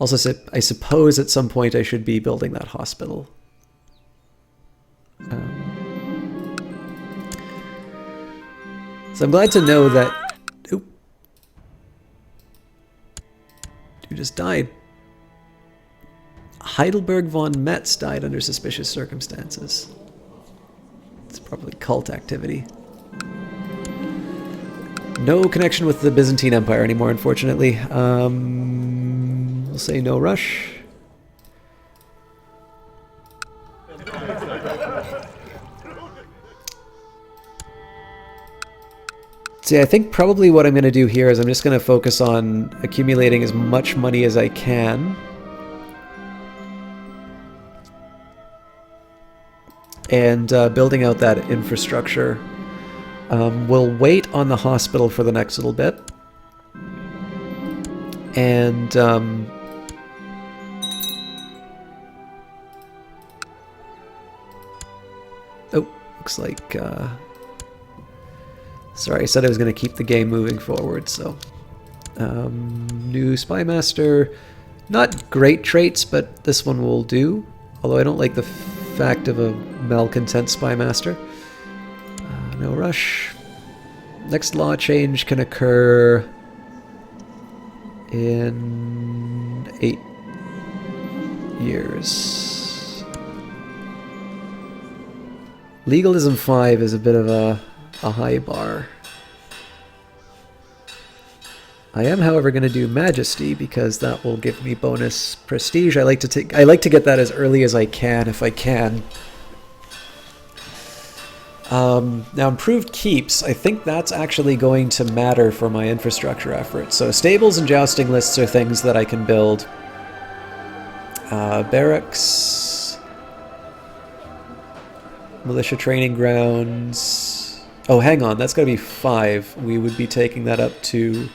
Also, I suppose at some point I should be building that hospital. So I'm glad to know that... Oop. Dude just died. Heidelberg von Metz died under suspicious circumstances. It's probably cult activity. No connection with the Byzantine Empire anymore, unfortunately. We'll say no rush. See, I think probably what I'm going to do here is I'm just going to focus on accumulating as much money as I can. And building out that infrastructure. We'll wait on the hospital for the next little bit. And oh, looks like sorry, I said I was going to keep the game moving forward, so new spy master. Not great traits, but this one will do. Although I don't like the fact of a malcontent spy master. No rush. Next law change can occur in 8 years. Legalism 5 is a bit of a high bar. I am, however, going to do Majesty because that will give me bonus prestige. I like to get that as early as I can, if I can. Now, improved keeps. I think that's actually going to matter for my infrastructure efforts. So stables and jousting lists are things that I can build. Barracks, militia training grounds. Oh, hang on, that's got to be 5. We would be taking that up to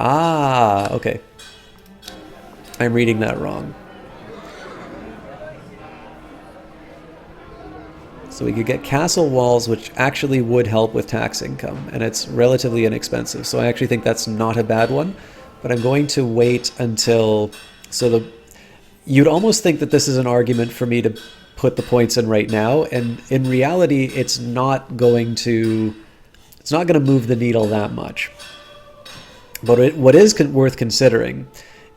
Ah, okay. I'm reading that wrong. So we could get castle walls, which actually would help with tax income, and it's relatively inexpensive. So I actually think that's not a bad one, but I'm going to wait until... You'd almost think that this is an argument for me to put the points in right now, and in reality, it's not going to move the needle that much. But what is worth considering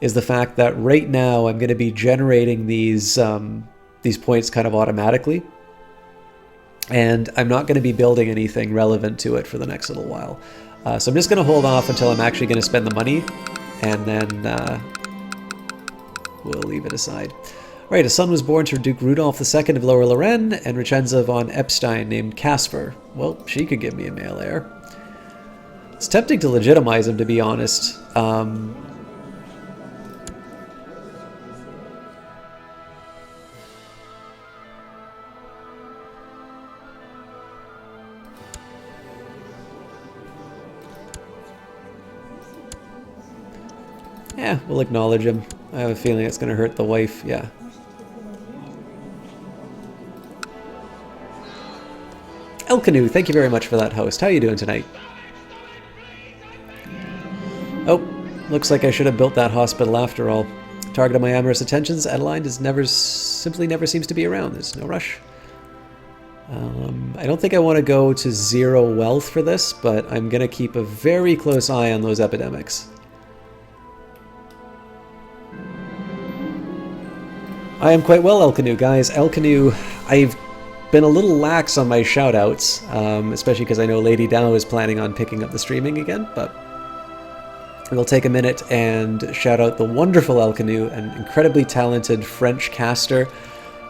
is the fact that right now I'm going to be generating these points kind of automatically, and I'm not going to be building anything relevant to it for the next little while. So I'm just going to hold off until I'm actually going to spend the money, and then we'll leave it aside. All right, a son was born to Duke Rudolph II of Lower Lorraine and Richenza von Epstein named Caspar. Well, she could give me a male heir. It's tempting to legitimize him, to be honest. Yeah, we'll acknowledge him. I have a feeling it's going to hurt the wife, yeah. El Canoe, thank you very much for that, host. How are you doing tonight? Oh, looks like I should have built that hospital after all. Target of my amorous attentions, Adeline simply never seems to be around. There's no rush. I don't think I want to go to 0 wealth for this, but I'm going to keep a very close eye on those epidemics. I am quite well, El Canoe, guys. El Canoe, I've been a little lax on my shoutouts, especially because I know Lady Dow is planning on picking up the streaming again, but we'll take a minute and shout out the wonderful El Canoe, an incredibly talented French caster.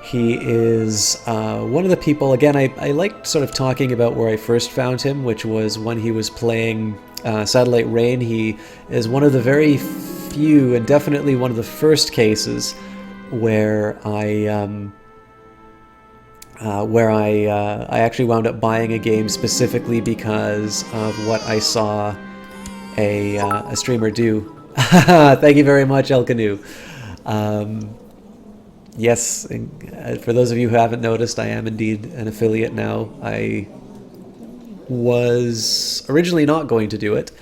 He is one of the people, again, I liked sort of talking about where I first found him, which was when he was playing Satellite Reign. He is one of the very few, and definitely one of the first cases, where I actually wound up buying a game specifically because of what I saw a streamer do. Thank you very much, El Canoe. Yes, for those of you who haven't noticed, I am indeed an affiliate now. I was originally not going to do it,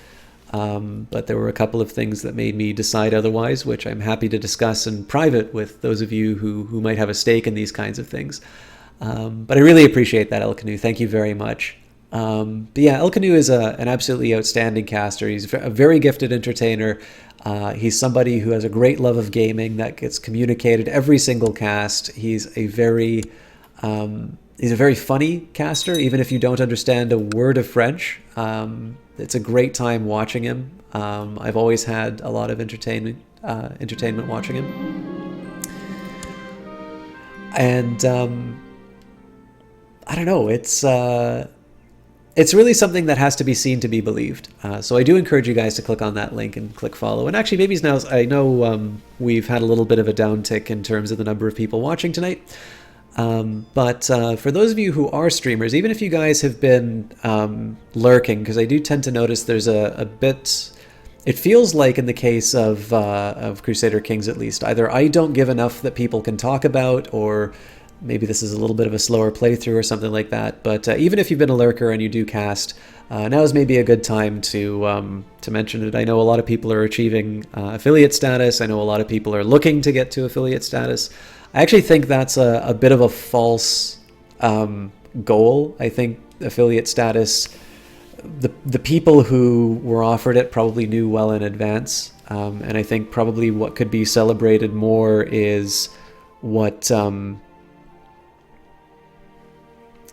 but there were a couple of things that made me decide otherwise, which I'm happy to discuss in private with those of you who might have a stake in these kinds of things. But I really appreciate that, El Canoe. Thank you very much. But yeah, El Canoe is an absolutely outstanding caster. He's a very gifted entertainer. He's somebody who has a great love of gaming that gets communicated every single cast. He's a very funny caster, even if you don't understand a word of French. It's a great time watching him. I've always had a lot of entertainment watching him. And I don't know, it's really something that has to be seen to be believed. So I do encourage you guys to click on that link and click follow. And actually, maybe now, I know we've had a little bit of a downtick in terms of the number of people watching tonight. But for those of you who are streamers, even if you guys have been lurking, because I do tend to notice there's a bit... It feels like in the case of Crusader Kings at least, either I don't give enough that people can talk about, or maybe this is a little bit of a slower playthrough or something like that. But even if you've been a lurker and you do cast, now is maybe a good time to mention it. I know a lot of people are achieving affiliate status. I know a lot of people are looking to get to affiliate status. I actually think that's a bit of a false goal. I think affiliate status, the people who were offered it probably knew well in advance. And I think probably what could be celebrated more is what...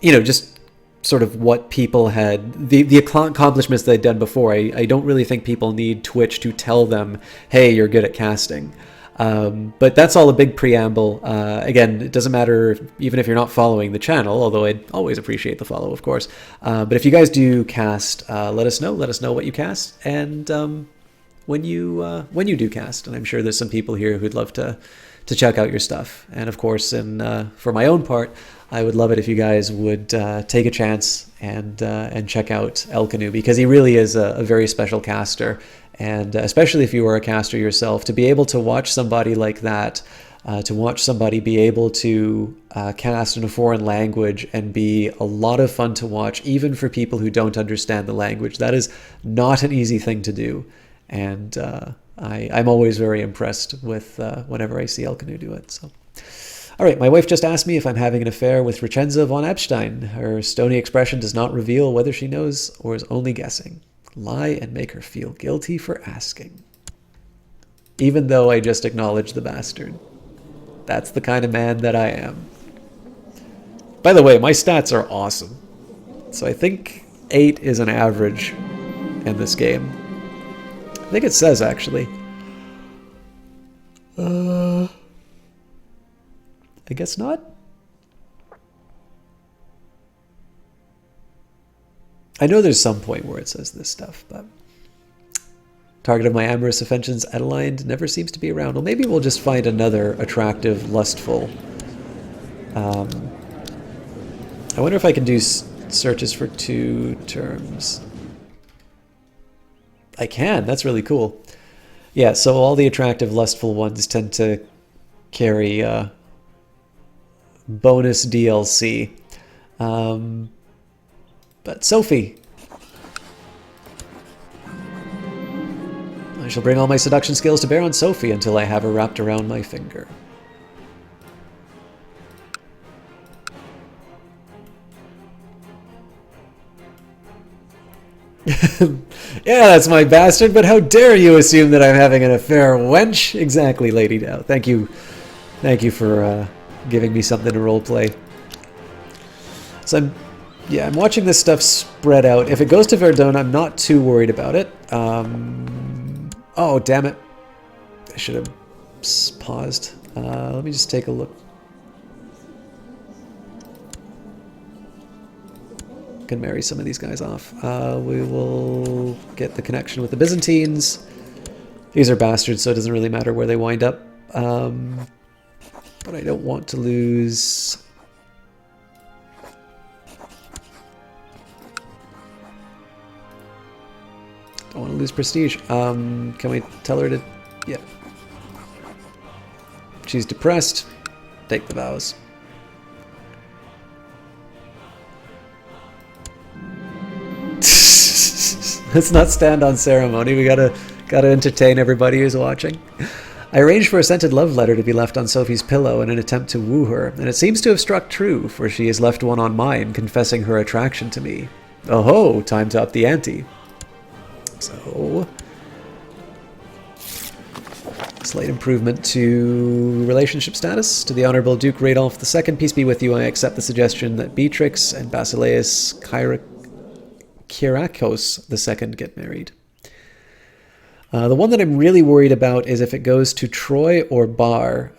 just sort of what people had, the accomplishments they'd done before. I don't really think people need Twitch to tell them, hey, you're good at casting. But that's all a big preamble. Again, it doesn't matter even if you're not following the channel, although I'd always appreciate the follow, of course. But if you guys do cast, let us know. Let us know what you cast, and when you do cast. And I'm sure there's some people here who'd love to check out your stuff. And of course, for my own part, I would love it if you guys would take a chance and check out El Canoe, because he really is a very special caster, And especially if you were a caster yourself, to be able to watch somebody like that, to watch somebody be able to cast in a foreign language and be a lot of fun to watch, even for people who don't understand the language. That is not an easy thing to do. And I'm always very impressed with whenever I see Elkanu do it. So, all right, my wife just asked me if I'm having an affair with Richenza von Epstein. Her stony expression does not reveal whether she knows or is only guessing. Lie and make her feel guilty for asking. Even though I just acknowledged the bastard. That's the kind of man that I am. By the way, my stats are awesome. So I think 8 is an average in this game. I think it says, actually. I guess not. I know there's some point where it says this stuff, but... Target of my amorous affections, Adeline, never seems to be around. Well, maybe we'll just find another attractive, lustful... I wonder if I can do searches for 2 terms. I can. That's really cool. Yeah, so all the attractive, lustful ones tend to carry bonus DLC. But Sophie. I shall bring all my seduction skills to bear on Sophie until I have her wrapped around my finger. Yeah, that's my bastard, but how dare you assume that I'm having an affair, wench? Exactly, Lady Dow. Thank you for giving me something to roleplay. So I'm watching this stuff spread out. If it goes to Verdun, I'm not too worried about it. Oh, damn it. I should have paused. Let me just take a look. Can marry some of these guys off. We will get the connection with the Byzantines. These are bastards, so it doesn't really matter where they wind up. But I don't want to lose... Don't want to lose prestige. Can we tell her to... Yeah. She's depressed. Take the vows. Let's not stand on ceremony. We gotta entertain everybody who's watching. I arranged for a scented love letter to be left on Sophie's pillow in an attempt to woo her, and it seems to have struck true, for she has left one on mine, confessing her attraction to me. Oh ho, time to up the ante. So, slight improvement to relationship status. To the Honorable Duke Radolf II, peace be with you. I accept the suggestion that Beatrix and Basileus Kyriakos II get married. The one that I'm really worried about is if it goes to Troy or Bar,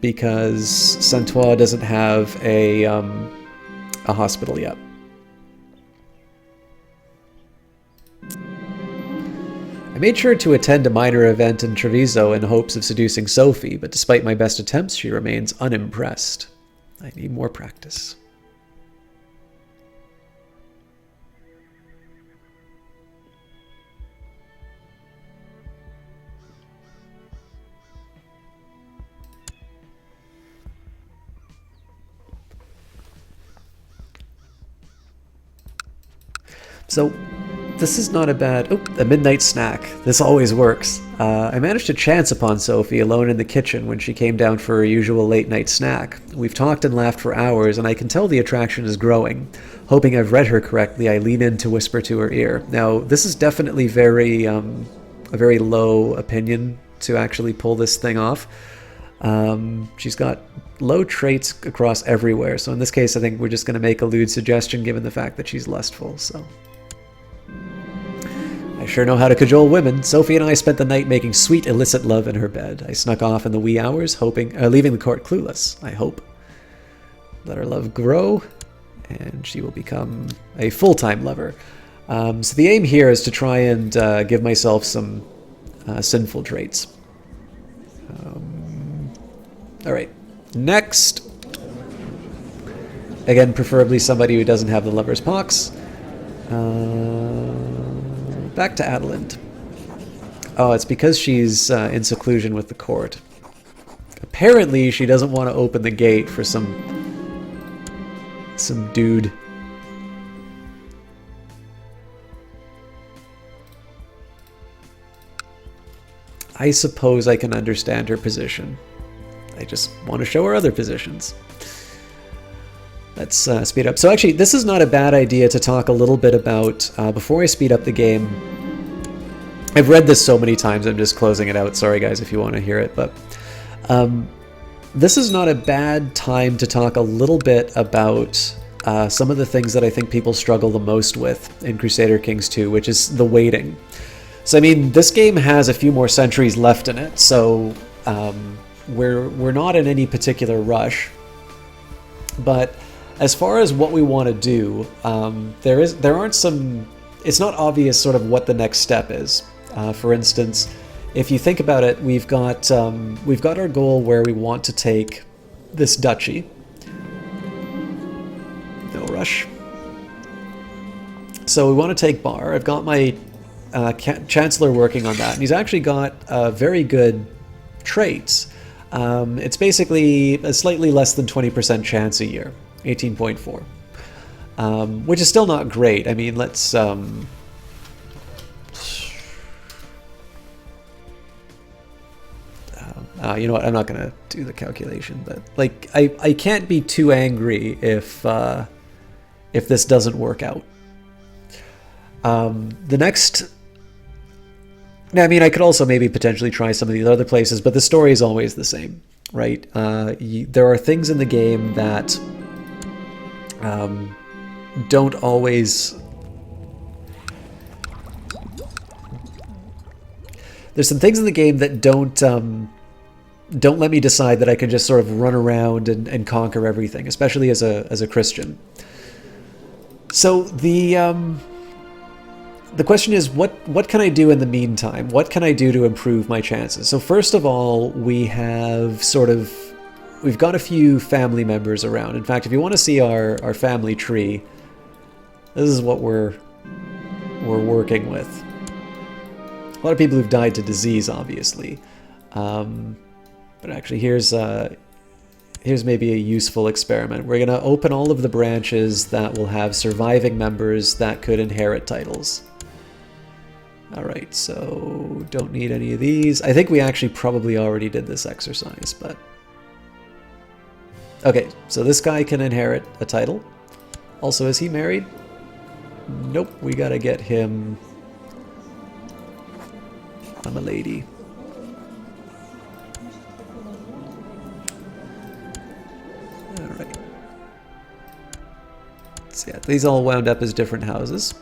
because Saint-Ouen doesn't have a hospital yet. I made sure to attend a minor event in Treviso in hopes of seducing Sophie, but despite my best attempts, she remains unimpressed. I need more practice. So, this is not a bad... Oh, a midnight snack. This always works. I managed to chance upon Sophie alone in the kitchen when she came down for her usual late-night snack. We've talked and laughed for hours, and I can tell the attraction is growing. Hoping I've read her correctly, I lean in to whisper to her ear. Now, this is definitely a very low opinion to actually pull this thing off. She's got low traits across everywhere, so in this case I think we're just going to make a lewd suggestion given the fact that she's lustful, so... I sure know how to cajole women. Sophie and I spent the night making sweet illicit love in her bed. I snuck off in the wee hours, leaving the court clueless, I hope. Let our love grow, and she will become a full-time lover. So the aim here is to try and give myself some sinful traits. Alright, next. Again, preferably somebody who doesn't have the lover's pox. Back to Adeland. Oh, it's because she's in seclusion with the court. Apparently, she doesn't want to open the gate for some dude. I suppose I can understand her position. I just want to show her other positions. Let's speed up. So actually, this is not a bad idea to talk a little bit about, before I speed up the game. I've read this so many times, I'm just closing it out. Sorry guys if you want to hear it, but this is not a bad time to talk a little bit about some of the things that I think people struggle the most with in Crusader Kings 2, which is the waiting. So I mean, this game has a few more centuries left in it, so we're not in any particular rush. But as far as what we want to do, there aren't some. It's not obvious sort of what the next step is. For instance, if you think about it, we've got our goal where we want to take this duchy. No rush. So we want to take Bar. I've got my Chancellor working on that, and he's actually got very good traits. It's basically a slightly less than 20% chance a year, 18.4, which is still not great. I mean, let's you know what? I'm not gonna do the calculation, but like I can't be too angry if this doesn't work out. The next. Now, I mean, I could also maybe potentially try some of these other places, but the story is always the same, right? There are things in the game that don't always... There's some things in the game that don't let me decide that I can just sort of run around and conquer everything, especially as a Christian. So the question is, what can I do in the meantime? What can I do to improve my chances? So first of all, we've got a few family members around. In fact, if you want to see our family tree, this is what we're working with. A lot of people who've died to disease, obviously. But actually, here's maybe a useful experiment. We're going to open all of the branches that will have surviving members that could inherit titles. Alright, so don't need any of these. I think we actually probably already did this exercise, but... Okay, so this guy can inherit a title. Also, is he married? Nope, we gotta get him... I'm a lady. Alright. So yeah, these all wound up as different houses.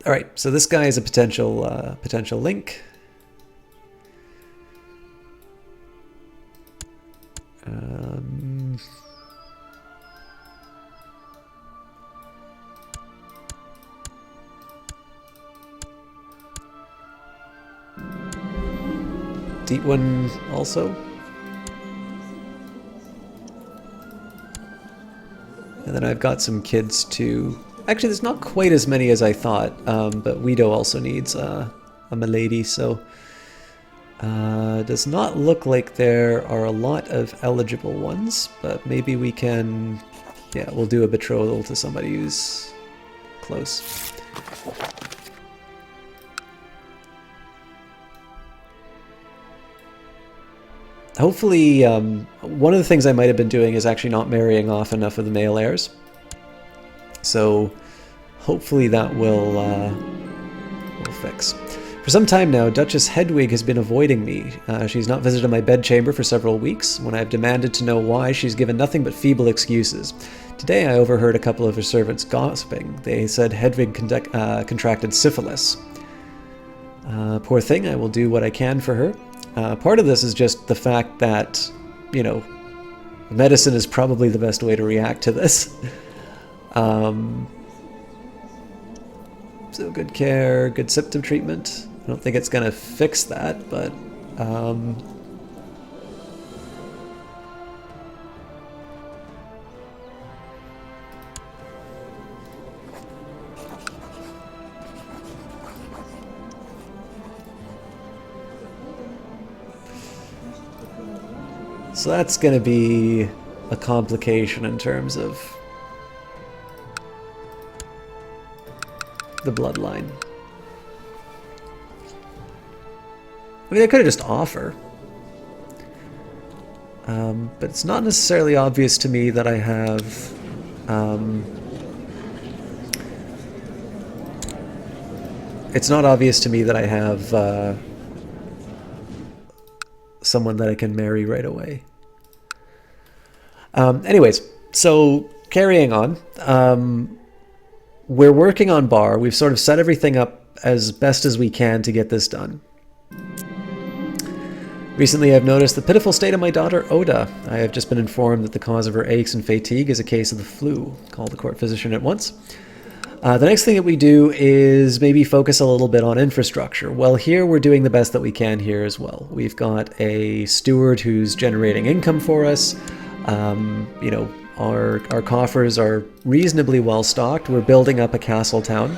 All right, so this guy is a potential link. Deep one also. And then I've got some kids too. Actually, there's not quite as many as I thought, but Guido also needs a milady, so does not look like there are a lot of eligible ones, but maybe we can, yeah, we'll do a betrothal to somebody who's close. Hopefully, one of the things I might have been doing is actually not marrying off enough of the male heirs. So hopefully that will fix. For some time now, Duchess Hedwig has been avoiding me. She's not visited my bedchamber for several weeks. When I've demanded to know why, she's given nothing but feeble excuses. Today I overheard a couple of her servants gossiping. They said Hedwig contracted syphilis. Poor thing, I will do what I can for her. Part of this is just the fact that, you know, medicine is probably the best way to react to this. So good care, good symptom treatment. I don't think it's going to fix that, but So that's going to be a complication in terms of the bloodline. I mean, I could have just offer. But it's not necessarily obvious to me that I have... it's not obvious to me that I have someone that I can marry right away. Anyways, so carrying on. We're working on Bar. We've sort of set everything up as best as we can to get this done. Recently, I've noticed the pitiful state of my daughter, Oda. I have just been informed that the cause of her aches and fatigue is a case of the flu. Call the court physician at once. The next thing that we do is maybe focus a little bit on infrastructure. Well, here we're doing the best that we can here as well. We've got a steward who's generating income for us. You know, our coffers are reasonably well stocked. We're building up a castle town.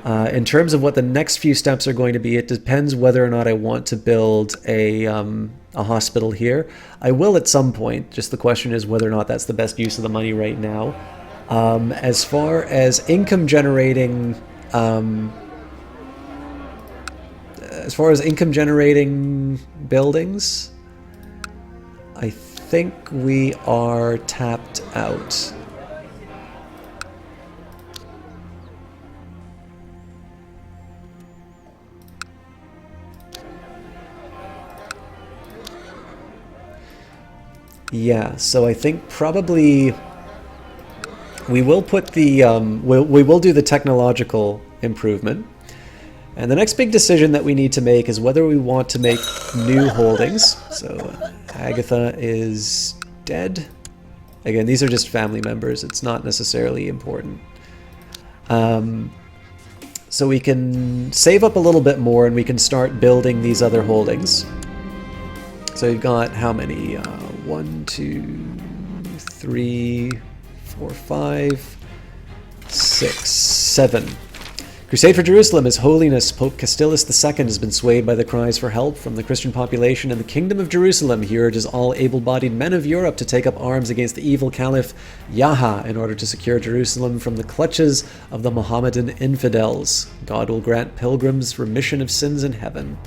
In terms of what the next few steps are going to be, it depends whether or not I want to build a hospital here. I will at some point. Just the question is whether or not that's the best use of the money right now. As far as income generating, buildings, I think we are tapped out. Yeah, so I think probably we will put the we will do the technological improvement, and the next big decision that we need to make is whether we want to make new holdings. So Agatha is dead. Again, these are just family members. It's not necessarily important. So we can save up a little bit more, and we can start building these other holdings. So we've got how many? 1, 2, 3, 4, 5, 6, 7. Crusade for Jerusalem. His Holiness Pope Castilus II has been swayed by the cries for help from the Christian population in the Kingdom of Jerusalem. He urges all able-bodied men of Europe to take up arms against the evil Caliph Yaha in order to secure Jerusalem from the clutches of the Mohammedan infidels. God will grant pilgrims remission of sins in heaven.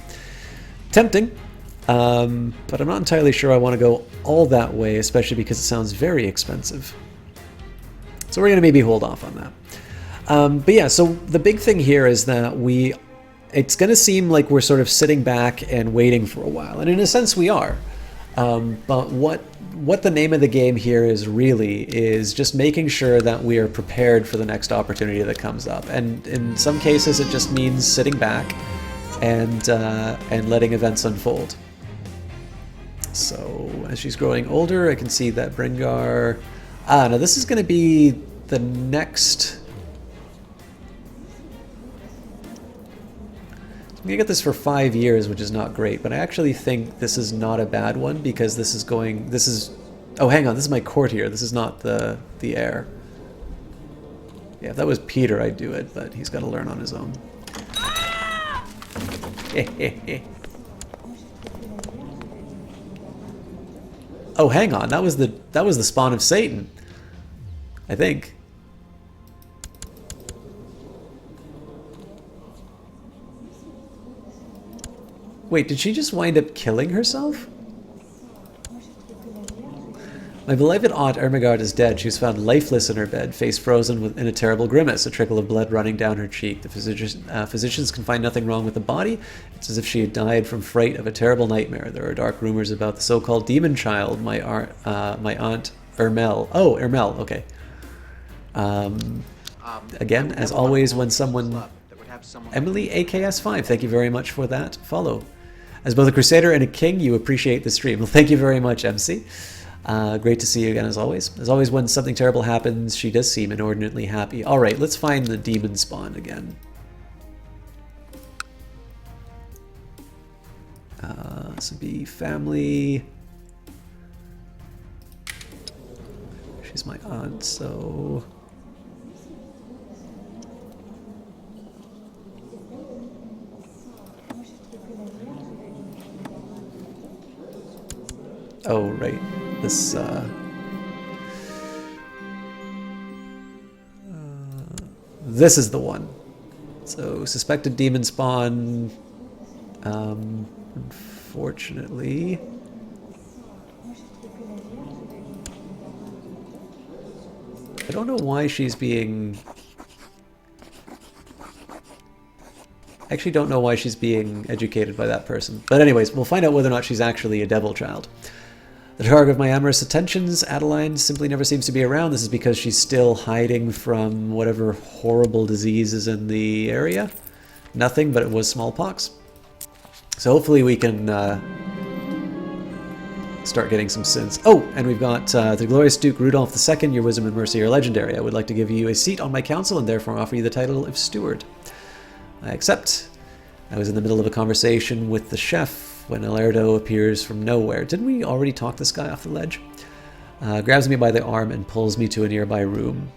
Tempting. But I'm not entirely sure I want to go all that way, especially because it sounds very expensive. So we're going to maybe hold off on that. But yeah, so the big thing here is that it's going to seem like we're sort of sitting back and waiting for a while. And in a sense we are. But what the name of the game here is just making sure that we are prepared for the next opportunity that comes up. And in some cases it just means sitting back and letting events unfold. So as she's growing older, I can see that Bringar... now this is going to be the next... I'm going to get this for 5 years, which is not great, but I actually think this is not a bad one because this is... Oh, hang on, this is my courtier. This is not the heir. Yeah, if that was Peter, I'd do it, but he's got to learn on his own. Oh, hang on. That was the spawn of Satan, I think. Wait, did she just wind up killing herself? My beloved aunt Ermengarde is dead. She was found lifeless in her bed, face frozen in a terrible grimace, a trickle of blood running down her cheek. The physicians can find nothing wrong with the body. It's as if she had died from fright of a terrible nightmare. There are dark rumors about the so-called demon child, my aunt Ermel. Oh, Ermel, okay. Again, as always, when someone... Emily AKS5, thank you very much for that follow. As both a crusader and a king, you appreciate the stream. Well, thank you very much, MC. Great to see you again, as always. As always, when something terrible happens, she does seem inordinately happy. Alright, let's find the demon spawn again. This would be family. She's my aunt, so... Oh, right. This, this is the one. So, suspected demon spawn. Unfortunately... I don't know why she's being... I actually don't know why she's being educated by that person. But anyways, we'll find out whether or not she's actually a devil child. The target of my amorous attentions, Adeline, simply never seems to be around. This is because she's still hiding from whatever horrible disease is in the area. Nothing, but it was smallpox. So hopefully we can start getting some sins. Oh, and we've got the glorious Duke Rudolph II, your wisdom and mercy are legendary. I would like to give you a seat on my council and therefore offer you the title of steward. I accept. I was in the middle of a conversation with the chef when Alerdo appears from nowhere. Didn't we already talk this guy off the ledge? Grabs me by the arm and pulls me to a nearby room.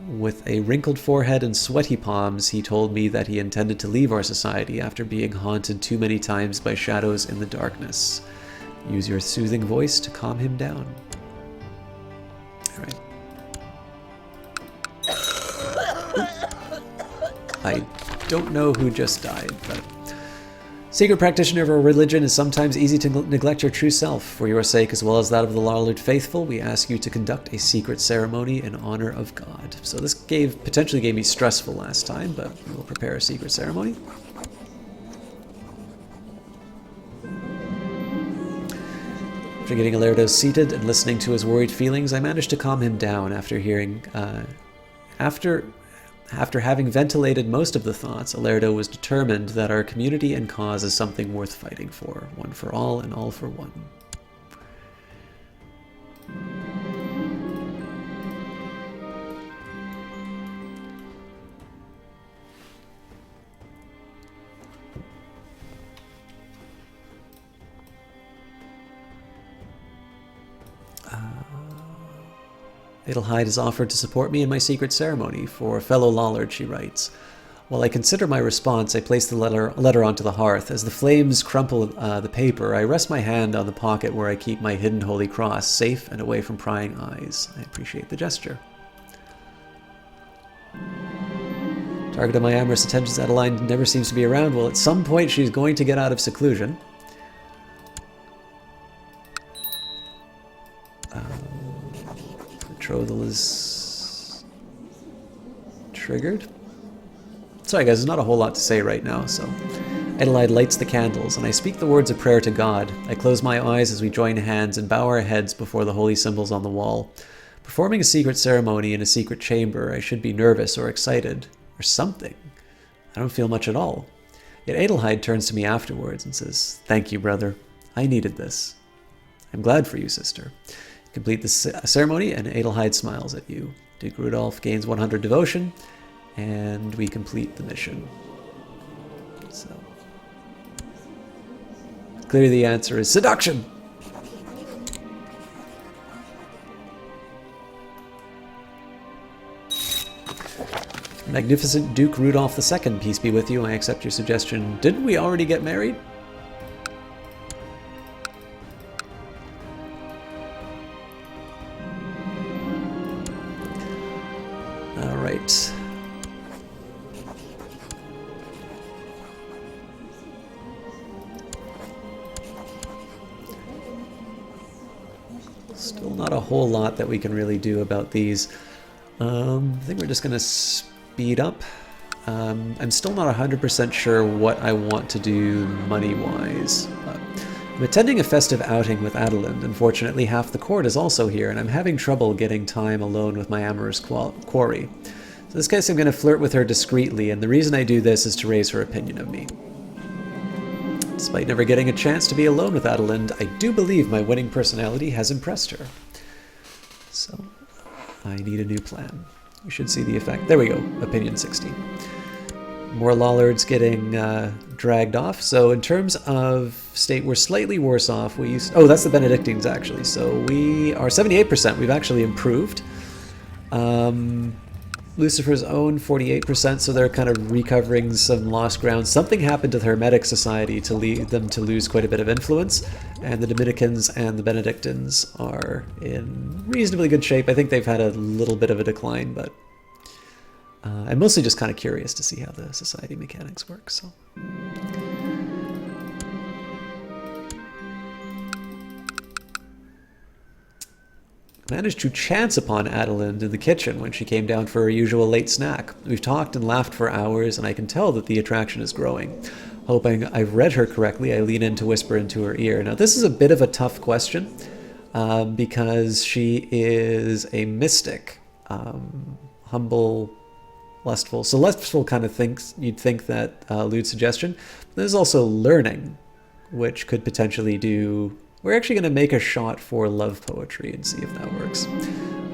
With a wrinkled forehead and sweaty palms, he told me that he intended to leave our society after being haunted too many times by shadows in the darkness. Use your soothing voice to calm him down. Alright. I don't know who just died, but... Secret practitioner of a religion is sometimes easy to neglect your true self. For your sake, as well as that of the Lollard faithful, we ask you to conduct a secret ceremony in honor of God. So this potentially gave me stressful last time, but we'll prepare a secret ceremony. After getting Alerdo seated and listening to his worried feelings, I managed to calm him down After having ventilated most of the thoughts, Alerdo was determined that our community and cause is something worth fighting for. One for all and all for one. Adelheid has offered to support me in my secret ceremony. For fellow Lollard, she writes. While I consider my response, I place the letter onto the hearth. As the flames crumple the paper, I rest my hand on the pocket where I keep my hidden holy cross, safe and away from prying eyes. I appreciate the gesture. Target of my amorous attentions, Adeline, never seems to be around. Well, at some point she's going to get out of seclusion. Betrothal is triggered. Sorry guys, there's not a whole lot to say right now, so... Adelheid lights the candles, and I speak the words of prayer to God. I close my eyes as we join hands and bow our heads before the holy symbols on the wall. Performing a secret ceremony in a secret chamber, I should be nervous or excited, or something. I don't feel much at all. Yet Adelheid turns to me afterwards and says, "Thank you, brother. I needed this. I'm glad for you, sister." Complete the ceremony, and Adelheid smiles at you. Duke Rudolph gains 100 devotion, and we complete the mission. So, clearly the answer is seduction! Magnificent Duke Rudolph II, peace be with you. I accept your suggestion. Didn't we already get married? Alright. Still not a whole lot that we can really do about these. I think we're just going to speed up. I'm still not 100% sure what I want to do money-wise. I'm attending a festive outing with Adeline. Unfortunately, half the court is also here, and I'm having trouble getting time alone with my amorous quarry. So in this case, I'm going to flirt with her discreetly, and the reason I do this is to raise her opinion of me. Despite never getting a chance to be alone with Adeline, I do believe my winning personality has impressed her. So, I need a new plan. You should see the effect. There we go, opinion 60. More Lollards getting dragged off. So in terms of state, we're slightly worse off. Oh, that's the Benedictines, actually. So we are 78%. We've actually improved. Lucifer's own 48%, so they're kind of recovering some lost ground. Something happened to the Hermetic Society to lead them to lose quite a bit of influence, and the Dominicans and the Benedictines are in reasonably good shape. I think they've had a little bit of a decline, but I'm mostly just kind of curious to see how the society mechanics work, so... Managed to chance upon Adelind in the kitchen when she came down for her usual late snack. We've talked and laughed for hours, and I can tell that the attraction is growing. Hoping I've read her correctly, I lean in to whisper into her ear. Now, this is a bit of a tough question, because she is a mystic, humble, lustful. So lustful kind of thinks, you'd think that lewd suggestion. There's also learning, which could potentially do... We're actually going to make a shot for love poetry and see if that works.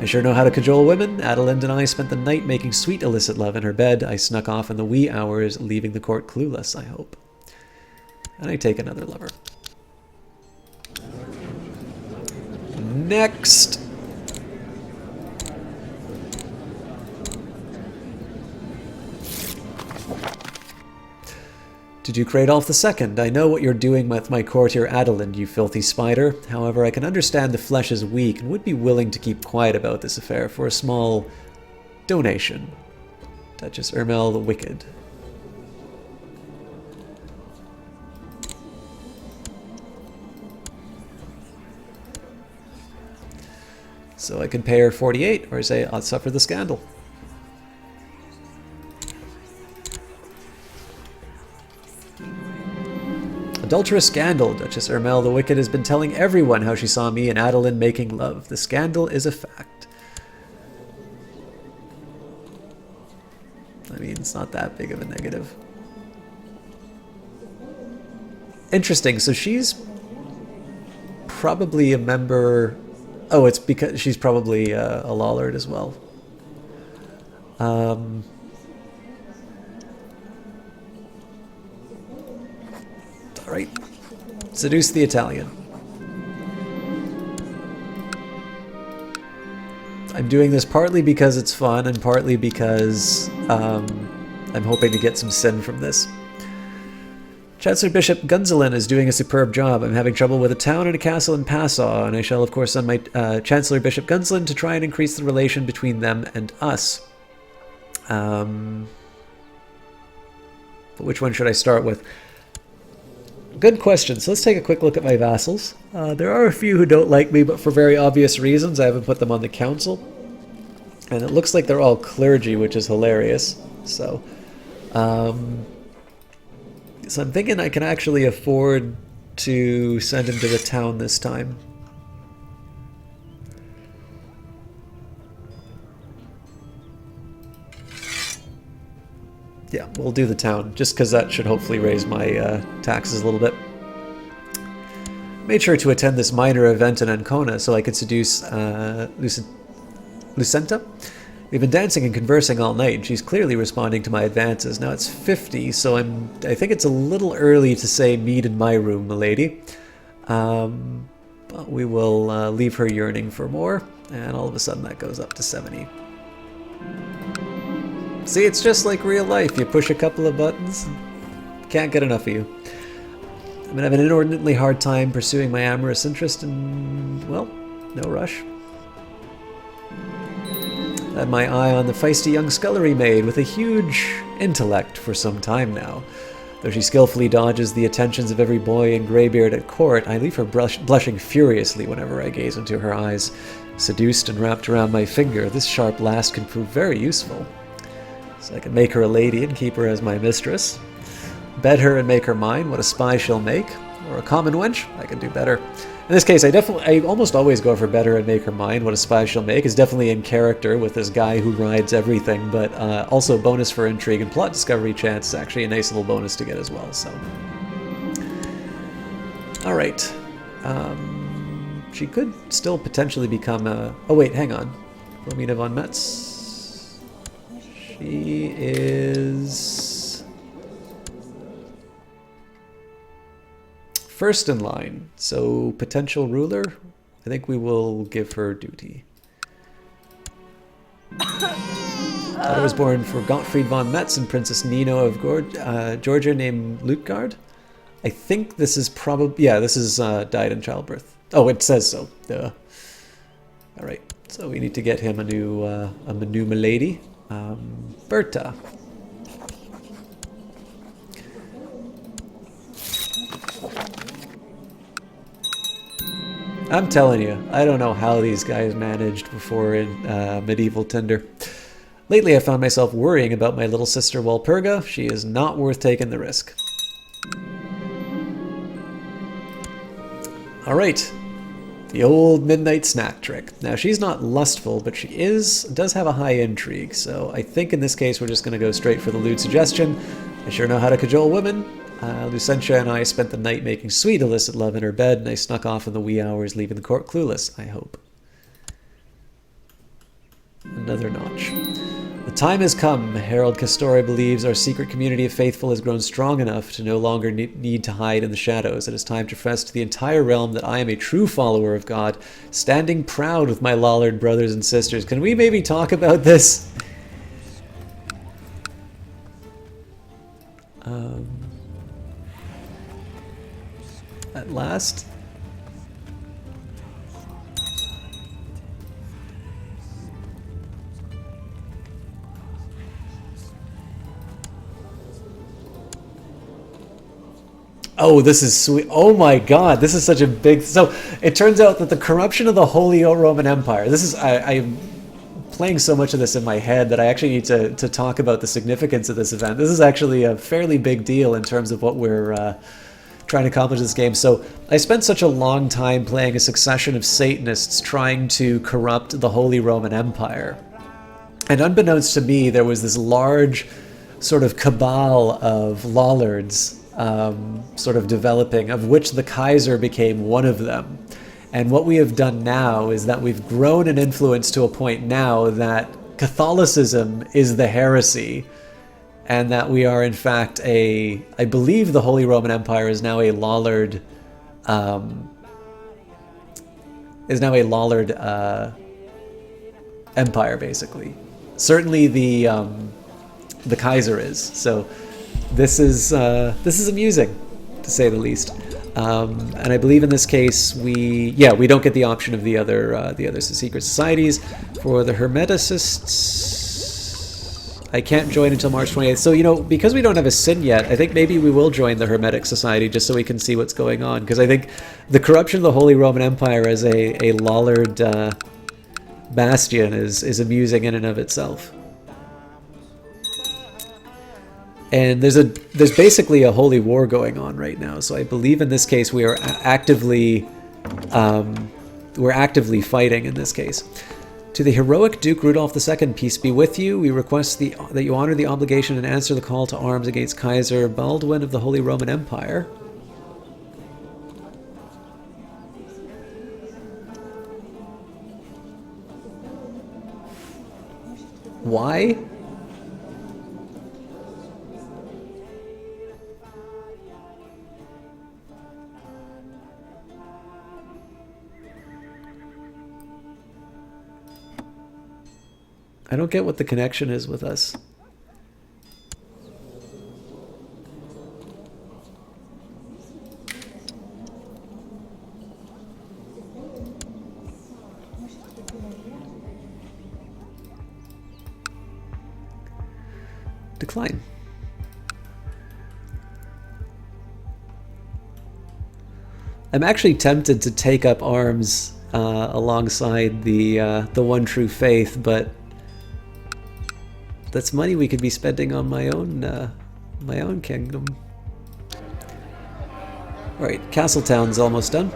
I sure know how to cajole women. Adelind and I spent the night making sweet illicit love in her bed. I snuck off in the wee hours, leaving the court clueless, I hope. And I take another lover. Next. To do Cradolf II, I know what you're doing with my courtier Adelind, you filthy spider. However, I can understand the flesh is weak and would be willing to keep quiet about this affair for a small donation. Duchess Ermel the Wicked. So I can pay her 48, or say I'll suffer the scandal. Adulterous scandal. Duchess Ermel the Wicked has been telling everyone how she saw me and Adelind making love. The scandal is a fact. I mean, it's not that big of a negative. Interesting. So she's probably a member... Oh, it's because she's probably a Lollard as well. Alright. Seduce the Italian. I'm doing this partly because it's fun and partly because I'm hoping to get some sin from this. Chancellor Bishop Gunzelin is doing a superb job. I'm having trouble with a town and a castle in Passau, and I shall of course send my Chancellor Bishop Gunzelin to try and increase the relation between them and us. But which one should I start with? Good question. So let's take a quick look at my vassals. There are a few who don't like me, but for very obvious reasons. I haven't put them on the council. And it looks like they're all clergy, which is hilarious. So I'm thinking I can actually afford to send him to the town this time. Yeah, we'll do the town, just because that should hopefully raise my taxes a little bit. Made sure to attend this minor event in Ancona so I could seduce Lucenta. We've been dancing and conversing all night, and she's clearly responding to my advances. Now it's 50, so I think it's a little early to say meet in my room, milady. But we will leave her yearning for more, and all of a sudden that goes up to 70. See, it's just like real life. You push a couple of buttons, can't get enough of you. I'm gonna have an inordinately hard time pursuing my amorous interest, and, well, no rush. Had my eye on the feisty young scullery maid with a huge intellect for some time now. Though she skillfully dodges the attentions of every boy and greybeard at court, I leave her blushing furiously whenever I gaze into her eyes. Seduced and wrapped around my finger, this sharp last can prove very useful. So I can make her a lady and keep her as my mistress. Bed her and make her mine, what a spy she'll make. Or a common wench, I can do better. In this case, I almost always go for better and make her mine, what a spy she'll make. Is definitely in character with this guy who rides everything, but also bonus for intrigue and plot discovery chance is actually a nice little bonus to get as well, so. Alright. She could still potentially become a... Oh wait, hang on. Romina von Metz. She is first in line, so potential ruler. I think we will give her duty. Daughter was born for Gottfried von Metz and Princess Nino of Georgia, named Lutgard. I think this is probably... Yeah, this is died in childbirth. Oh, it says so. Duh. Alright, so we need to get him a new milady. Berta. I'm telling you, I don't know how these guys managed before in medieval Tinder. Lately I found myself worrying about my little sister Walpurga. She is not worth taking the risk. Alright. The old midnight snack trick. Now she's not lustful, but she does have a high intrigue, so I think in this case we're just going to go straight for the lewd suggestion. I sure know how to cajole women. Lucentia and I spent the night making sweet illicit love in her bed, and I snuck off in the wee hours, leaving the court clueless, I hope. Another notch. The time has come. Harold Castore believes our secret community of faithful has grown strong enough to no longer need to hide in the shadows. It is time to profess to the entire realm that I am a true follower of God, standing proud with my Lollard brothers and sisters. Can we maybe talk about this? At last? Oh, this is sweet. Oh my god, this is such a big... So, it turns out that the corruption of the Holy Roman Empire... This is... I'm playing so much of this in my head that I actually need to talk about the significance of this event. This is actually a fairly big deal in terms of what we're trying to accomplish in this game. So, I spent such a long time playing a succession of Satanists trying to corrupt the Holy Roman Empire. And unbeknownst to me, there was this large sort of cabal of Lollards sort of developing, of which the Kaiser became one of them. And what we have done now is that we've grown in influence to a point now that Catholicism is the heresy, and that we are in fact I believe the Holy Roman Empire is now a Lollard, empire, basically. Certainly the Kaiser is. So this is amusing, to say the least. And I believe in this case we don't get the option of the other secret societies. For the Hermeticists, I can't join until March 28th. So, because we don't have a sin yet, I think maybe we will join the Hermetic Society just so we can see what's going on. Because I think the corruption of the Holy Roman Empire as a Lollard bastion is amusing in and of itself. And there's basically a holy war going on right now. So I believe in this case we are actively fighting in this case. To the heroic Duke Rudolph II, peace be with you. We request that you honor the obligation and answer the call to arms against Kaiser Baldwin of the Holy Roman Empire. Why? I don't get what the connection is with us. Decline. I'm actually tempted to take up arms alongside the One True Faith, but that's money we could be spending on my own kingdom. All right, Castletown's almost done.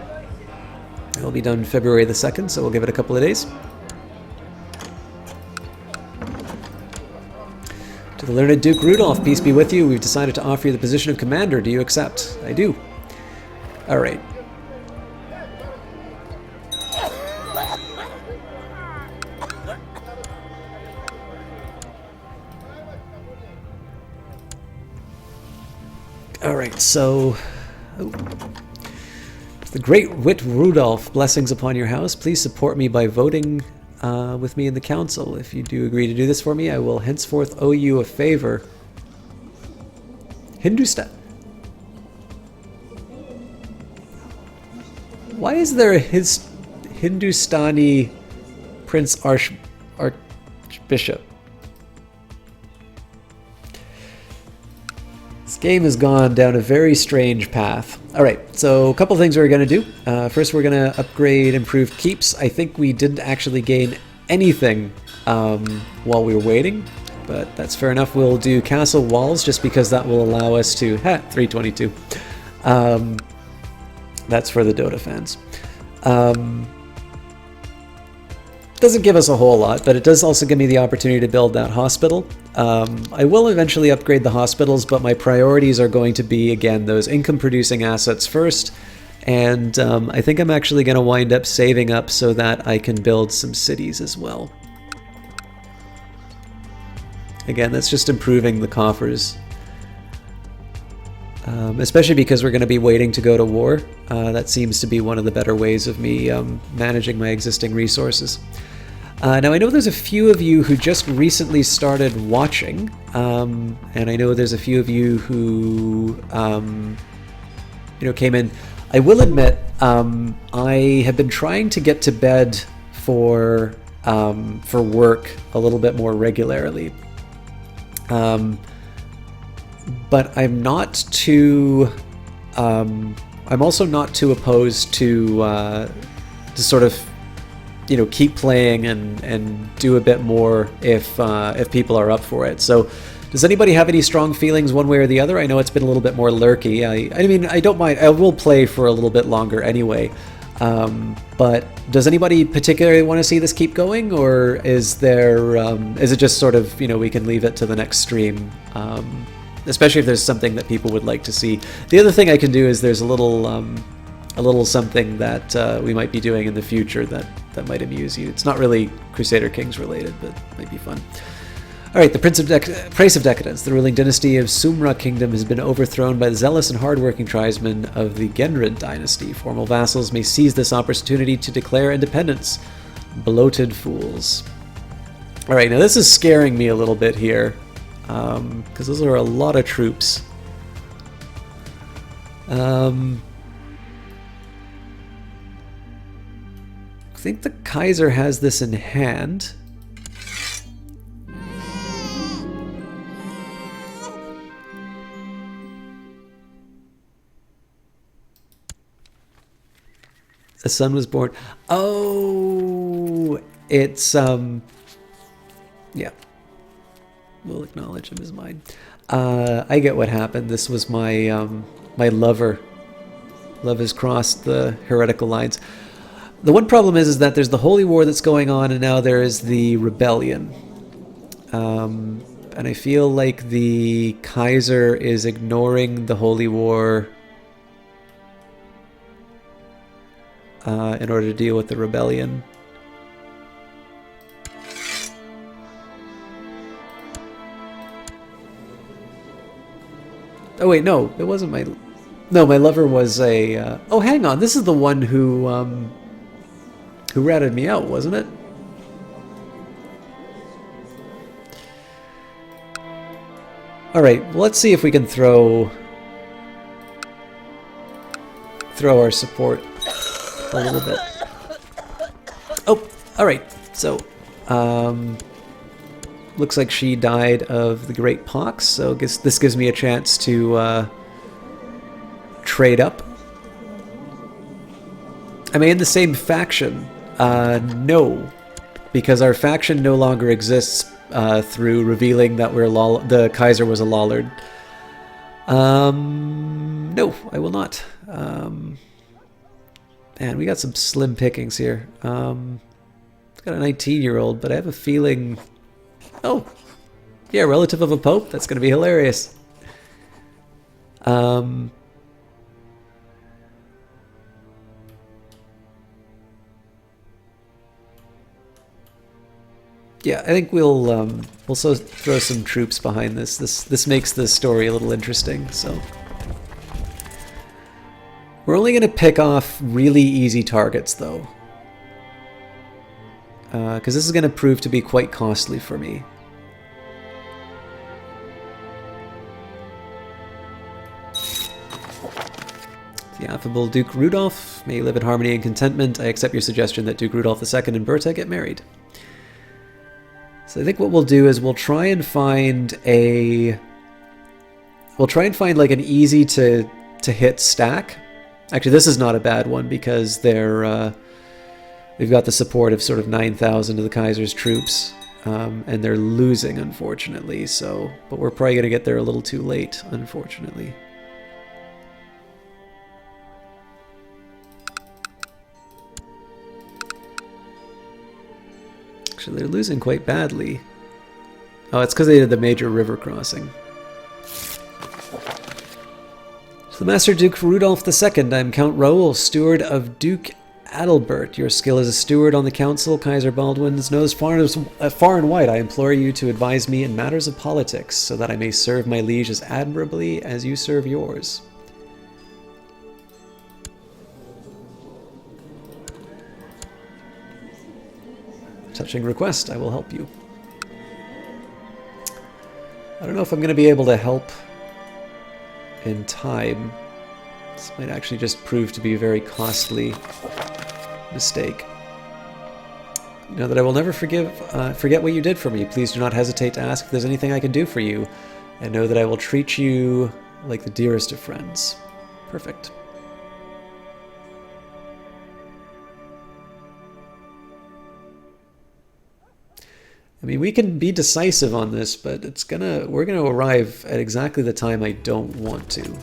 It'll be done February the 2nd, so we'll give it a couple of days. To the learned Duke Rudolph, peace be with you. We've decided to offer you the position of commander. Do you accept? I do. All right. Alright, so... The great wit Rudolph, blessings upon your house. Please support me by voting with me in the council. If you do agree to do this for me, I will henceforth owe you a favor. Hindustan. Why is there a Hindustani Prince Archbishop? This game has gone down a very strange path. Alright, so a couple things we're going to do. First, we're going to upgrade improved keeps. I think we didn't actually gain anything while we were waiting, but that's fair enough. We'll do castle walls just because that will allow us to... 322. That's for the Dota fans. Doesn't give us a whole lot, but it does also give me the opportunity to build that hospital. I will eventually upgrade the hospitals, but my priorities are going to be, again, those income-producing assets first, and I think I'm actually going to wind up saving up so that I can build some cities as well. Again, that's just improving the coffers. Especially because we're going to be waiting to go to war. That seems to be one of the better ways of me managing my existing resources. Now I know there's a few of you who just recently started watching, and I know there's a few of you who came in. I will admit, I have been trying to get to bed for work a little bit more regularly. But I'm not too. I'm also not too opposed to sort of, keep playing and do a bit more if people are up for it. So, does anybody have any strong feelings one way or the other? I know it's been a little bit more lurky. I mean, I don't mind. I will play for a little bit longer anyway. But does anybody particularly want to see this keep going, or is there? Is it just sort of we can leave it to the next stream? Especially if there's something that people would like to see. The other thing I can do is there's a little something that we might be doing in the future that might amuse you. It's not really Crusader Kings related, but it might be fun. Alright, the Price of Decadence. The ruling dynasty of Sumra Kingdom has been overthrown by the zealous and hardworking tribesmen of the Genrid dynasty. Formal vassals may seize this opportunity to declare independence. Bloated fools. Alright, now this is scaring me a little bit here. Because those are a lot of troops. I think the Kaiser has this in hand. The son was born. Oh, it's yeah. We'll acknowledge him as mine. I get what happened. This was my my lover. Love has crossed the heretical lines. The one problem is that there's the Holy War that's going on, and now there is the rebellion. And I feel like the Kaiser is ignoring the Holy War in order to deal with the rebellion. Oh wait, no, it wasn't my... No, my lover was a... Oh, hang on, this is the one who ratted me out, wasn't it? Alright, well, let's see if we can throw our support a little bit. Oh, alright, so... looks like she died of the Great Pox, so this gives me a chance to trade up. Am I in the same faction? No, because our faction no longer exists through revealing that the Kaiser was a Lollard. No, I will not. Man, we got some slim pickings here. I've got a 19-year-old, but I have a feeling... Oh, yeah, relative of a pope? That's going to be hilarious. Yeah, I think we'll throw some troops behind this. This makes the story a little interesting, so... We're only going to pick off really easy targets, though. because this is going to prove to be quite costly for me. The affable Duke Rudolph may live in harmony and contentment. I accept your suggestion that Duke Rudolph II and Berta get married. So I think what we'll do is we'll try and find like an easy to hit stack. Actually, this is not a bad one because they've got the support of sort of 9,000 of the Kaiser's troops, and they're losing, unfortunately. So, but we're probably going to get there a little too late, unfortunately. Actually, they're losing quite badly. Oh, it's because they did the major river crossing. So the Master Duke Rudolph II, I'm Count Raoul, steward of Duke Adalbert. Your skill as a steward on the council, Kaiser Baldwin's knows far and wide. I implore you to advise me in matters of politics, so that I may serve my liege as admirably as you serve yours. Touching request, I will help you. I don't know if I'm going to be able to help in time. This might actually just prove to be a very costly mistake. You know that I will never forget what you did for me. Please do not hesitate to ask if there's anything I can do for you, and know that I will treat you like the dearest of friends. Perfect. I mean, we can be decisive on this, but we're gonna arrive at exactly the time I don't want to.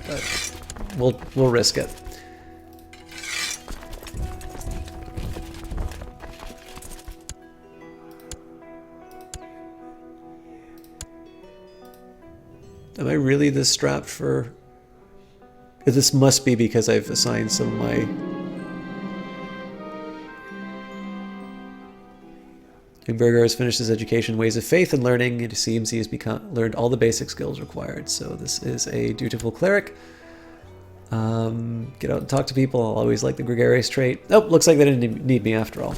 But we'll risk it. Am I really this strapped for... This must be because I've assigned some of my... Ingberger has finished his education in ways of faith and learning. It seems he has learned all the basic skills required. So this is a dutiful cleric. Get out and talk to people. I'll always like the gregarious trait. Oh, looks like they didn't need me after all.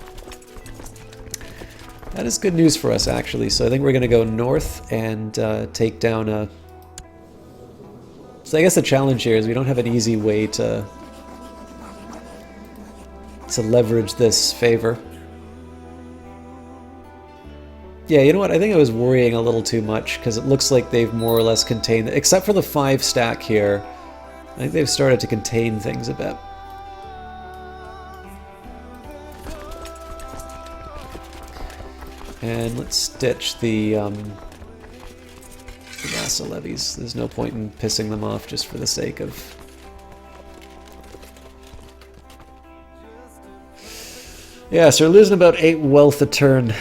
That is good news for us, actually. So I think we're going to go north and take down a... So I guess the challenge here is we don't have an easy way to leverage this favor. Yeah, you know what? I think I was worrying a little too much because it looks like they've more or less contained... Except for the 5 stack here, I think they've started to contain things a bit. And let's ditch the vassal levies. There's no point in pissing them off just for the sake of... Yeah, so we're losing about 8 wealth a turn.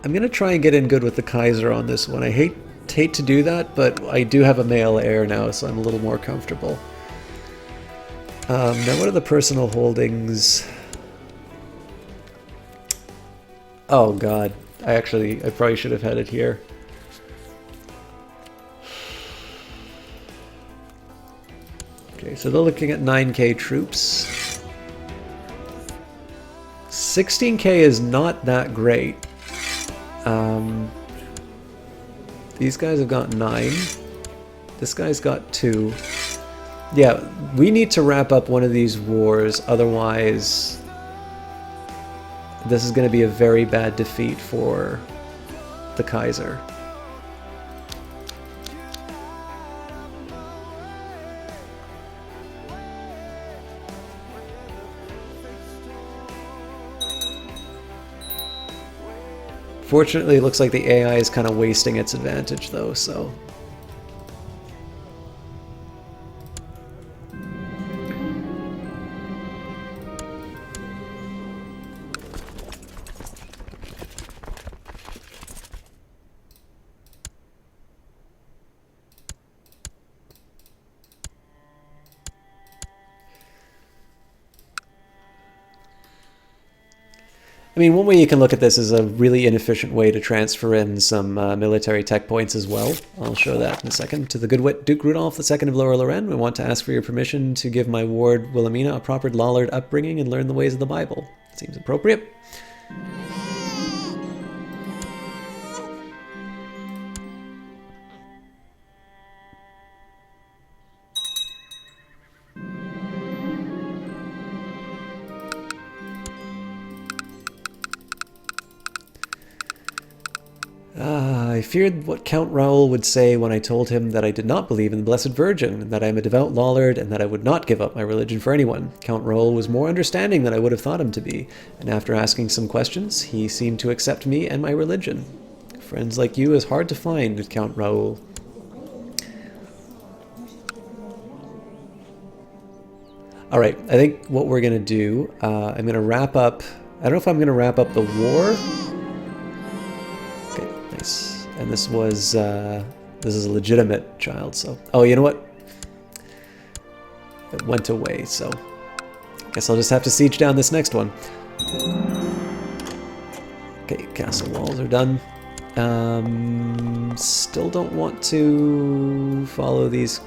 I'm gonna try and get in good with the Kaiser on this one. I hate to do that, but I do have a male heir now, so I'm a little more comfortable. Now, what are the personal holdings? Oh god, I probably should have had it here. Okay, so they're looking at 9k troops. 16k is not that great. These guys have got 9. This guy's got 2. Yeah, we need to wrap up one of these wars, otherwise this is going to be a very bad defeat for the Kaiser. Fortunately, it looks like the AI is kind of wasting its advantage, though, so... I mean, one way you can look at this is a really inefficient way to transfer in some military tech points as well. I'll show that in a second. To the good wit Duke Rudolph II of Lower Lorraine, we want to ask for your permission to give my ward Wilhelmina a proper Lollard upbringing and learn the ways of the Bible. Seems appropriate. I feared what Count Raoul would say when I told him that I did not believe in the Blessed Virgin, and that I am a devout Lollard, and that I would not give up my religion for anyone. Count Raoul was more understanding than I would have thought him to be, and after asking some questions, he seemed to accept me and my religion. Friends like you is hard to find, Count Raoul. Alright, I think what we're going to do, I'm going to wrap up... I don't know if I'm going to wrap up the war. Okay, nice. And this was, this is a legitimate child, so... Oh, you know what? It went away, so... I guess I'll just have to siege down this next one. Okay, castle walls are done. Still don't want to follow these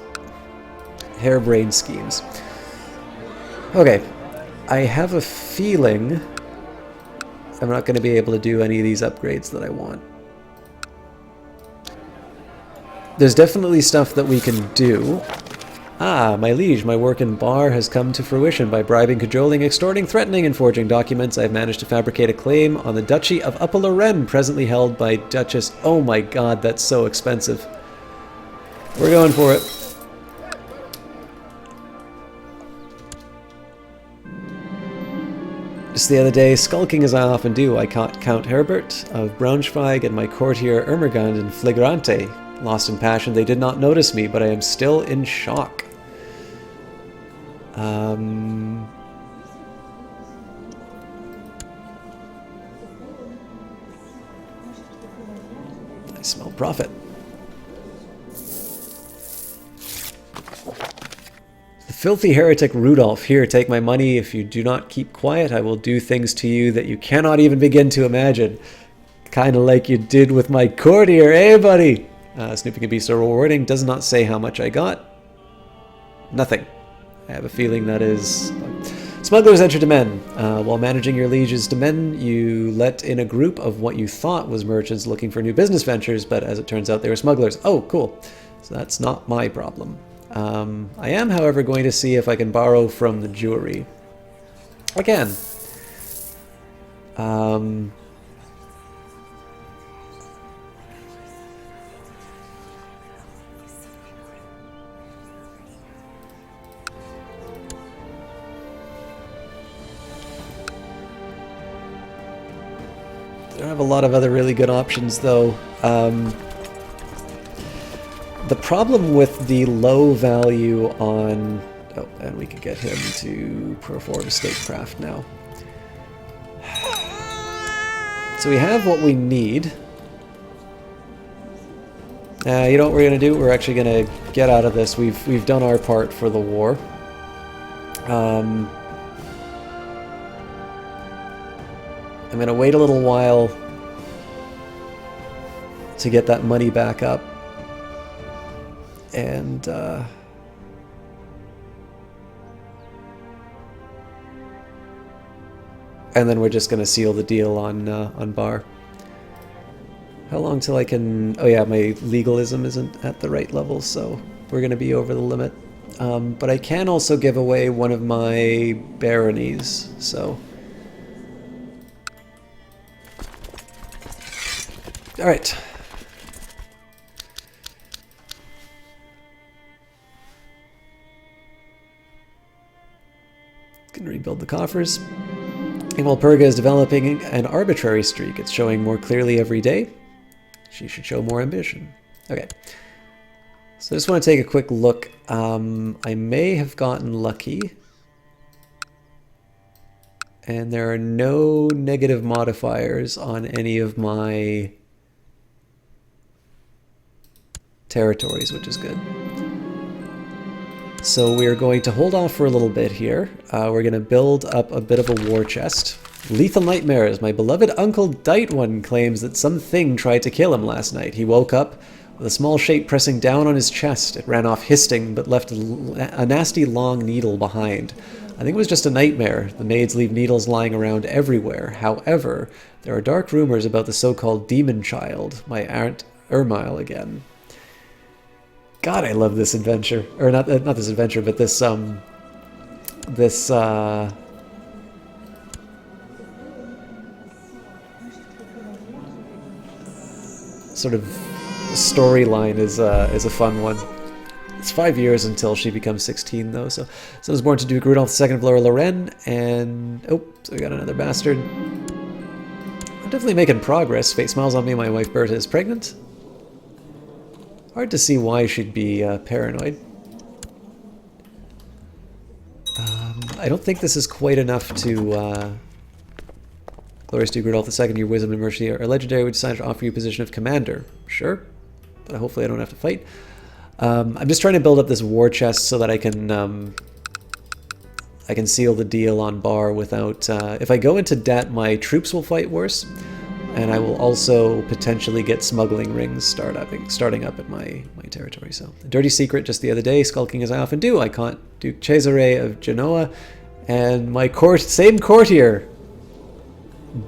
harebrained schemes. Okay, I have a feeling I'm not going to be able to do any of these upgrades that I want. There's definitely stuff that we can do. Ah, my liege, my work in Bar has come to fruition. By bribing, cajoling, extorting, threatening, and forging documents, I've managed to fabricate a claim on the Duchy of Upper Lorraine, presently held by Duchess... Oh my god, that's so expensive. We're going for it. Just the other day, skulking as I often do, I caught Count Herbert of Braunschweig and my courtier Ermengund in flagrante. Lost in passion, they did not notice me, but I am still in shock. I smell profit. The filthy heretic Rudolph, here, take my money. If you do not keep quiet, I will do things to you that you cannot even begin to imagine. Kind of like you did with my courtier, eh, buddy? Snooping can be so rewarding. Does not say how much I got. Nothing. I have a feeling that is... Smugglers enter Domain. While managing your liege's domain, you let in a group of what you thought was merchants looking for new business ventures, but as it turns out, they were smugglers. Oh, cool. So that's not my problem. I am, however, going to see if I can borrow from the Jewry. I can. I don't have a lot of other really good options, though. The problem with the low value on... Oh, and we could get him to perform statecraft now. So we have what we need. You know what we're going to do? We're actually going to get out of this. We've done our part for the war. I'm going to wait a little while to get that money back up. And then we're just going to seal the deal on Bar. How long till I can... Oh yeah, my legalism isn't at the right level, so we're going to be over the limit. But I can also give away one of my baronies, so... Alright. Can rebuild the coffers. And while Purga is developing an arbitrary streak, it's showing more clearly every day. She should show more ambition. Okay. So I just want to take a quick look. I may have gotten lucky. And there are no negative modifiers on any of my territories, which is good. So we're going to hold off for a little bit here. We're going to build up a bit of a war chest. Lethal nightmares. My beloved Uncle Dightone claims that something tried to kill him last night. He woke up with a small shape pressing down on his chest. It ran off hissing, but left a nasty long needle behind. I think it was just a nightmare. The maids leave needles lying around everywhere. However, there are dark rumors about the so-called demon child, my Aunt Ermile again. God, I love this adventure. Or not this adventure, but this, sort of storyline is a fun one. It's 5 years until she becomes 16, though. So I was born to Duke Rudolph II of Lower Lorraine, and oh, so we got another bastard. I'm definitely making progress. Fate smiles on me. My wife Berta is pregnant. Hard to see why she'd be paranoid. I don't think this is quite enough to. Glorious Duke Rudolph II, your wisdom and mercy are legendary. We decided to offer you a position of commander. Sure, but hopefully I don't have to fight. I'm just trying to build up this war chest so that I can seal the deal on Bar without... if I go into debt, my troops will fight worse, and I will also potentially get smuggling rings starting up at my territory. So, a dirty secret just the other day, skulking as I often do, I caught Duke Cesare of Genoa, and my same courtier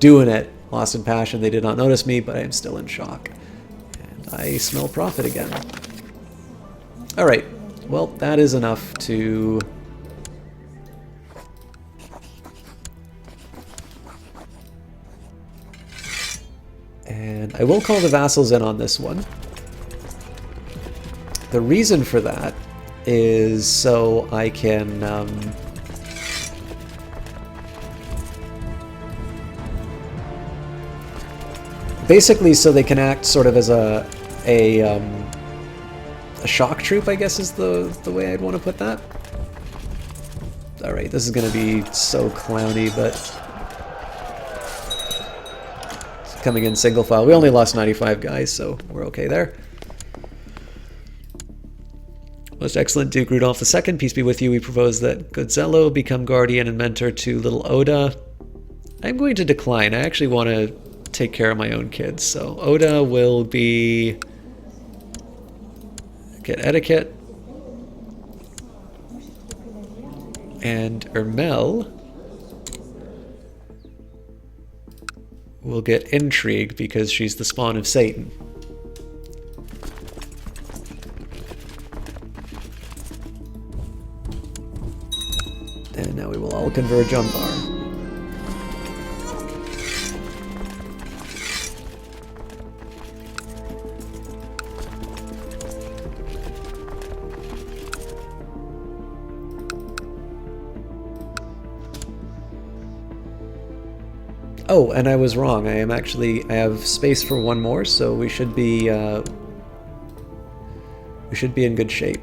doing it. Lost in passion, they did not notice me, but I am still in shock. And I smell profit again. Alright, well, that is enough to... And I will call the vassals in on this one. The reason for that is so I can... basically so they can act sort of as a shock troop, I guess is the way I'd want to put that. Alright, this is going to be so clowny, but... it's coming in single file. We only lost 95 guys, so we're okay there. Most excellent Duke Rudolph II, peace be with you. We propose that Godzello become guardian and mentor to little Oda. I'm going to decline. I actually want to take care of my own kids, so Oda will be... get etiquette, and Ermel will get intrigue because she's the spawn of Satan. And now we will all converge on Bar. Oh, and I was wrong. I have space for one more, so we should be in good shape.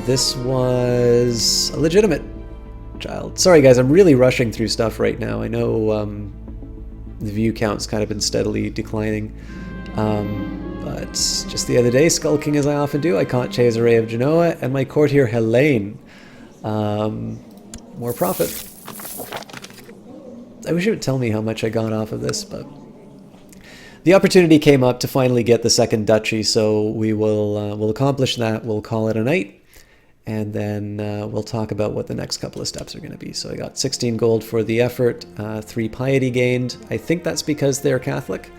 This was a legitimate child. Sorry guys, I'm really rushing through stuff right now. I know the view count's kind of been steadily declining. But just the other day, skulking as I often do, I caught Cesare of Genoa and my courtier Helene. More profit. I wish it would tell me how much I got off of this, but the opportunity came up to finally get the second duchy, so we will we'll accomplish that. We'll call it a night, and then we'll talk about what the next couple of steps are going to be. So I got 16 gold for the effort, 3 piety gained. I think that's because they're Catholic.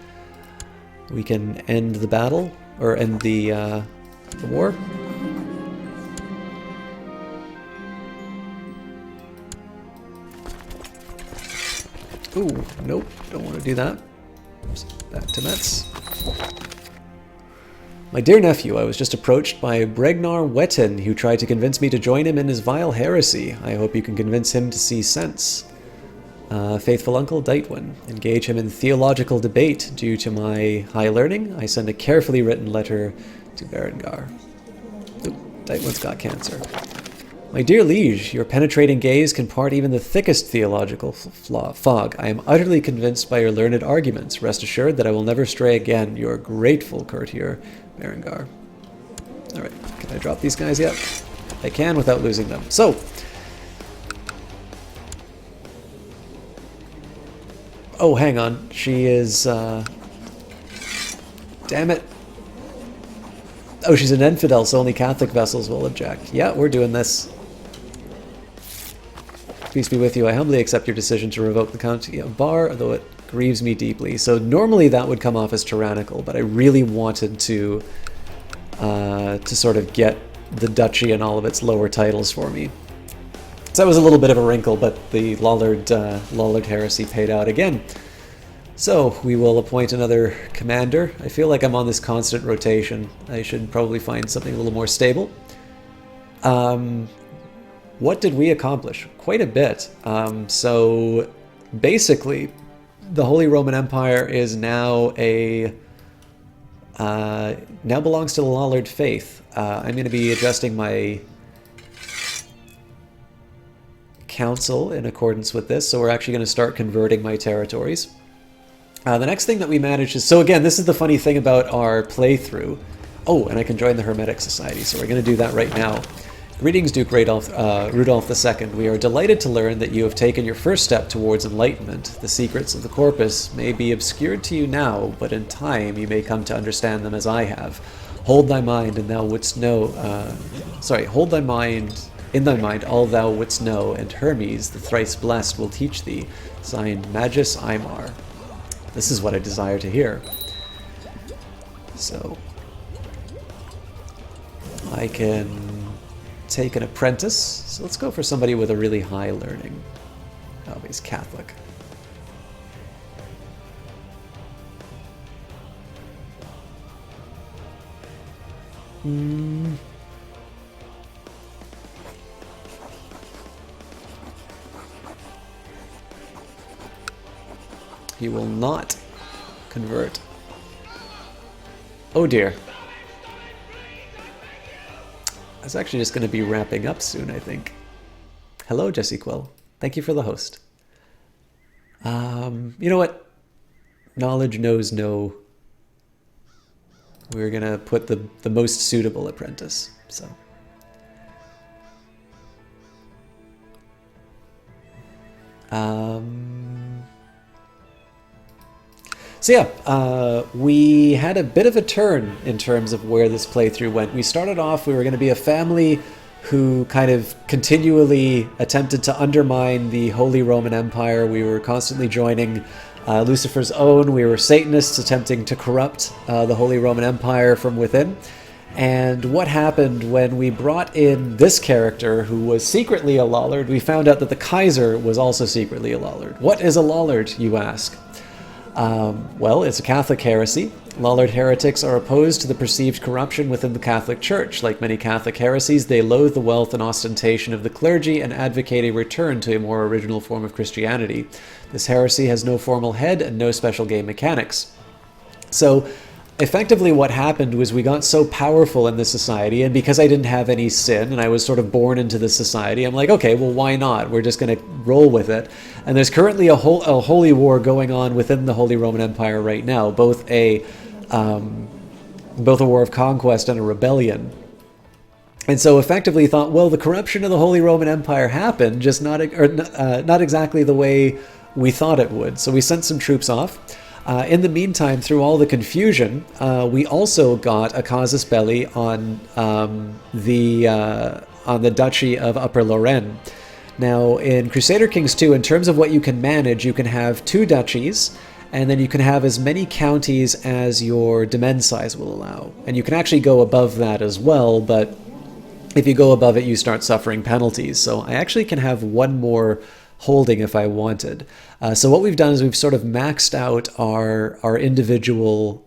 We can end the battle, or end the war. Ooh, nope, don't want to do that. Back to Metz. My dear nephew, I was just approached by Bregnar Wettin, who tried to convince me to join him in his vile heresy. I hope you can convince him to see sense. Faithful uncle Dightone, engage him in theological debate. Due to my high learning, I send a carefully written letter to Berengar. Ooh, Dightwone's got cancer. My dear liege, your penetrating gaze can part even the thickest theological fog. I am utterly convinced by your learned arguments. Rest assured that I will never stray again. Your grateful courtier, Berengar. Alright, can I drop these guys yet? I can without losing them. So, oh, hang on. She is, damn it. Oh, she's an infidel, so only Catholic vessels will object. Yeah, we're doing this. Peace be with you. I humbly accept your decision to revoke the County of Bar, though it grieves me deeply. So normally that would come off as tyrannical, but I really wanted to sort of get the duchy and all of its lower titles for me. So that was a little bit of a wrinkle, but the Lollard heresy paid out again. So we will appoint another commander. I feel like I'm on this constant rotation. I should probably find something a little more stable. What did we accomplish? Quite a bit. So basically, the Holy Roman Empire is now now belongs to the Lollard faith. I'm going to be adjusting my council in accordance with this, so we're actually going to start converting my territories. The next thing that we managed is, so again, this is the funny thing about our playthrough. Oh, and I can join the Hermetic Society, so we're going to do that right now. Greetings, Duke Rudolph II. We are delighted to learn that you have taken your first step towards enlightenment. The secrets of the Corpus may be obscured to you now, but in time you may come to understand them as I have. Hold thy mind, and thou wouldst know. Hold thy mind. In thy mind all thou wouldst know, and Hermes, the thrice blessed, will teach thee. Signed, Magus Aymar. This is what I desire to hear. So I can take an apprentice. So let's go for somebody with a really high learning. Oh, he's Catholic. He will not convert. Oh dear. It's actually just going to be wrapping up soon, I think. Hello, Jesse Quill. Thank you for the host. You know what? Knowledge knows no. We're going to put the most suitable apprentice. So yeah, we had a bit of a turn in terms of where this playthrough went. We started off, we were going to be a family who kind of continually attempted to undermine the Holy Roman Empire. We were constantly joining Lucifer's own. We were Satanists attempting to corrupt the Holy Roman Empire from within. And what happened when we brought in this character who was secretly a Lollard, we found out that the Kaiser was also secretly a Lollard. What is a Lollard, you ask? Well, it's a Catholic heresy. Lollard heretics are opposed to the perceived corruption within the Catholic Church. Like many Catholic heresies, they loathe the wealth and ostentation of the clergy and advocate a return to a more original form of Christianity. This heresy has no formal head and no special game mechanics. So, effectively what happened was we got so powerful in this society, and because I didn't have any sin and I was sort of born into this society, I'm like, okay, well, why not? We're just going to roll with it. And there's currently a holy war going on within the Holy Roman Empire right now, both a war of conquest and a rebellion. And so effectively thought, well, the corruption of the Holy Roman Empire happened, just not exactly the way we thought it would. So we sent some troops off. In the meantime, through all the confusion, we also got a casus belli on the Duchy of Upper Lorraine. Now, in Crusader Kings 2, in terms of what you can manage, you can have 2 duchies, and then you can have as many counties as your demesne size will allow. And you can actually go above that as well, but if you go above it, you start suffering penalties. So I actually can have one more holding if I wanted. So what we've done is we've sort of maxed out our individual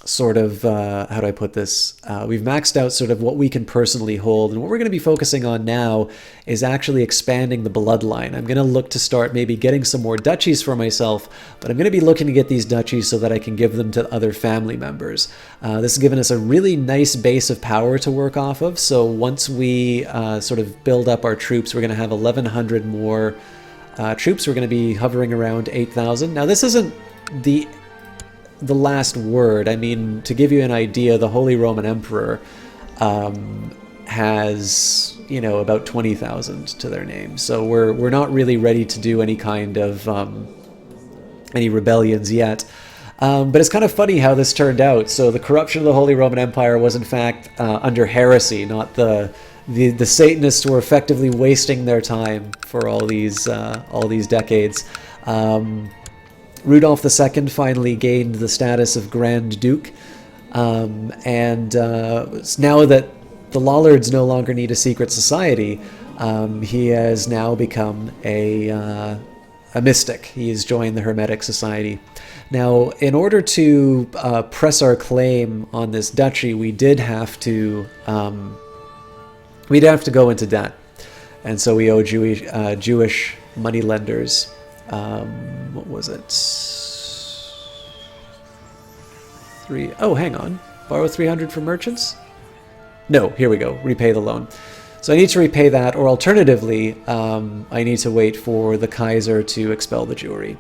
sort of, how do I put this? We've maxed out sort of what we can personally hold. And what we're going to be focusing on now is actually expanding the bloodline. I'm going to look to start maybe getting some more duchies for myself, but I'm going to be looking to get these duchies so that I can give them to other family members. This has given us a really nice base of power to work off of. So once we sort of build up our troops, we're going to have 1,100 more troops. We're going to be hovering around 8,000. Now this isn't the last word. I mean, to give you an idea, the Holy Roman Emperor has, you know, about 20,000 to their name. So we're not really ready to do any kind of any rebellions yet. But it's kind of funny how this turned out. So the corruption of the Holy Roman Empire was in fact under heresy, not the Satanists were effectively wasting their time for all these decades. Rudolph II finally gained the status of Grand Duke, and now that the Lollards no longer need a secret society, he has now become a mystic. He has joined the Hermetic Society. Now, in order to press our claim on this duchy, we did have to go into debt, and so we owe Jewish moneylenders. What was it? Oh, hang on. Borrow 300 from merchants? No, here we go. Repay the loan. So I need to repay that, or alternatively, I need to wait for the Kaiser to expel the Jewry.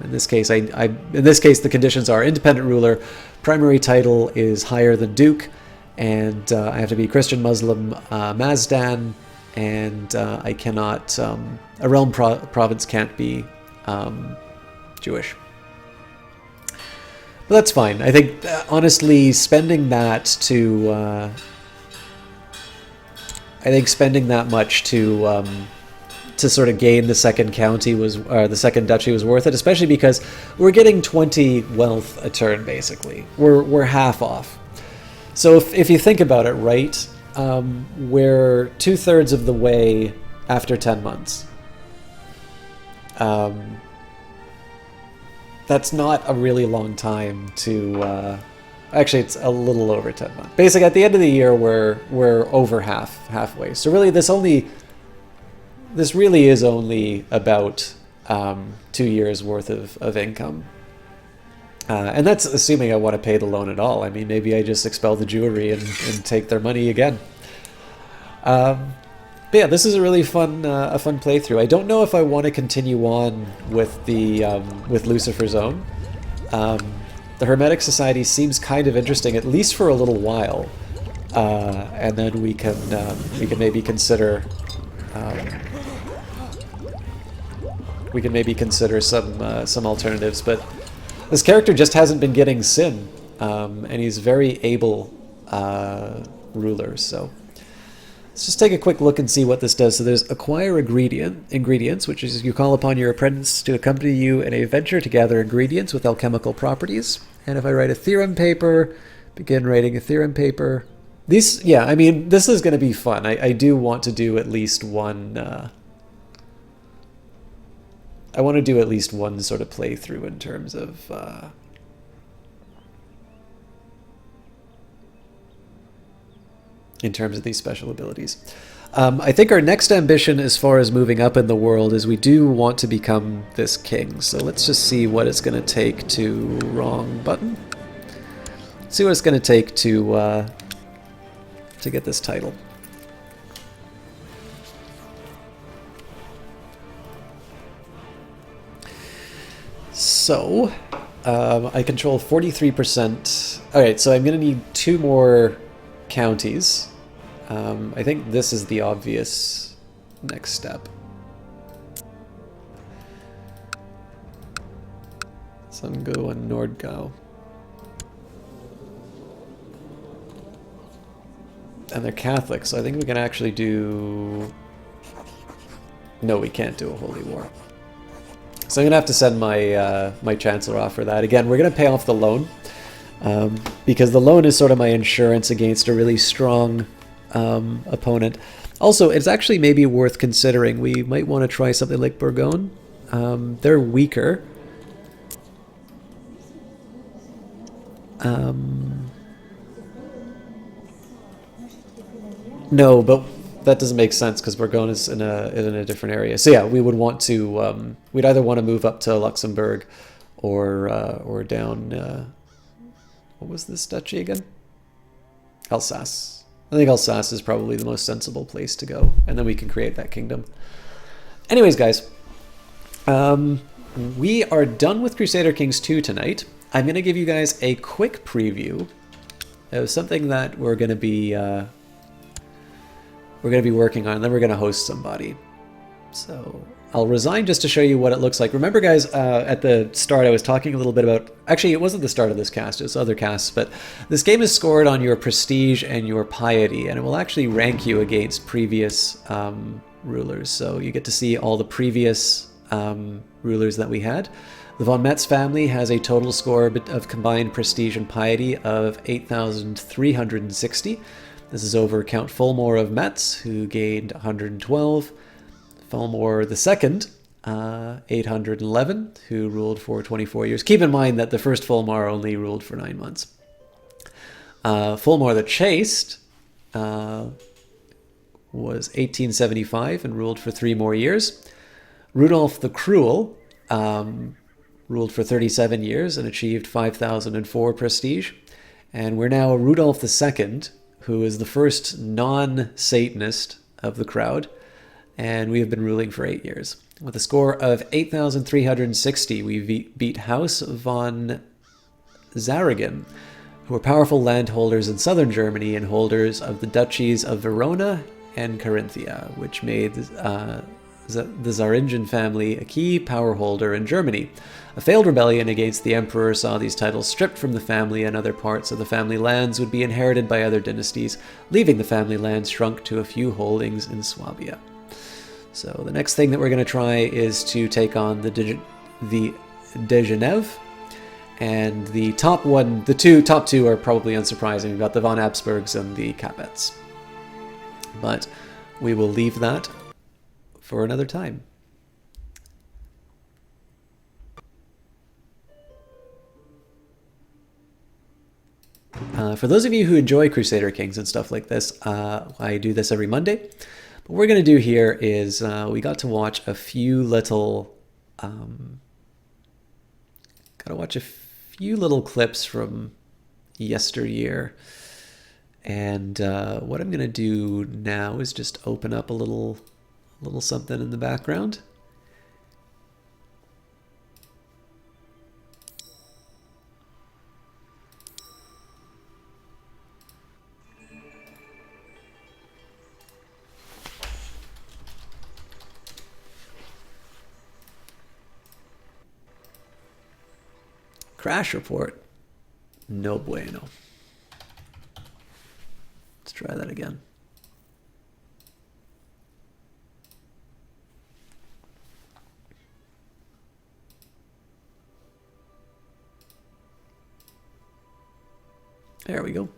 In this case, the conditions are independent ruler, primary title is higher than Duke, and I have to be Christian, Muslim, Mazdan, and I cannot. A realm province can't be Jewish. But that's fine. I think, honestly, spending that much to sort of gain the second county the second duchy was worth it, especially because we're getting 20 wealth a turn, basically. We're half off. So if you think about it, right, we're 2/3 of the way after 10 months. That's not a really long time to... actually, it's a little over 10 months. Basically, at the end of the year, we're over halfway. So really, this really is only about 2 years worth of income. And that's assuming I want to pay the loan at all. I mean, maybe I just expel the Jewry and take their money again. But yeah, this is a really fun playthrough. I don't know if I want to continue on with with Lucifer's Own. The Hermetic Society seems kind of interesting, at least for a little while, and then we can maybe consider some alternatives. But this character just hasn't been getting sin, and he's very able ruler. So let's just take a quick look and see what this does. So there's acquire ingredients, which is you call upon your apprentice to accompany you in a venture to gather ingredients with alchemical properties. And if I write a theorem paper, begin writing a theorem paper. Yeah, I mean, this is going to be fun. I do want to do at least one... I want to do at least one sort of playthrough in terms of... these special abilities. I think our next ambition as far as moving up in the world is we do want to become this king. So let's just see what it's going to take to... Wrong button. See what it's going to take to get this title. So, I control 43%. Alright, so I'm going to need 2 more counties. I think this is the obvious next step. Sungo and Nordgau. And they're Catholic, so I think we can actually do... No, we can't do a holy war. So I'm going to have to send my my Chancellor off for that. Again, we're going to pay off the loan, because the loan is sort of my insurance against a really strong opponent. Also, it's actually maybe worth considering. We might want to try something like Bourgogne. They're weaker. No, but that doesn't make sense because Bourgogne is in a different area. So yeah, we would want to. We'd either want to move up to Luxembourg, or down. What was this duchy again? Alsace. I think Alsace is probably the most sensible place to go, and then we can create that kingdom. Anyways, guys, we are done with Crusader Kings 2 tonight. I'm going to give you guys a quick preview of something that we're going to be we're going to be working on, and then we're going to host somebody. So I'll resign just to show you what it looks like. Remember, guys, at the start I was talking a little bit about... Actually, it wasn't the start of this cast, it was other casts, but this game is scored on your prestige and your piety, and it will actually rank you against previous rulers. So you get to see all the previous rulers that we had. The von Metz family has a total score of combined prestige and piety of 8,360. This is over Count Fulmore of Metz, who gained 112. Fulmore II, 811, who ruled for 24 years. Keep in mind that the first Fulmore only ruled for 9 months. Fulmore the Chaste was 1875 and ruled for 3 more years. Rudolph the Cruel ruled for 37 years and achieved 5,004 prestige. And we're now Rudolph II, who is the first non-Satanist of the crowd, and we have been ruling for 8 years. With a score of 8,360, we beat House von Zaragen, who are powerful landholders in southern Germany and holders of the duchies of Verona and Carinthia, which made the Zaringen family a key power holder in Germany. A failed rebellion against the emperor saw these titles stripped from the family, and other parts of the family lands would be inherited by other dynasties, leaving the family lands shrunk to a few holdings in Swabia. So the next thing that we're going to try is to take on the De Genève, and the top two are probably unsurprising. We've got the von Habsburgs and the Capets, but we will leave that for another time. For those of you who enjoy Crusader Kings and stuff like this, I do this every Monday. What we're going to do here is we got to watch a few little clips from yesteryear, and what I'm going to do now is just open up a little something in the background. Crash report. No bueno. Let's try that again. There we go.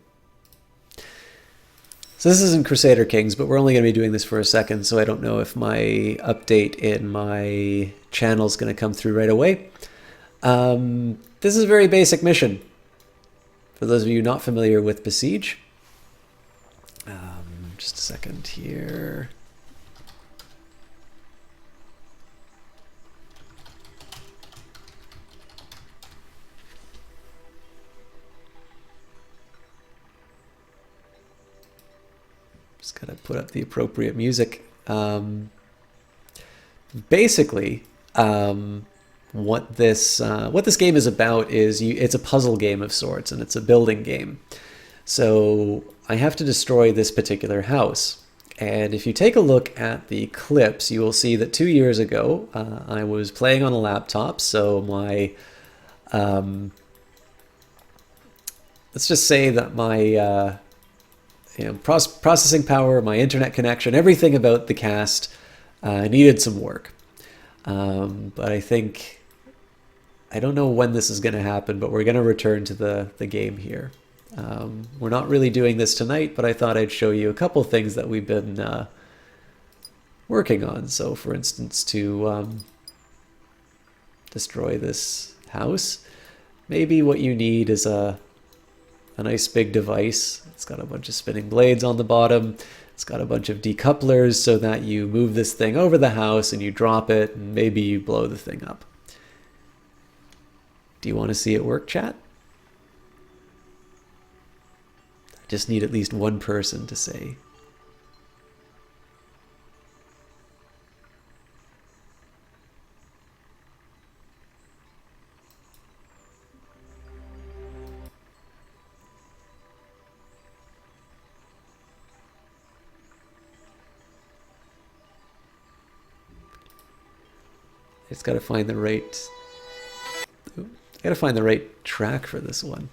So this isn't Crusader Kings, but we're only going to be doing this for a second, so I don't know if my update in my channel is going to come through right away. This is a very basic mission. For those of you not familiar with Besiege. Just a second here. Just gotta put up the appropriate music. Basically, what this game is about is it's a puzzle game of sorts, and it's a building game. So I have to destroy this particular house. And if you take a look at the clips, you will see that 2 years ago, I was playing on a laptop, so my, let's just say that my processing power, my internet connection, everything about the cast needed some work. But I don't know when this is going to happen, but we're going to return to the game here. We're not really doing this tonight, but I thought I'd show you a couple things that we've been working on. So, for instance, to destroy this house, maybe what you need is a nice big device. It's got a bunch of spinning blades on the bottom. It's got a bunch of decouplers so that you move this thing over the house and you drop it, and maybe you blow the thing up. Do you want to see it work, chat? I just need at least one person to say. Just gotta find the right... I gotta find the right track for this one.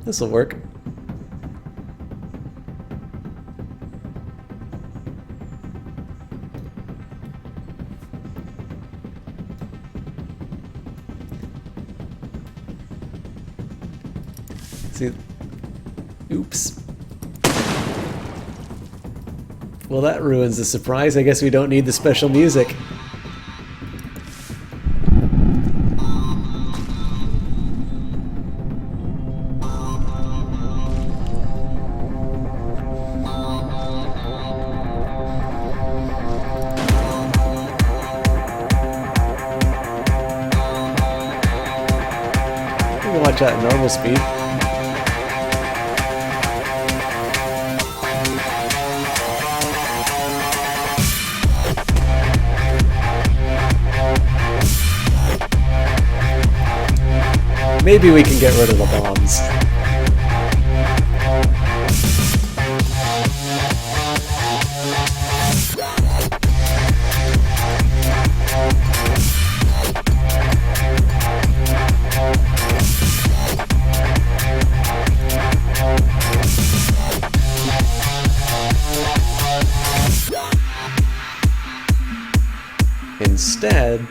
This'll work. See, oops. Well, that ruins the surprise. I guess we don't need the special music. You can watch that at normal speed. Maybe we can get rid of the bombs. Instead,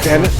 damn it.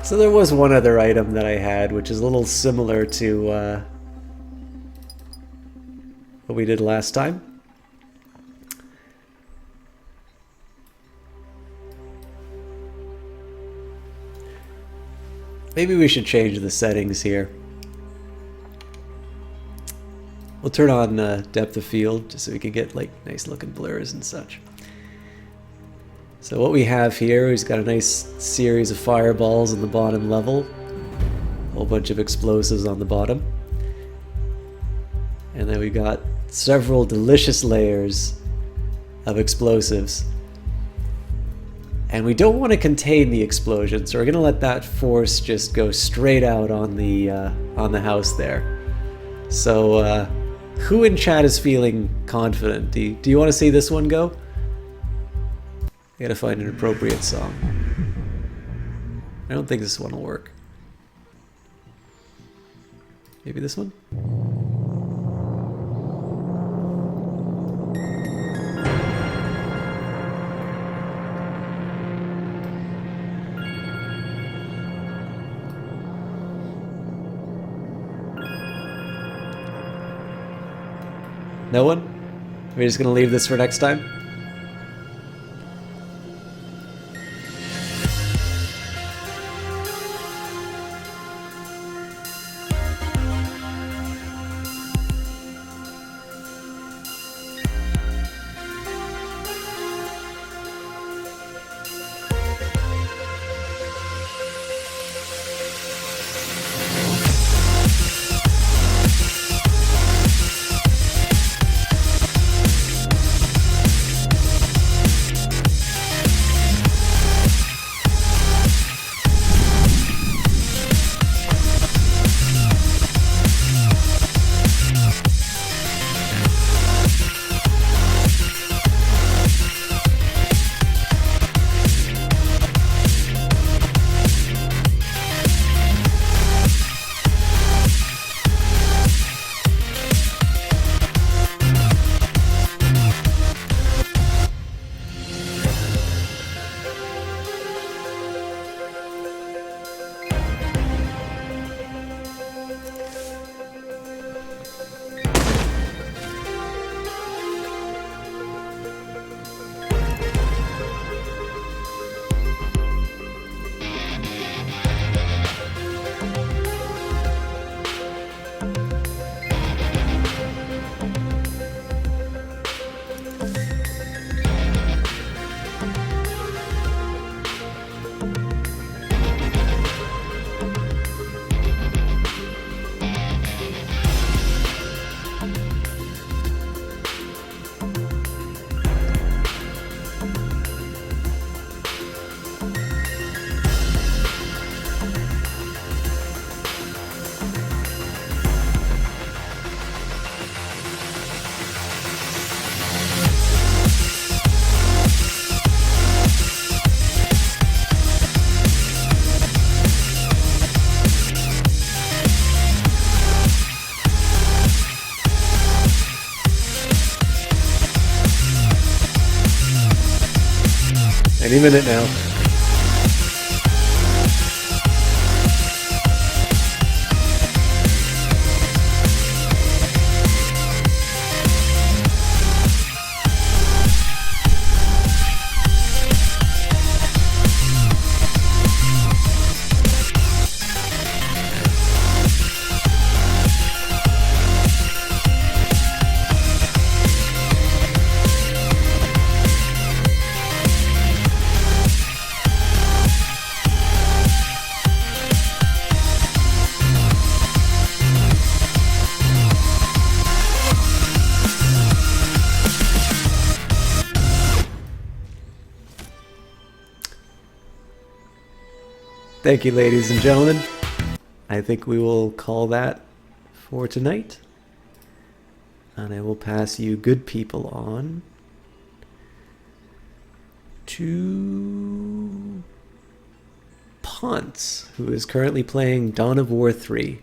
So there was one other item that I had, which is a little similar to what we did last time. Maybe we should change the settings here. We'll turn on depth of field just so we can get like nice looking blurs and such. So what we have here, we've got a nice series of fireballs on the bottom level, a whole bunch of explosives on the bottom, and then we've got several delicious layers of explosives. And we don't want to contain the explosion, so we're going to let that force just go straight out on the house there. So who in chat is feeling confident? Do you want to see this one go? I gotta find an appropriate song. I don't think this one will work. Maybe this one? No one? We're just gonna leave this for next time? Any minute now. Thank you, ladies and gentlemen. I think we will call that for tonight. And I will pass you good people on to Ponce, who is currently playing Dawn of War 3.